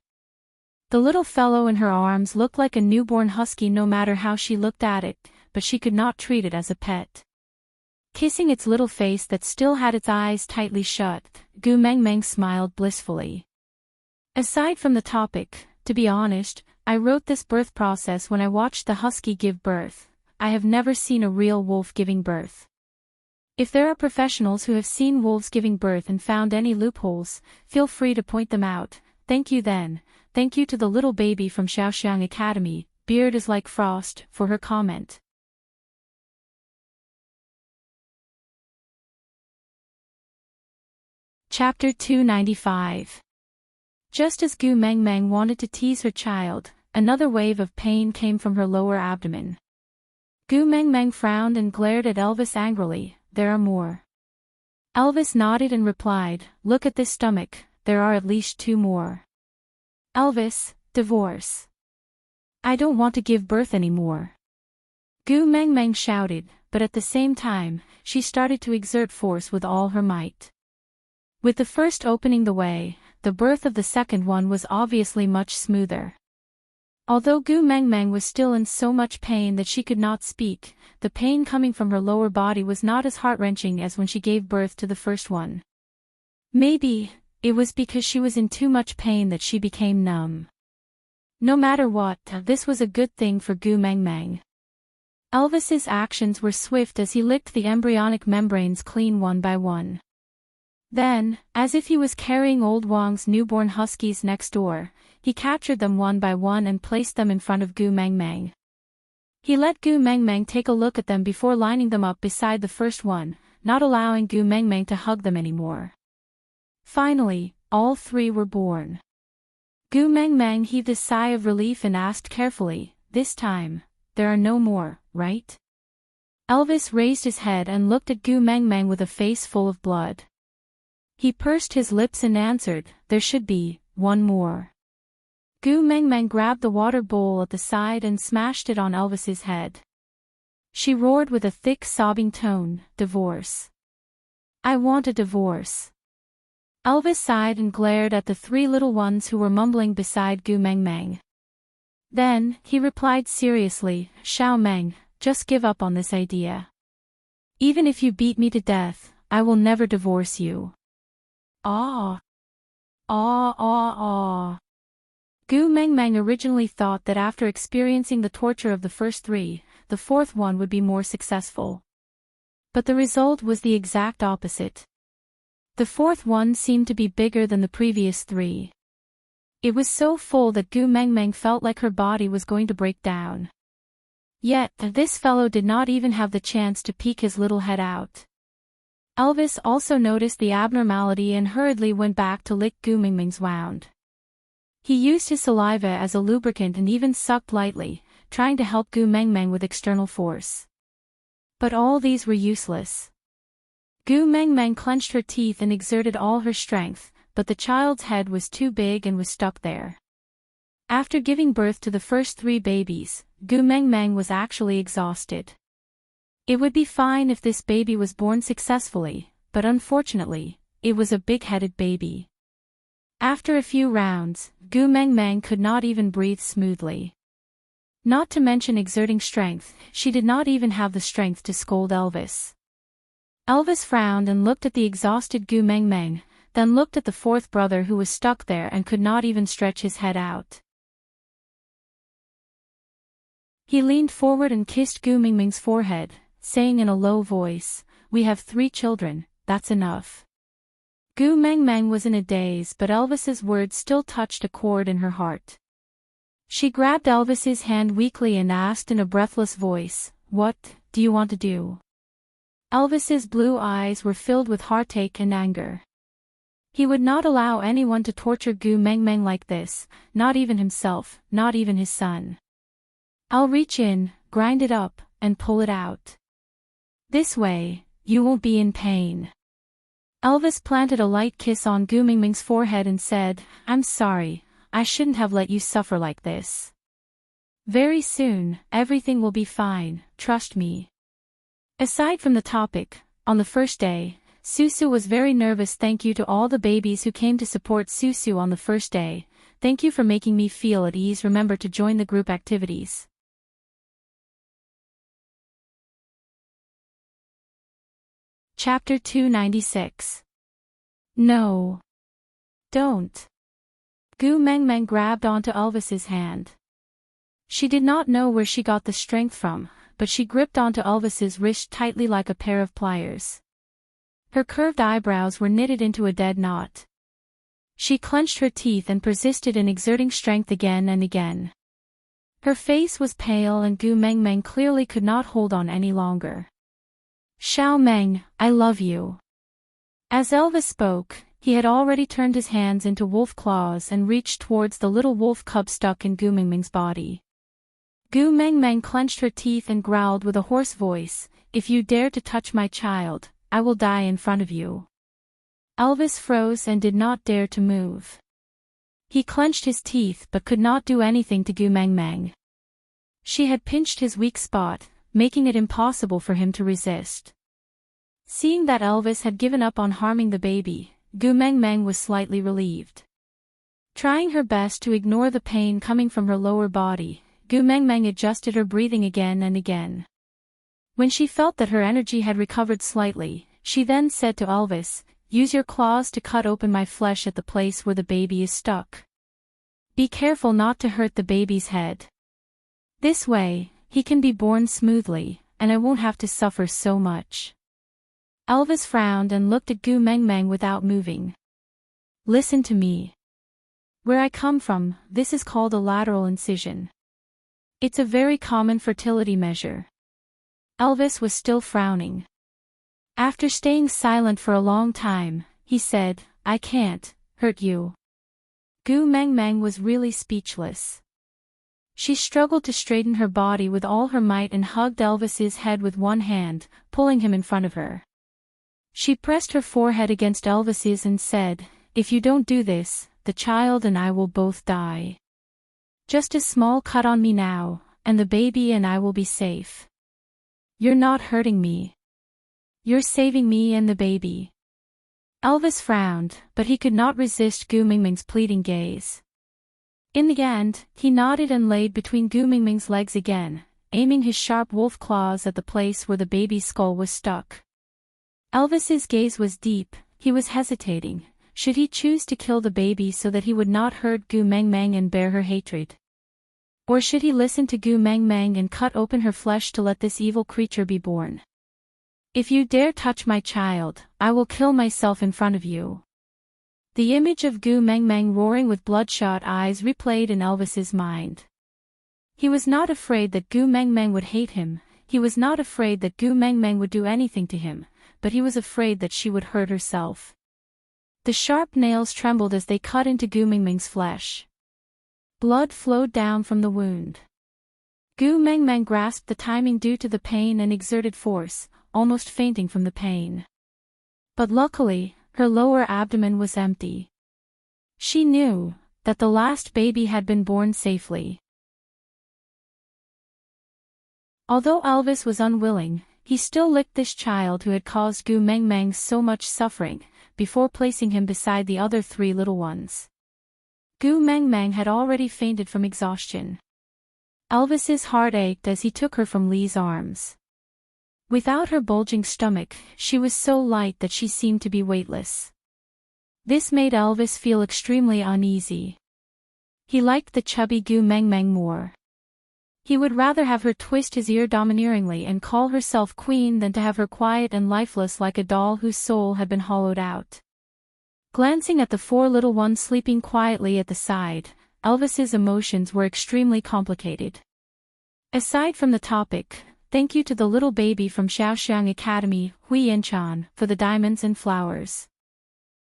The little fellow in her arms looked like a newborn husky no matter how she looked at it, but she could not treat it as a pet. Kissing its little face that still had its eyes tightly shut, Gu Mengmeng smiled blissfully. Aside from the topic, to be honest, I wrote this birth process when I watched the husky give birth. I have never seen a real wolf giving birth. If there are professionals who have seen wolves giving birth and found any loopholes, feel free to point them out. Thank you then. Thank you to the little baby from Xiaoxiang Academy, Beard is like frost, for her comment. Chapter 295. Just as Gu Mengmeng wanted to tease her child, another wave of pain came from her lower abdomen. Gu Mengmeng frowned and glared at Elvis angrily. "There are more." Elvis nodded and replied, "Look at this stomach, there are at least 2 more. Elvis, divorce. I don't want to give birth anymore." Gu Mengmeng shouted, but at the same time, she started to exert force with all her might. With the first opening the way, the birth of the second one was obviously much smoother. Although Gu Mengmeng was still in so much pain that she could not speak, the pain coming from her lower body was not as heart-wrenching as when she gave birth to the first one. Maybe, it was because she was in too much pain that she became numb. No matter what, this was a good thing for Gu Mengmeng. Elvis's actions were swift as he licked the embryonic membranes clean one by one. Then, as if he was carrying old Wang's newborn huskies next door, he captured them one by one and placed them in front of Gu Mengmeng. He let Gu Mengmeng take a look at them before lining them up beside the first one, not allowing Gu Mengmeng to hug them anymore. Finally, all 3 were born. Gu Mengmeng heaved a sigh of relief and asked carefully, "This time, there are no more, right?" Elvis raised his head and looked at Gu Mengmeng with a face full of blood. He pursed his lips and answered, "There should be 1 more." Gu Mengmeng grabbed the water bowl at the side and smashed it on Elvis's head. She roared with a thick sobbing tone, "Divorce. I want a divorce." Elvis sighed and glared at the 3 little ones who were mumbling beside Gu Mengmeng. Then, he replied seriously, "Xiao Meng, just give up on this idea. Even if you beat me to death, I will never divorce you." "Ah. Ah ah ah." Gu Mengmeng originally thought that after experiencing the torture of the first 3, the 4th one would be more successful. But the result was the exact opposite. The 4th one seemed to be bigger than the previous 3. It was so full that Gu Mengmeng felt like her body was going to break down. Yet, this fellow did not even have the chance to peek his little head out. Elvis also noticed the abnormality and hurriedly went back to lick Gu Mengmeng's wound. He used his saliva as a lubricant and even sucked lightly, trying to help Gu Mengmeng with external force. But all these were useless. Gu Mengmeng clenched her teeth and exerted all her strength, but the child's head was too big and was stuck there. After giving birth to the first 3 babies, Gu Mengmeng was actually exhausted. It would be fine if this baby was born successfully, but unfortunately, it was a big-headed baby. After a few rounds, Gu Mengmeng could not even breathe smoothly. Not to mention exerting strength, she did not even have the strength to scold Elvis. Elvis frowned and looked at the exhausted Gu Mengmeng, then looked at the 4th brother who was stuck there and could not even stretch his head out. He leaned forward and kissed Gu Mengmeng's forehead, saying in a low voice, "We have 3 children, that's enough." Gu Mengmeng was in a daze, but Elvis's words still touched a chord in her heart. She grabbed Elvis's hand weakly and asked in a breathless voice, "What do you want to do?" Elvis's blue eyes were filled with heartache and anger. He would not allow anyone to torture Gu Mengmeng like this, not even himself, not even his son. "I'll reach in, grind it up, and pull it out. This way, you won't be in pain." Elvis planted a light kiss on Gu Mengmeng's forehead and said, "I'm sorry, I shouldn't have let you suffer like this. Very soon, everything will be fine, trust me." Aside from the topic, on the first day, Susu was very nervous. Thank you to all the babies who came to support Susu on the first day. Thank you for making me feel at ease. Remember to join the group activities. Chapter 296. No. Don't. Gu Mengmeng grabbed onto Elvis's hand. She did not know where she got the strength from, but she gripped onto Elvis's wrist tightly like a pair of pliers. Her curved eyebrows were knitted into a dead knot. She clenched her teeth and persisted in exerting strength again and again. Her face was pale and Gu Mengmeng clearly could not hold on any longer. "Xiao Meng, I love you." As Elvis spoke, he had already turned his hands into wolf claws and reached towards the little wolf cub stuck in Gu Mengmeng's body. Gu Mengmeng clenched her teeth and growled with a hoarse voice, "If you dare to touch my child, I will die in front of you." Elvis froze and did not dare to move. He clenched his teeth but could not do anything to Gu Mengmeng. She had pinched his weak spot, making it impossible for him to resist. Seeing that Elvis had given up on harming the baby, Gu Mengmeng was slightly relieved. Trying her best to ignore the pain coming from her lower body, Gu Mengmeng adjusted her breathing again and again. When she felt that her energy had recovered slightly, she then said to Elvis, "Use your claws to cut open my flesh at the place where the baby is stuck. Be careful not to hurt the baby's head. This way, he can be born smoothly, and I won't have to suffer so much." Elvis frowned and looked at Gu Mengmeng without moving. "Listen to me. Where I come from, this is called a lateral incision. It's a very common fertility measure." Elvis was still frowning. After staying silent for a long time, he said, "I can't hurt you." Gu Mengmeng was really speechless. She struggled to straighten her body with all her might and hugged Elvis's head with one hand, pulling him in front of her. She pressed her forehead against Elvis's and said, "If you don't do this, the child and I will both die. Just a small cut on me now, and the baby and I will be safe. You're not hurting me. You're saving me and the baby." Elvis frowned, but he could not resist Gu Mengmeng's pleading gaze. In the end, he nodded and laid between Gu Mengmeng's legs again, aiming his sharp wolf claws at the place where the baby's skull was stuck. Elvis's gaze was deep. He was hesitating. Should he choose to kill the baby so that he would not hurt Gu Mengmeng and bear her hatred? Or should he listen to Gu Mengmeng and cut open her flesh to let this evil creature be born? "If you dare touch my child, I will kill myself in front of you." The image of Gu Mengmeng roaring with bloodshot eyes replayed in Elvis's mind. He was not afraid that Gu Mengmeng would hate him, he was not afraid that Gu Mengmeng would do anything to him, but he was afraid that she would hurt herself. The sharp nails trembled as they cut into Gu Mengmeng's flesh. Blood flowed down from the wound. Gu Mengmeng grasped the timing due to the pain and exerted force, almost fainting from the pain. But luckily, her lower abdomen was empty. She knew that the last baby had been born safely. Although Elvis was unwilling, he still licked this child who had caused Gu Mengmeng so much suffering, before placing him beside the other 3 little ones. Gu Mengmeng had already fainted from exhaustion. Elvis's heart ached as he took her from Li's arms. Without her bulging stomach, she was so light that she seemed to be weightless. This made Elvis feel extremely uneasy. He liked the chubby Gu Mengmeng more. He would rather have her twist his ear domineeringly and call herself queen than to have her quiet and lifeless like a doll whose soul had been hollowed out. Glancing at the 4 little ones sleeping quietly at the side, Elvis's emotions were extremely complicated. Aside from the topic, thank you to the little baby from Xiaoxiang Academy, Hui Yinchan, for the diamonds and flowers.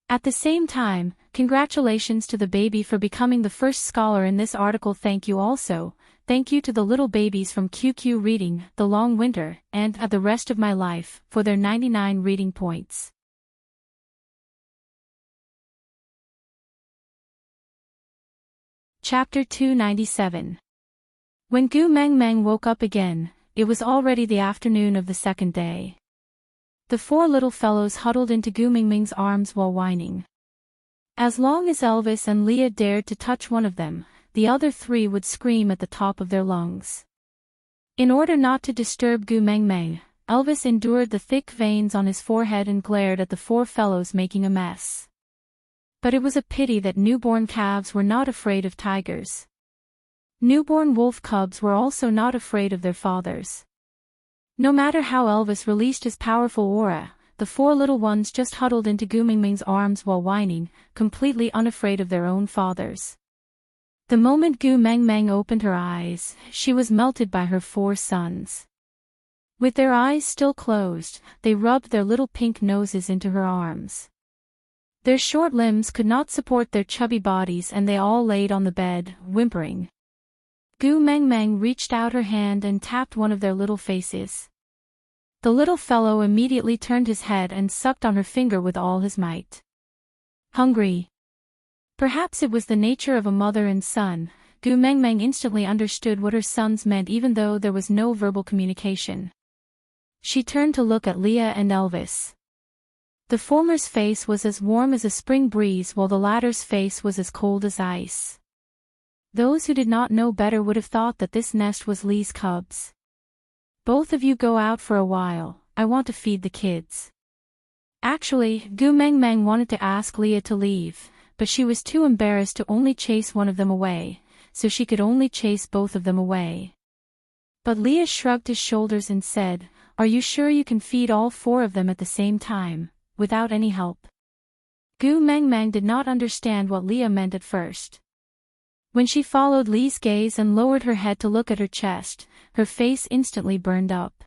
At the same time, congratulations to the baby for becoming the first scholar in this article. Thank you also. Thank you to the little babies from QQ Reading, The Long Winter, and The Rest of My Life, for their 99 reading points. Chapter 297. When Gu Mengmeng woke up again, it was already the afternoon of the second day. The 4 little fellows huddled into Gu Mengmeng's arms while whining. As long as Elvis and Leah dared to touch one of them, the other 3 would scream at the top of their lungs. In order not to disturb Gu Mengmeng, Elvis endured the thick veins on his forehead and glared at the 4 fellows making a mess. But it was a pity that newborn calves were not afraid of tigers. Newborn wolf cubs were also not afraid of their fathers. No matter how Elvis released his powerful aura, the 4 little ones just huddled into Gu Mengmeng's arms while whining, completely unafraid of their own fathers. The moment Gu Mengmeng opened her eyes, she was melted by her 4 sons. With their eyes still closed, they rubbed their little pink noses into her arms. Their short limbs could not support their chubby bodies and they all laid on the bed, whimpering. Gu Mengmeng reached out her hand and tapped one of their little faces. The little fellow immediately turned his head and sucked on her finger with all his might. Hungry. Perhaps it was the nature of a mother and son. Gu Mengmeng instantly understood what her sons meant even though there was no verbal communication. She turned to look at Leah and Elvis. The former's face was as warm as a spring breeze while the latter's face was as cold as ice. Those who did not know better would have thought that this nest was Li's cubs. Both of you go out for a while, I want to feed the kids. Actually, Gu Mengmeng wanted to ask Leah to leave, but she was too embarrassed to only chase one of them away, so she could only chase both of them away. But Leah shrugged his shoulders and said, "Are you sure you can feed all 4 of them at the same time, without any help?" Gu Mengmeng did not understand what Leah meant at first. When she followed Li's gaze and lowered her head to look at her chest, her face instantly burned up.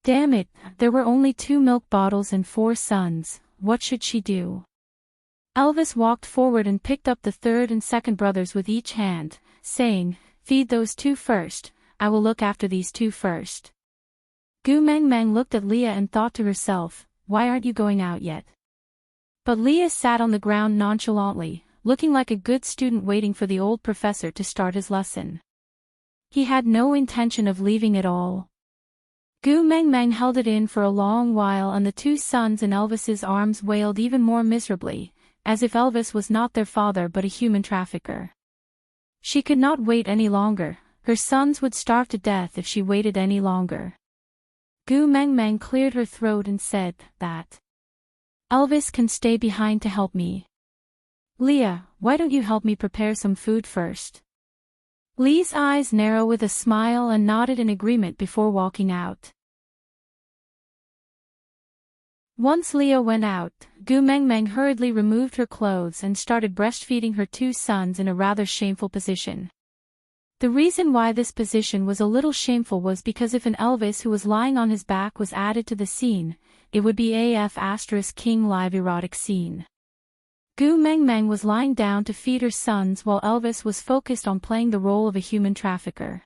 Damn it, there were only 2 milk bottles and 4 sons, what should she do? Elvis walked forward and picked up the 3rd and 2nd brothers with each hand, saying, "Feed those 2 first, I will look after these 2 first." Gu Mengmeng looked at Leah and thought to herself, "Why aren't you going out yet?" But Leah sat on the ground nonchalantly, looking like a good student waiting for the old professor to start his lesson. He had no intention of leaving at all. Gu Mengmeng held it in for a long while and the 2 sons in Elvis's arms wailed even more miserably, as if Elvis was not their father but a human trafficker. She could not wait any longer, her sons would starve to death if she waited any longer. Gu Mengmeng cleared her throat and said that Elvis can stay behind to help me. Leah, why don't you help me prepare some food first? Li's eyes narrowed with a smile and nodded in agreement before walking out. Once Leah went out, Gu Mengmeng hurriedly removed her clothes and started breastfeeding her 2 sons in a rather shameful position. The reason why this position was a little shameful was because if an Elvis who was lying on his back was added to the scene, it would be King live erotic scene. Gu Mengmeng was lying down to feed her sons while Elvis was focused on playing the role of a human trafficker.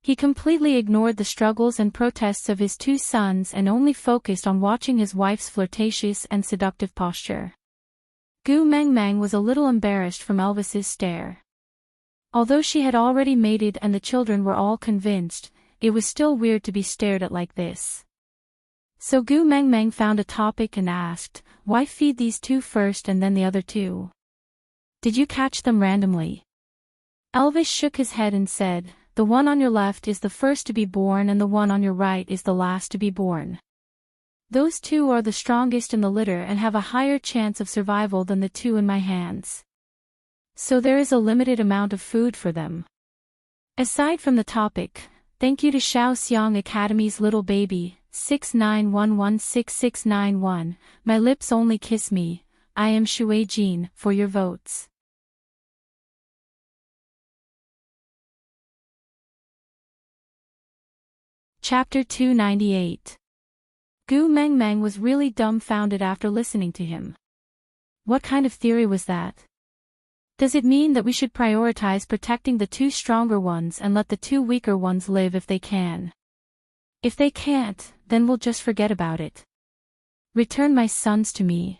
He completely ignored the struggles and protests of his two sons and only focused on watching his wife's flirtatious and seductive posture. Gu Mengmeng was a little embarrassed from Elvis's stare. Although she had already mated and the children were all convinced, it was still weird to be stared at like this. So Gu Mengmeng found a topic and asked, "Why feed these two first and then the other two? Did you catch them randomly?" Elvis shook his head and said, "The one on your left is the first to be born and the one on your right is the last to be born. Those two are the strongest in the litter and have a higher chance of survival than the two in my hands. So there is a limited amount of food for them. Aside from the topic, thank you to Shaoxiang Academy's little baby, 69116691, my lips only kiss me, I am Shui Jin, for your votes." Chapter 298. Gu Mengmeng was really dumbfounded after listening to him. What kind of theory was that? Does it mean that we should prioritize protecting the two stronger ones and let the two weaker ones live if they can? If they can't, then we'll just forget about it. Return my sons to me.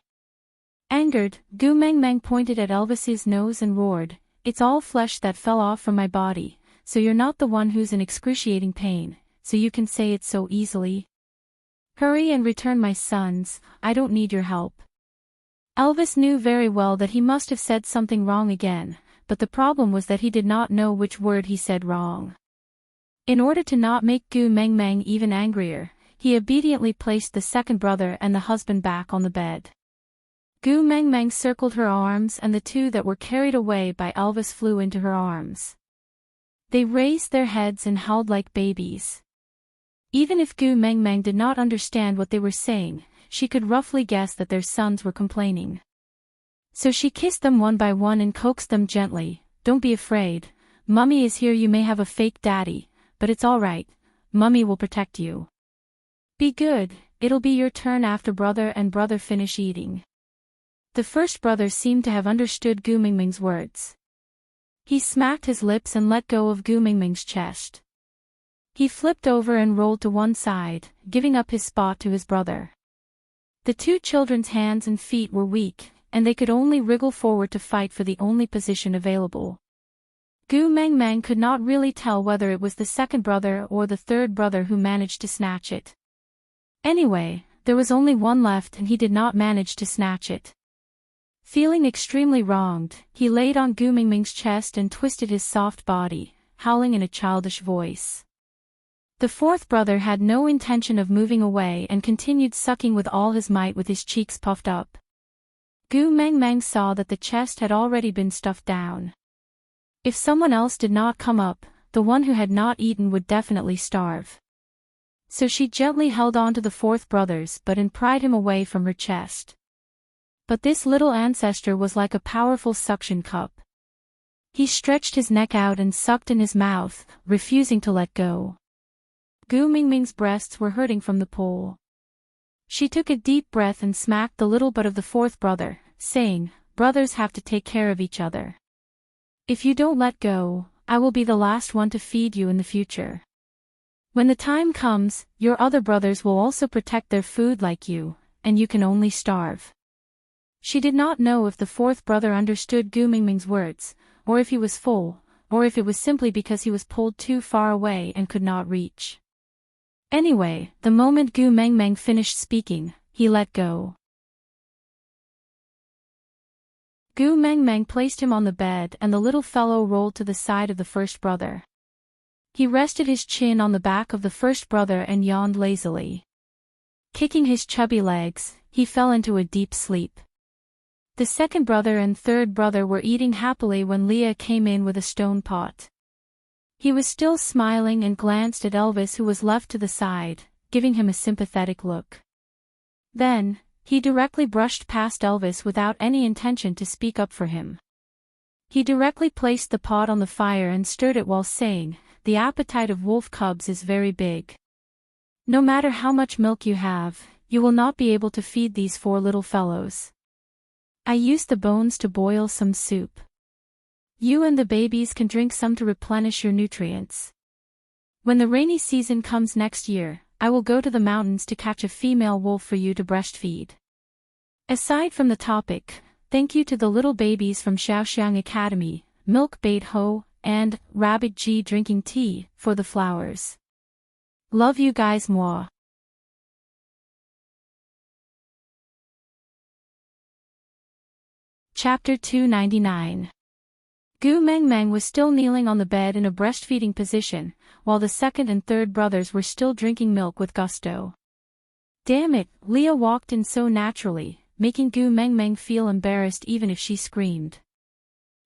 Angered, Gu Mengmeng pointed at Elvis's nose and roared, "It's all flesh that fell off from my body, so you're not the one who's in excruciating pain, so you can say it so easily? Hurry and return my sons, I don't need your help." Elvis knew very well that he must have said something wrong again, but the problem was that he did not know which word he said wrong. In order to not make Gu Mengmeng even angrier, he obediently placed the second brother and the husband back on the bed. Gu Mengmeng circled her arms and the two that were carried away by Elvis flew into her arms. They raised their heads and howled like babies. Even if Gu Mengmeng did not understand what they were saying, she could roughly guess that their sons were complaining. So she kissed them one by one and coaxed them gently, "Don't be afraid, Mummy is here. You may have a fake daddy, but it's all right, Mummy will protect you. Be good, it'll be your turn after brother and brother finish eating." The first brother seemed to have understood Gu Mengmeng's words. He smacked his lips and let go of Gu Mengmeng's chest. He flipped over and rolled to one side, giving up his spot to his brother. The two children's hands and feet were weak, and they could only wriggle forward to fight for the only position available. Gu Mengmeng could not really tell whether it was the second brother or the third brother who managed to snatch it. Anyway, there was only one left and he did not manage to snatch it. Feeling extremely wronged, he laid on Gu Mengmeng's chest and twisted his soft body, howling in a childish voice. The fourth brother had no intention of moving away and continued sucking with all his might with his cheeks puffed up. Gu Mengmeng saw that the chest had already been stuffed down. If someone else did not come up, the one who had not eaten would definitely starve. So she gently held on to the fourth brother's butt and pried him away from her chest. But this little ancestor was like a powerful suction cup. He stretched his neck out and sucked in his mouth, refusing to let go. Gu Mengmeng's breasts were hurting from the pull. She took a deep breath and smacked the little butt of the fourth brother, saying, "Brothers have to take care of each other. If you don't let go, I will be the last one to feed you in the future. When the time comes, your other brothers will also protect their food like you, and you can only starve." She did not know if the fourth brother understood Gu Mengmeng's words, or if he was full, or if it was simply because he was pulled too far away and could not reach. Anyway, the moment Gu Mengmeng finished speaking, he let go. Gu Mengmeng placed him on the bed and the little fellow rolled to the side of the first brother. He rested his chin on the back of the first brother and yawned lazily. Kicking his chubby legs, he fell into a deep sleep. The second brother and third brother were eating happily when Leah came in with a stone pot. He was still smiling and glanced at Elvis, who was left to the side, giving him a sympathetic look. Then, he directly brushed past Elvis without any intention to speak up for him. He directly placed the pot on the fire and stirred it while saying, "The appetite of wolf cubs is very big. No matter how much milk you have, you will not be able to feed these four little fellows. I used the bones to boil some soup. You and the babies can drink some to replenish your nutrients." When the rainy season comes next year, I will go to the mountains to catch a female wolf for you to breastfeed. Aside from the topic, thank you to the little babies from Xiaoxiang Academy, Milk Bait Ho, and Rabbit G drinking tea, for the flowers. Love you guys moi. Chapter 299. Gu Mengmeng was still kneeling on the bed in a breastfeeding position, while the second and third brothers were still drinking milk with gusto. Damn it, Leah walked in so naturally, making Gu Mengmeng feel embarrassed even if she screamed.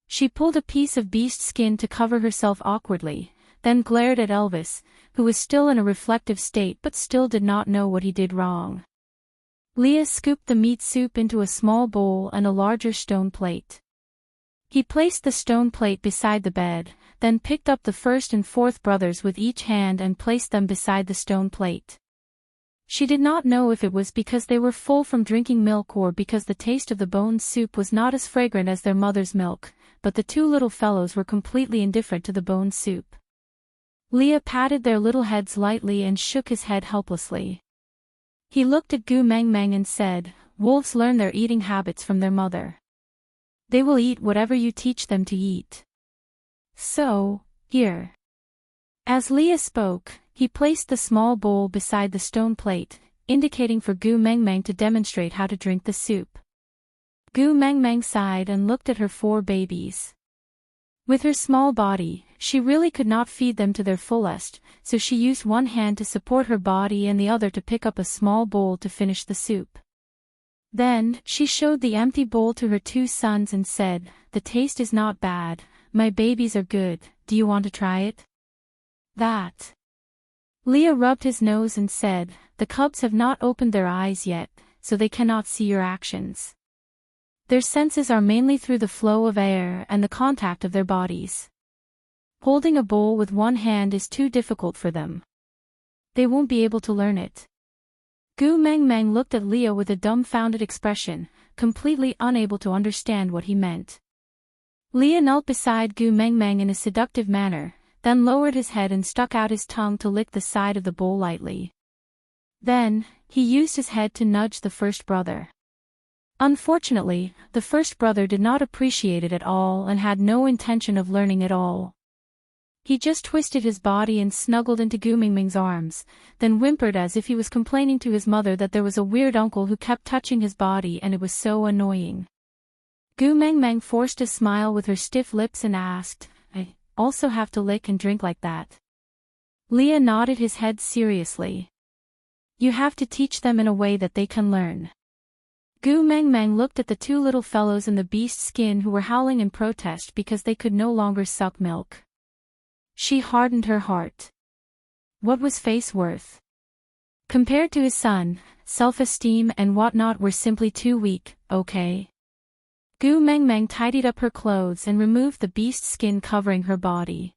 She pulled a piece of beast skin to cover herself awkwardly, then glared at Elvis, who was still in a reflective state but still did not know what he did wrong. Leah scooped the meat soup into a small bowl and a larger stone plate. He placed the stone plate beside the bed, then picked up the first and fourth brothers with each hand and placed them beside the stone plate. She did not know if it was because they were full from drinking milk or because the taste of the bone soup was not as fragrant as their mother's milk, but the two little fellows were completely indifferent to the bone soup. Leah patted their little heads lightly and shook his head helplessly. He looked at Gu Mengmeng and said, "Wolves learn their eating habits from their mother. They will eat whatever you teach them to eat. So, here." As Leah spoke, he placed the small bowl beside the stone plate, indicating for Gu Mengmeng to demonstrate how to drink the soup. Gu Mengmeng sighed and looked at her four babies. With her small body, she really could not feed them to their fullest, so she used one hand to support her body and the other to pick up a small bowl to finish the soup. Then, she showed the empty bowl to her two sons and said, "The taste is not bad, my babies are good, do you want to try it?" That. Leah rubbed his nose and said, "The cubs have not opened their eyes yet, so they cannot see your actions. Their senses are mainly through the flow of air and the contact of their bodies. Holding a bowl with one hand is too difficult for them. They won't be able to learn it." Gu Mengmeng looked at Leah with a dumbfounded expression, completely unable to understand what he meant. Leah knelt beside Gu Mengmeng in a seductive manner, then lowered his head and stuck out his tongue to lick the side of the bowl lightly. Then, he used his head to nudge the first brother. Unfortunately, the first brother did not appreciate it at all and had no intention of learning at all. He just twisted his body and snuggled into Gu Mengmeng's arms, then whimpered as if he was complaining to his mother that there was a weird uncle who kept touching his body and it was so annoying. Gu Mengmeng forced a smile with her stiff lips and asked, "I also have to lick and drink like that?" Leah nodded his head seriously. "You have to teach them in a way that they can learn." Gu Mengmeng looked at the two little fellows in the beast skin who were howling in protest because they could no longer suck milk. She hardened her heart. What was face worth? Compared to his son, self-esteem and whatnot were simply too weak, okay? Gu Mengmeng tidied up her clothes and removed the beast skin covering her body.